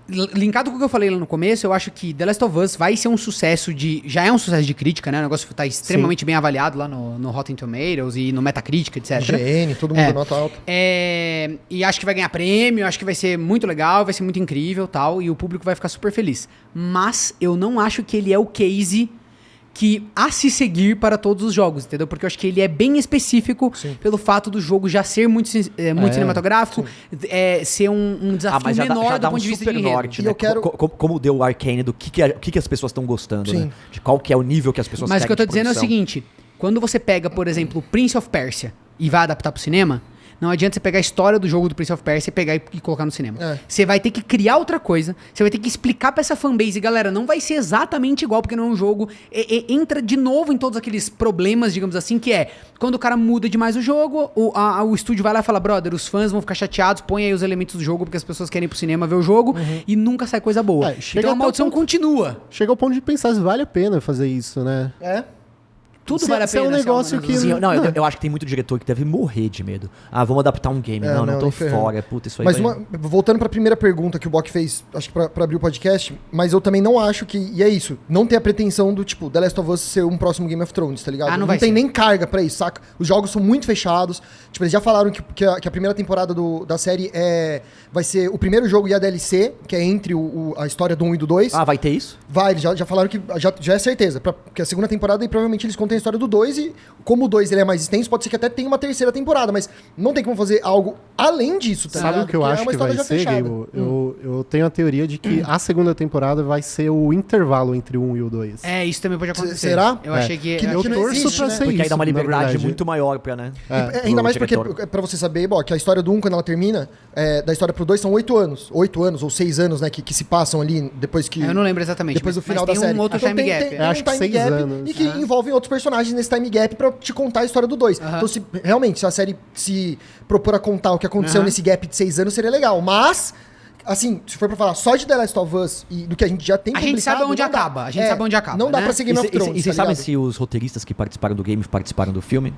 Linkado com o que eu falei lá no começo, eu acho que The Last of Us vai ser um sucesso já é um sucesso de crítica, né? O negócio tá extremamente bem avaliado lá no Rotten Tomatoes e no Metacritic, etc. IGN, todo mundo nota alta. E acho que vai ganhar prêmio, acho que vai ser muito legal, vai ser muito incrível tal, e o público vai ficar super feliz. Mas eu não acho que ele é o case que a se seguir para todos os jogos, entendeu? Porque eu acho que ele é bem específico pelo fato do jogo já ser muito cinematográfico, ser um desafio mas já menor dá do ponto um de vista super de enredo. norte, E né? eu quero- Como deu o Arcane do que as pessoas estão gostando, Sim. né? De qual que é o nível que as pessoas Mas o que eu tô querem de dizendo é o produção. seguinte, quando você pega, por exemplo, o Prince of Persia e vai adaptar pro cinema, não adianta você pegar a história do jogo do Prince of Persia e pegar e colocar no cinema. É. Você vai ter que criar outra coisa, você vai ter que explicar pra essa fanbase, galera, não vai ser exatamente igual, porque não é um jogo, entra de novo em todos aqueles problemas, digamos assim, que é, quando o cara muda demais o jogo, o estúdio vai lá e fala, brother, os fãs vão ficar chateados, põe aí os elementos do jogo, porque as pessoas querem ir pro cinema ver o jogo, e nunca sai coisa boa. Chega Então a até maldição o ponto- continua. Chega ao ponto de pensar se vale a pena fazer isso, né? É. Tudo Se- vale a se é pena. um negócio que- Sim, não, eu acho que tem muito diretor que deve morrer de medo. Ah, vamos adaptar um game. Não, nem tô ferrando. fora. Puta, isso aí Mas vai... voltando pra primeira pergunta que o Bock fez, acho que pra abrir o podcast, mas eu também não acho que, e é isso, não ter a pretensão do, tipo, The Last of Us ser um próximo Game of Thrones, tá ligado? Ah, não não vai tem ser. nem carga pra isso, saca? Os jogos são muito fechados, tipo, eles já falaram que a primeira temporada da série vai ser o primeiro jogo e a DLC, que é entre a história do 1 e do 2. Ah, vai ter isso? Vai, eles já falaram que já é certeza, porque a segunda temporada e provavelmente eles contam tem a história do 2 e, como o 2 ele é mais extenso, pode ser que até tenha uma terceira temporada, mas não tem como fazer algo além disso, tá Sabe ligado? o que eu Porque acho é uma que história vai já ser, fechada. Gable? Eu tenho a teoria de que a segunda temporada vai ser o intervalo entre o 1 e o 2. Isso também pode acontecer. Será? Eu É. achei que... Que eu não achei- torço existe, pra né? ser Porque aí isso, dá uma na liberdade verdade. muito maior pra, né? Ainda mais porque, diretor. pra você saber, que a história do 1, quando ela termina, da história pro 2 são 8 anos. 8 anos ou 6 anos, né? Que se passam ali depois que... Eu não lembro exatamente. Depois do mas final da tem série. um outro Então time tem, gap. tem Eu acho um que time 6 gap anos. e que envolvem outros personagens nesse time gap pra te contar a história do 2. Aham. Então, se a série se propor a contar o que aconteceu nesse gap de 6 anos, seria legal. Mas, assim, se for pra falar só de The Last of Us e do que a gente já tem A gente sabe onde não dá. acaba, a gente sabe onde acaba, Não dá né? pra ser Game of E Thrones, vocês tá sabem ligado? se os roteiristas que participaram do game participaram do filme?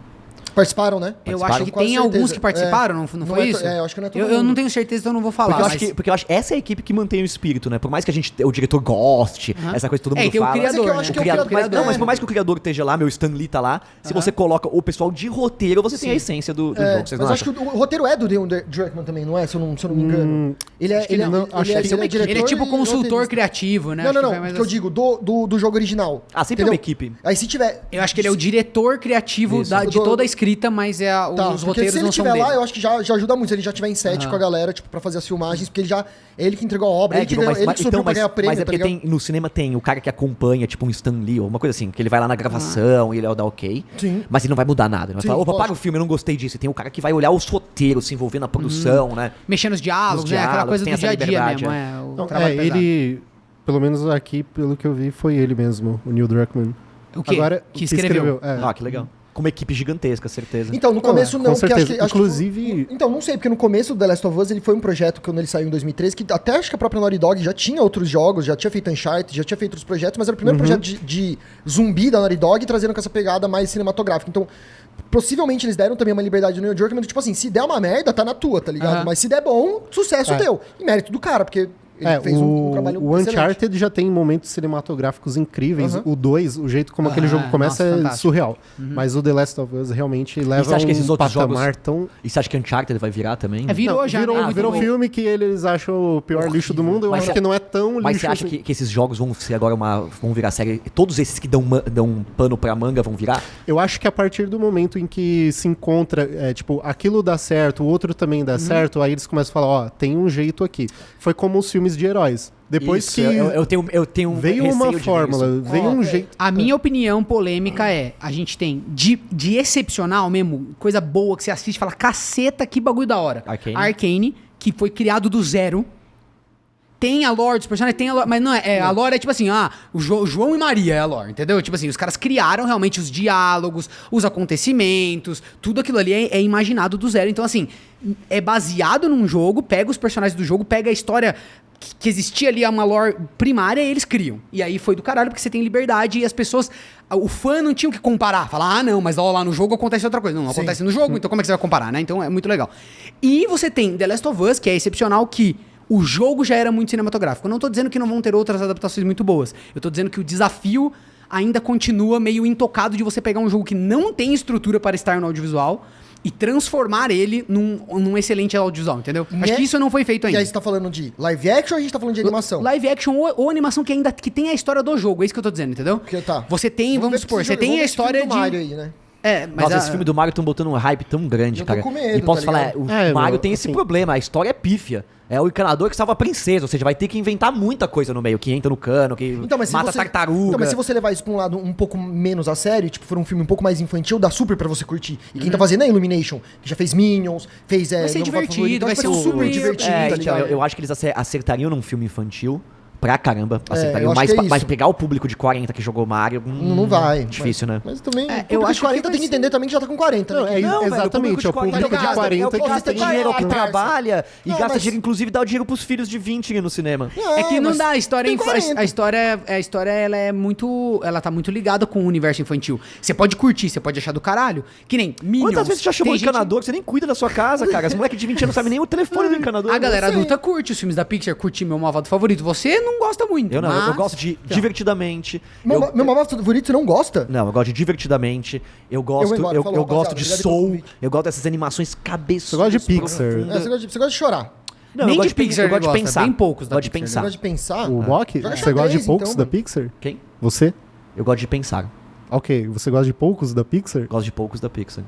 Participaram, né? Eu Participaram? acho que Com tem certeza. alguns que participaram, não Não foi é isso? eu acho que não é todo Eu mundo. não tenho certeza, então eu não vou falar. Porque eu, mas- acho que, essa é a equipe que mantém o espírito, né? Por mais que o diretor goste, essa coisa que todo mundo E tem o fala. criador, Mas é que eu né? acho que O é o criador, criador, mas, não, mas é. por mais que o criador esteja lá, meu Stan Lee tá lá, se você coloca o pessoal de roteiro, você tem a essência do jogo. Vocês Mas não eu acho acham? que o roteiro é do Neil Druckmann também, não é? Se eu não me engano. Ele é, acho que ele é, não. ele Acho é, que ele é diretor Ele é tipo e consultor roteirista. criativo, né? Não, Acho não, que não. vai mais Que eu assim. digo do jogo original. Ah, sempre é uma equipe. Aí se tiver... Eu acho que ele é o diretor criativo Isso. de toda a escrita, mas Tá, os porque roteiros se ele não são estiver dele. lá, eu acho que já ajuda muito. Se ele já tiver em set com a galera, tipo, pra fazer as filmagens, porque é ele que entregou a obra, ele que, Digo, ele que subiu pra ganhar prêmio, mas é tá porque ligado? no cinema tem o cara que acompanha, tipo um Stan Lee ou uma coisa assim, que ele vai lá na gravação e ele dá ok. Sim. Mas ele não vai mudar nada. Ele vai Sim, falar, opa, lógico. para o filme, eu não gostei disso. E tem o cara que vai olhar os roteiros, se envolver na produção, né? Mexendo nos diálogos, Nos né? Aquela diálogos, coisa tem do essa dia a dia liberdade, mesmo. é. O Não, trabalho pesado. ele, pelo menos aqui, pelo que eu vi, foi ele mesmo, o Neil Druckmann. O quê? Agora, Que escreveu. Ah, que legal. Com uma equipe gigantesca, certeza. Então, no começo com não, porque certeza. acho que Inclusive- então, não sei, porque no começo do The Last of Us ele foi um projeto quando ele saiu em 2013, que até acho que a própria Naughty Dog já tinha outros jogos, já tinha feito Uncharted, já tinha feito outros projetos, mas era o primeiro projeto de zumbi da Naughty Dog, trazendo com essa pegada mais cinematográfica. Então, possivelmente eles deram também uma liberdade no New York, mas tipo assim, se der uma merda, tá na tua, tá ligado? Aham. Mas se der bom, sucesso teu. E mérito do cara, porque ele fez um trabalho o excelente. Uncharted já tem momentos cinematográficos incríveis. Aham. O 2, o jeito como aquele jogo começa nossa, é fantástico. surreal. Mas o The Last of Us realmente leva acha que esses um outros patamar jogos- tão... E você acha que Uncharted vai virar também? Virou Não, já, virou, né? Muito virou bom. filme que eles acham o pior lixo do mundo. Eu Mas acho é- que não é tão lixo Mas você acha assim. que esses jogos vão ser agora vão virar série? Todos esses que dão pano pra manga vão virar? Eu acho que a partir do momento em que se encontra, tipo, aquilo dá certo, o outro também dá certo, aí eles começam a falar, ó, tem um jeito aqui. Foi como os filmes de heróis. Depois Isso, que eu tenho veio receio uma de ver fórmula, isso. veio um jeito... A minha opinião polêmica é, a gente tem de excepcional mesmo, coisa boa que você assiste e fala, caceta, que bagulho da hora. Arcane. Arcane, que foi criado do zero. Tem a lore dos personagens, tem a lore, mas não é, a lore é tipo assim, o João e Maria é a lore, entendeu? Tipo assim, os caras criaram realmente os diálogos, os acontecimentos, tudo aquilo ali é imaginado do zero. Então assim, é baseado num jogo, pega os personagens do jogo, pega a história que existia ali, uma lore primária, e eles criam. E aí foi do caralho, porque você tem liberdade e as pessoas... O fã não tinha o que comparar. Falar, não, mas ó, lá no jogo acontece outra coisa. Não, acontece no jogo, então como é que você vai comparar, né? Então é muito legal. E você tem The Last of Us, que é excepcional, que o jogo já era muito cinematográfico. Eu não tô dizendo que não vão ter outras adaptações muito boas. Eu tô dizendo que o desafio ainda continua meio intocado de você pegar um jogo que não tem estrutura para estar no audiovisual e transformar ele num excelente audiovisual, entendeu? Acho que isso não foi feito E ainda. aí você tá falando de live action ou a gente tá falando de animação? Live action ou animação que tem a história do jogo, é isso que eu tô dizendo, entendeu? Porque tá. Você tem, vamos ver supor, esse você jogo- tem vamos a ver esse filme história do de... Mario aí, né? Mas Nossa, esse filme do Mario estão botando um hype tão grande, Eu tô cara. com medo, E posso tá falar, ligado? o Mario tem esse assim- problema, a história é pífia. É o encanador que salva a princesa, ou seja, vai ter que inventar muita coisa no meio, que entra no cano, que Mas se mata você, tartaruga. Então, mas se você levar isso pra um lado um pouco menos a sério, tipo, for um filme um pouco mais infantil, dá super pra você curtir. E quem tá fazendo é a Illumination, que já fez Minions, fez... Vai ser Meu divertido, Favorito, então vai ser super super divertido, É, tá então, ligado? eu acho que eles acertariam num filme infantil pra caramba. eu Acertariam, acho mas, que é isso. mas pegar o público de 40 que jogou Mario... Não vai. Difícil, né? Mas também, eu eu acho acho que 40 vai tem que ser- entender também que já tá com 40, Não, né? é Não, velho, exatamente, é o público de gasta, 40 é o que tem gasta que dinheiro, é o que pagar, parça. trabalha e Não, gasta mas- dinheiro, inclusive dá o dinheiro pros filhos de 20 ir no cinema. É que não mas dá, a história, tem 40. a história ela é muito, ela tá muito ligada com o universo infantil. Você pode curtir, você pode achar do caralho, que nem Minions. Quantas vezes você já chamou Tem de gente- encanador que você nem cuida da sua casa, cara? As moleques de 20 anos não sabem nem o telefone do encanador. A galera Eu sei. adulta curte os filmes da Pixar, curte meu malvado favorito. Você não gosta muito. Eu não, eu mas- gosto de divertidamente. Meu eu- malvado favorito você não gosta? Não, eu gosto de divertidamente. Eu gosto, embora, eu, falou, eu gosto rapaziada, de obrigado pelo Soul. convite. Eu gosto dessas animações cabeçudas. Você gosta de Pixar? profundas. Você gosta de chorar. Não, Nem eu gosto de Pixar eu gosto ele de gosta, pensar. bem poucos da Gosto de Pixar. Você pensar. gosta de pensar? O Mock? Joga Você gosta de xadrez, poucos então, da mano. Pixar? Quem? Você? Eu gosto de pensar. Ok, você gosta de poucos da Pixar? Gosto de poucos da Pixar.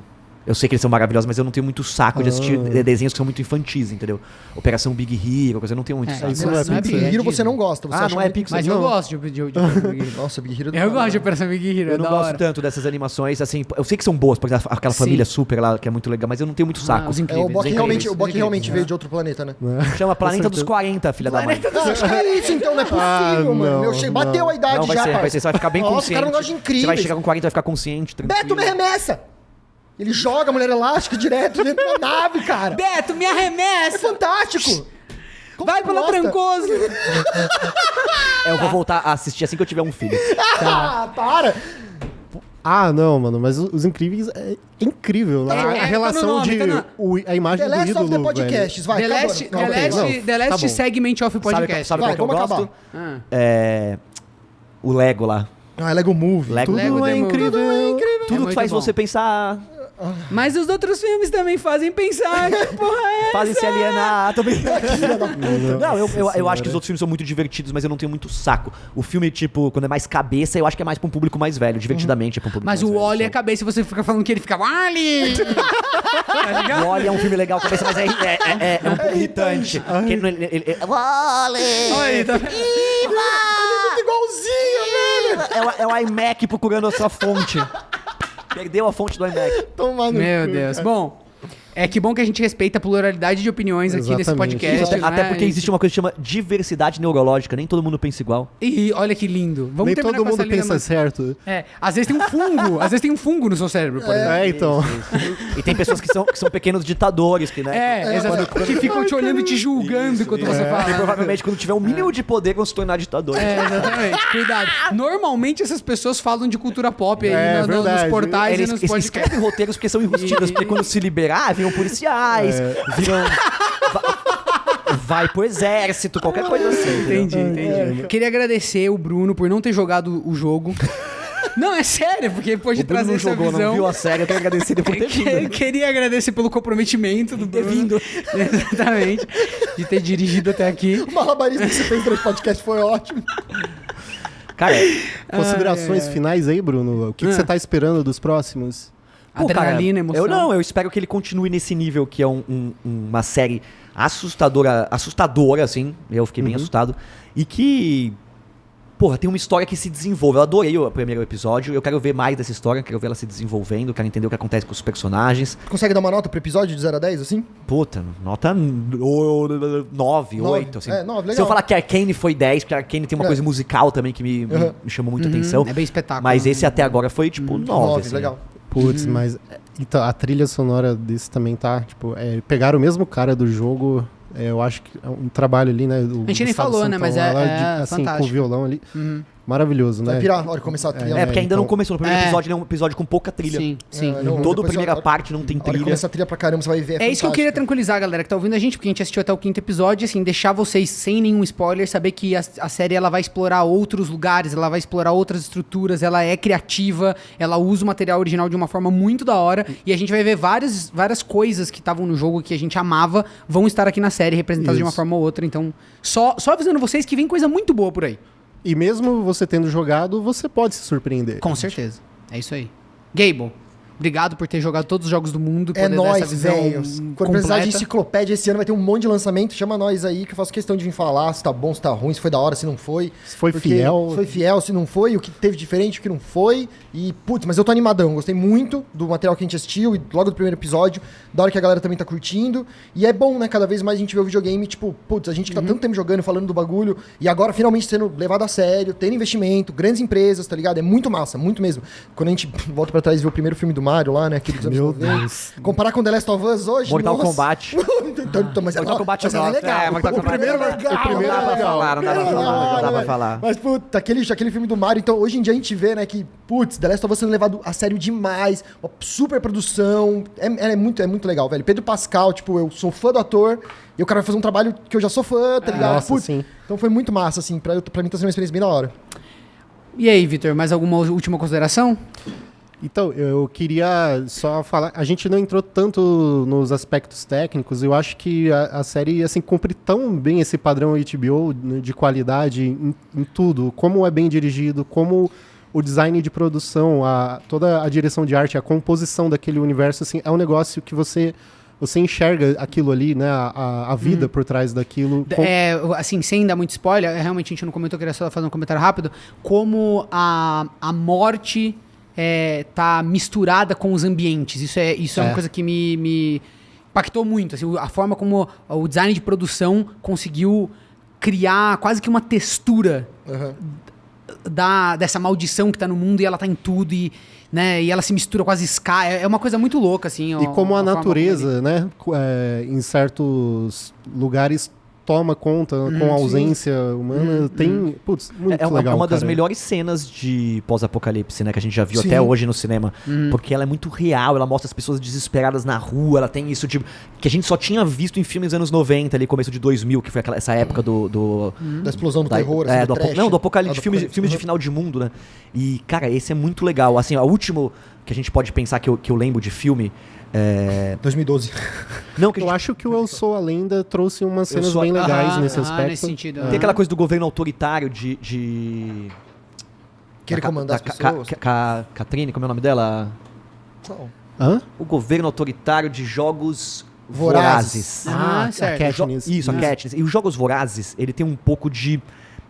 Eu sei que eles são maravilhosos, mas eu não tenho muito saco de assistir desenhos que são muito infantis, entendeu? Operação Big Hero, coisa, eu não tenho muito saco. isso não é Big Pixar. Hero você não gosta. Você acha não é muito- Pixar. Mas não. eu gosto de Operação Big Hero. Nossa, Big Hero... Eu gosto de Operação Big Hero, Eu é não da gosto hora. tanto dessas animações, assim, eu sei que são boas, por exemplo, aquela Sim. família super lá, que é muito legal, mas eu não tenho muito saco. os É, incríveis. o Bock os realmente, incríveis, o Bock os realmente incríveis, veio de outro planeta, né? Chama Planeta dos 40, filha da mãe. Ah, acho que é isso, então, não é possível, Ah, mano. não, Bateu a idade Não, vai já, ser, parça. você vai ficar bem Nossa, consciente. o cara não gosta de Você incríveis. vai chegar com 40 e vai ficar consciente, tranquilo. Beto me arremessa! Ele joga a mulher elástica direto dentro da nave, cara. Beto, me É arremessa! fantástico! Como Vai você pelo gosta? Trancoso! Eu vou voltar a assistir assim que eu tiver um filho. Ah, para! Ah, não, mano, mas Os Incríveis é incrível, né? É, a tá no relação nome, de tá no- a imagem The do Last ídolo, of the velho. Podcasts, vai, The acabou. Last, Não, The ok. Last, não, The Last tá bom. Segment of Podcast. Sabe Vai, qual que eu vamos gosto? acabar. Ah. É... O Lego lá. Ah, Lego Movie. Lego. Lego Tudo é Demo. incrível. Tudo muito que faz bom. você pensar, Mas os outros filmes também fazem pensar que porra é fazem se alienar. Tô brincando. Não, eu Senhora. acho que os outros filmes são muito divertidos, mas eu não tenho muito saco. O filme, tipo, quando é mais cabeça, eu acho que é mais pra um público mais velho. Divertidamente é pra um público Mas mais o velho. Wally é cabeça e você fica falando que ele fica Wally! Tá ligado? O Wally é um filme legal, cabeça, mas é um pouco irritante. Porque Wally! Olha, tá... Muito igualzinho, velho! É o iMac procurando a sua fonte. Perdeu a fonte do iMac. Toma no Meu cu, Deus. cara. Bom, é que bom que a gente respeita a pluralidade de opiniões aqui nesse Exatamente. podcast. Até né? porque existe uma coisa que chama diversidade neurológica. Nem todo mundo pensa igual. E olha que lindo. Vamos Nem terminar todo com essa mundo linda pensa certo. É, às vezes tem um fungo. Às vezes tem um fungo no seu cérebro, por exemplo. Então. E tem pessoas que são pequenos ditadores, que, né? É, exatamente. Que ficam te olhando e te julgando enquanto você Que fala. provavelmente quando tiver um mínimo de poder vão se tornar ditadores. É, exatamente. Cuidado. Normalmente essas pessoas falam de cultura pop aí É, nos verdade. portais Eles e nos podcasts. escrevem roteiros porque são enrustidos, porque quando se liberar, viram policiais, viram... Vai pro exército, qualquer coisa assim. Entendi, entendi. Queria agradecer o Bruno por não ter jogado o jogo. Não, é sério, porque pode O Bruno trazer não essa jogou, visão. não viu a série, eu quero agradecer ele por ter vindo. Queria agradecer pelo comprometimento do Ter Bruno. vindo. Exatamente. De ter dirigido até aqui. O malabarismo que você fez durante o podcast foi ótimo. Cara, Considerações finais aí, Bruno? O que você tá esperando dos próximos? pô, cara, Adrenalina, emoção. eu espero que ele continue nesse nível, que é uma série assustadora, assim, eu fiquei bem assustado, e que, porra, tem uma história que se desenvolve. Eu adorei o primeiro episódio, eu quero ver mais dessa história, quero ver ela se desenvolvendo, quero entender o que acontece com os personagens. Consegue dar uma nota pro episódio de 0 a 10, assim? Puta, nota 9, 8, assim. É, 9, legal. Se eu falar que Arcane foi 10, porque Arcane tem uma coisa musical também que me chamou muita atenção. É bem espetáculo. Mas esse até agora foi, tipo, 9, assim. legal. Putz, mas então, a trilha sonora desse também tá, tipo, pegaram o mesmo cara do jogo, eu acho que é um trabalho ali, né? A gente nem falou, né, mas assim, com o fantástico. violão ali, maravilhoso, né? Vai pirar na hora de começar a trilha. É, porque ainda não então- começou. No primeiro É. episódio, ele é um episódio com pouca trilha. Sim, sim. É, não, Toda a depois primeira a- parte não tem A hora que trilha. começar a trilha pra caramba, você vai ver. É isso que eu queria fantástico. tranquilizar a galera que tá ouvindo a gente, porque a gente assistiu até o 5º episódio, assim, deixar vocês sem nenhum spoiler, saber que a série ela vai explorar outros lugares, ela vai explorar outras estruturas, ela é criativa, ela usa o material original de uma forma muito da hora, e a gente vai ver várias coisas que estavam no jogo que a gente amava, vão estar aqui na série, representadas de uma Isso. forma ou outra, então só avisando vocês que vem coisa muito boa por aí. E mesmo você tendo jogado, você pode se surpreender. Com certeza. É isso aí. Gable, obrigado por ter jogado todos os jogos do mundo, É poder dar essa nóis, visão velho. Quando precisar de completa. enciclopédia esse ano, vai ter um monte de lançamento. Chama nós aí, que eu faço questão de vir falar se tá bom, se tá ruim, se foi da hora, se não foi. Se foi Porque fiel. Foi fiel, se não foi, o que teve diferente, o que não foi. E, putz, mas eu tô animadão. Gostei muito do material que a gente assistiu e logo do primeiro episódio. Da hora que a galera também tá curtindo. E é bom, né? Cada vez mais a gente vê o videogame, tipo, putz, a gente tá tanto tempo jogando, falando do bagulho. E agora finalmente sendo levado a sério, tendo investimento, grandes empresas, tá ligado? É muito massa, muito mesmo. Quando a gente volta pra trás e vê o primeiro filme do Mario lá, né? Aquele dos anos Meu 90. Deus. Comparar com The Last of Us hoje. Mortal nossa. Kombat. Então, mas Mortal Kombat mas eu é gosto. legal. É, Mortal O Kombat primeiro é é legal. legal. O primeiro é legal. Não dá pra falar, não dá pra falar. Mas, puta, aquele filme do Mario, então hoje em dia a gente vê, né, que, putz, The Last of Us sendo levado a sério demais, uma super produção, é muito legal, velho. Pedro Pascal, tipo, eu sou fã do ator, e o cara vai fazer um trabalho que eu já sou fã, tá ligado? Nossa, Putz, sim. então foi muito massa, assim, pra mim tá sendo uma experiência bem da hora. E aí, Vitor, mais alguma última consideração? Então, eu queria só falar, a gente não entrou tanto nos aspectos técnicos, eu acho que a série, assim, cumpre tão bem esse padrão HBO, né, de qualidade em tudo, como é bem dirigido, como o design de produção, toda a direção de arte, a composição daquele universo, assim, é um negócio que você enxerga aquilo ali, né? A vida por trás daquilo. Assim, sem dar muito spoiler, realmente a gente não comentou, queria só fazer um comentário rápido, como a morte tá misturada com os ambientes. Isso é uma coisa que me impactou muito. Assim, a forma como o design de produção conseguiu criar quase que uma textura dessa maldição que tá no mundo, e ela tá em tudo, e ela se mistura com as escalas. É uma coisa muito louca, assim. E como a natureza, né, em certos lugares toma conta com a ausência humana, tem... Putz, muito legal, É uma das cara. melhores cenas de pós-apocalipse, né? Que a gente já viu até hoje no cinema. Porque ela é muito real, ela mostra as pessoas desesperadas na rua, ela tem isso de... Que a gente só tinha visto em filmes dos anos 90, ali, começo de 2000, que foi essa época da explosão do terror, assim, do trash. do apocalipse, filmes de final de mundo, né? E, cara, esse é muito legal. Assim, o último que a gente pode pensar que eu lembro de filme... 2012. Não, que Eu acho que o Eu Sou a Lenda trouxe umas cenas bem legais nesse aspecto. Nesse sentido. Tem aquela coisa do governo autoritário de... Querer comandar as pessoas. Catrine, como é o nome dela? Não. Hã? O governo autoritário de jogos Vorazes. Ah, certo. A Katniss. Isso, a Katniss. E os Jogos Vorazes, ele tem um pouco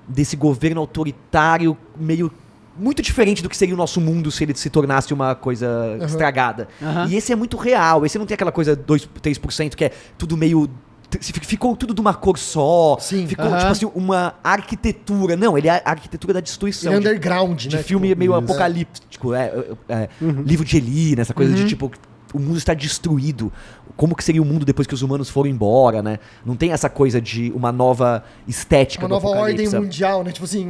desse governo autoritário meio... muito diferente do que seria o nosso mundo se ele se tornasse uma coisa estragada. E esse é muito real. Esse não tem aquela coisa 2-3% que é tudo meio... Ficou tudo de uma cor só. Sim. Ficou, tipo assim, uma arquitetura. Não, ele é a arquitetura da destruição. Ele é underground, de né? filme meio apocalíptico. Livro de Eli, nessa coisa de tipo... O mundo está destruído. Como que seria o mundo depois que os humanos foram embora, né? Não tem essa coisa de uma nova estética Uma nova ordem mundial, né? Tipo assim,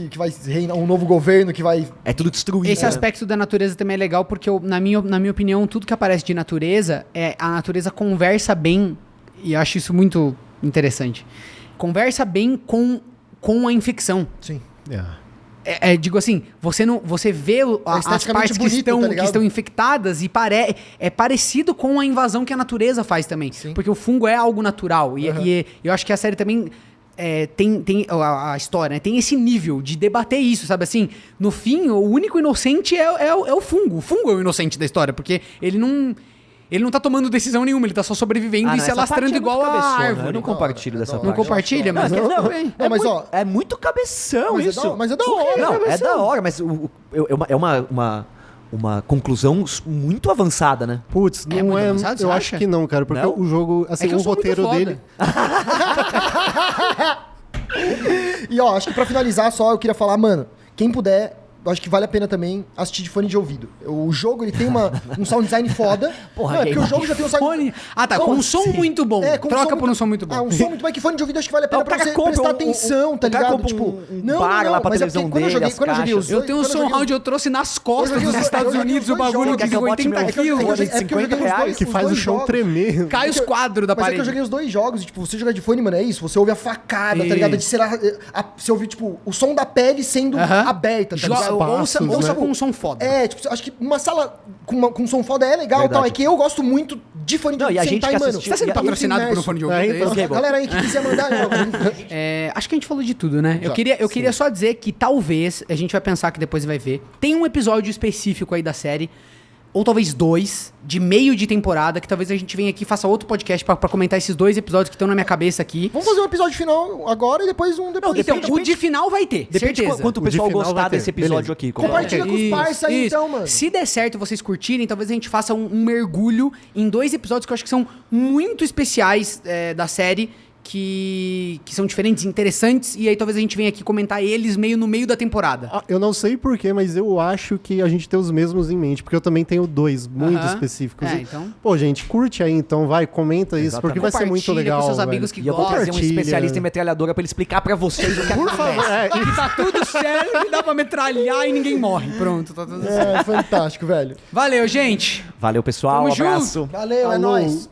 que vai reinar um novo governo que vai... É tudo destruído. Esse aspecto da natureza também é legal, porque na minha opinião, tudo que aparece de natureza, a natureza conversa bem, e eu acho isso muito interessante. Conversa bem com a infecção. Sim. Digo assim, você vê as partes que estão infectadas e é parecido com a invasão que a natureza faz também. Sim. Porque o fungo é algo natural. E eu acho que a série também tem a história, né? Tem esse nível de debater isso, sabe assim? No fim, o único inocente é o fungo. O fungo é o inocente da história, porque ele não tá tomando decisão nenhuma, ele tá só sobrevivendo e se alastrando igual a árvore. Eu não compartilho dessa parte. Não compartilha, mas É muito cabeção Mas isso. mas é da hora. Não, é da hora, mas é uma conclusão muito avançada, né? Putz, É não muito é. avançado, você Eu acha? acho que não, cara, porque Não? o jogo, assim, que eu o sou muito roteiro foda. dele. E ó, acho que pra finalizar só, eu queria falar, mano, quem puder, eu acho que vale a pena também assistir de fone de ouvido. O jogo, ele tem um sound design foda. Porra, Não, é porque o jogo já tem um sound... Fone. Ah, tá, com um som muito bom. com Troca por um som muito bom. Um som muito bom. É que fone de ouvido acho que vale a pena O pra cara você compra prestar um- atenção, tá o cara ligado? compra Tipo, um bar lá pra mas é televisão porque quando eu dele, joguei, as quando eu joguei caixas. os Eu dois- tenho um quando som joguei round, eu trouxe nas costas joguei dos os- Estados eu joguei Unidos os o dois bagulho jogos. de Quer que eu bote 80 meu- quilos. É porque eu joguei os dois- que os faz o dois chão jogos. tremer. Cai os quadros da Mas é que parede. eu joguei os dois jogos e, tipo, você jogar de fone, mano, é isso. Você ouve a facada, tá ligado? De, sei lá, você ouvir, tipo, o som da pele sendo aberta, tá ligado? Ouça né? com um som foda. Tipo, acho que uma sala com som foda é legal e Verdade. tal. É que eu gosto muito de fone de Não, ouvido. e a gente sentar que mano, assistiu- Tá sendo E a- patrocinado por um fone de ouvido? É, é isso? Ok, bom. Galera aí que quiser mandar... Acho que a gente falou de tudo, né? Eu queria só dizer que talvez, a gente vai pensar que depois vai ver, tem um episódio específico aí da série, ou talvez 2, de meio de temporada, que talvez a gente venha aqui e faça outro podcast pra comentar esses 2 episódios que estão na minha cabeça aqui. Vamos fazer um episódio final agora e depois um depois. Então, depende- o de final vai ter, Depende de certeza. quanto o O de pessoal final gostar vai ter. desse episódio Beleza. aqui. Compartilha com os parça aí, então, mano. Se der certo vocês curtirem, talvez a gente faça um mergulho em 2 episódios que eu acho que são muito especiais da série, que são diferentes, interessantes, e aí talvez a gente venha aqui comentar eles no meio da temporada. Eu não sei porquê, mas eu acho que a gente tem os mesmos em mente, porque eu também tenho 2 muito Aham. específicos. Então. Pô, gente, curte aí então, vai, comenta isso, porque vai ser muito Compartilha legal. com seus velho. amigos que E eu vou trazer um Compartilha. especialista em metralhadora pra ele explicar pra vocês o que Por acontece. favor, E tá tudo certo, e dá pra metralhar e ninguém morre. Pronto, tá tudo certo. É fantástico, velho. Valeu, gente! Valeu, pessoal. Tamo Um abraço. junto. Valeu, é Falou. nóis.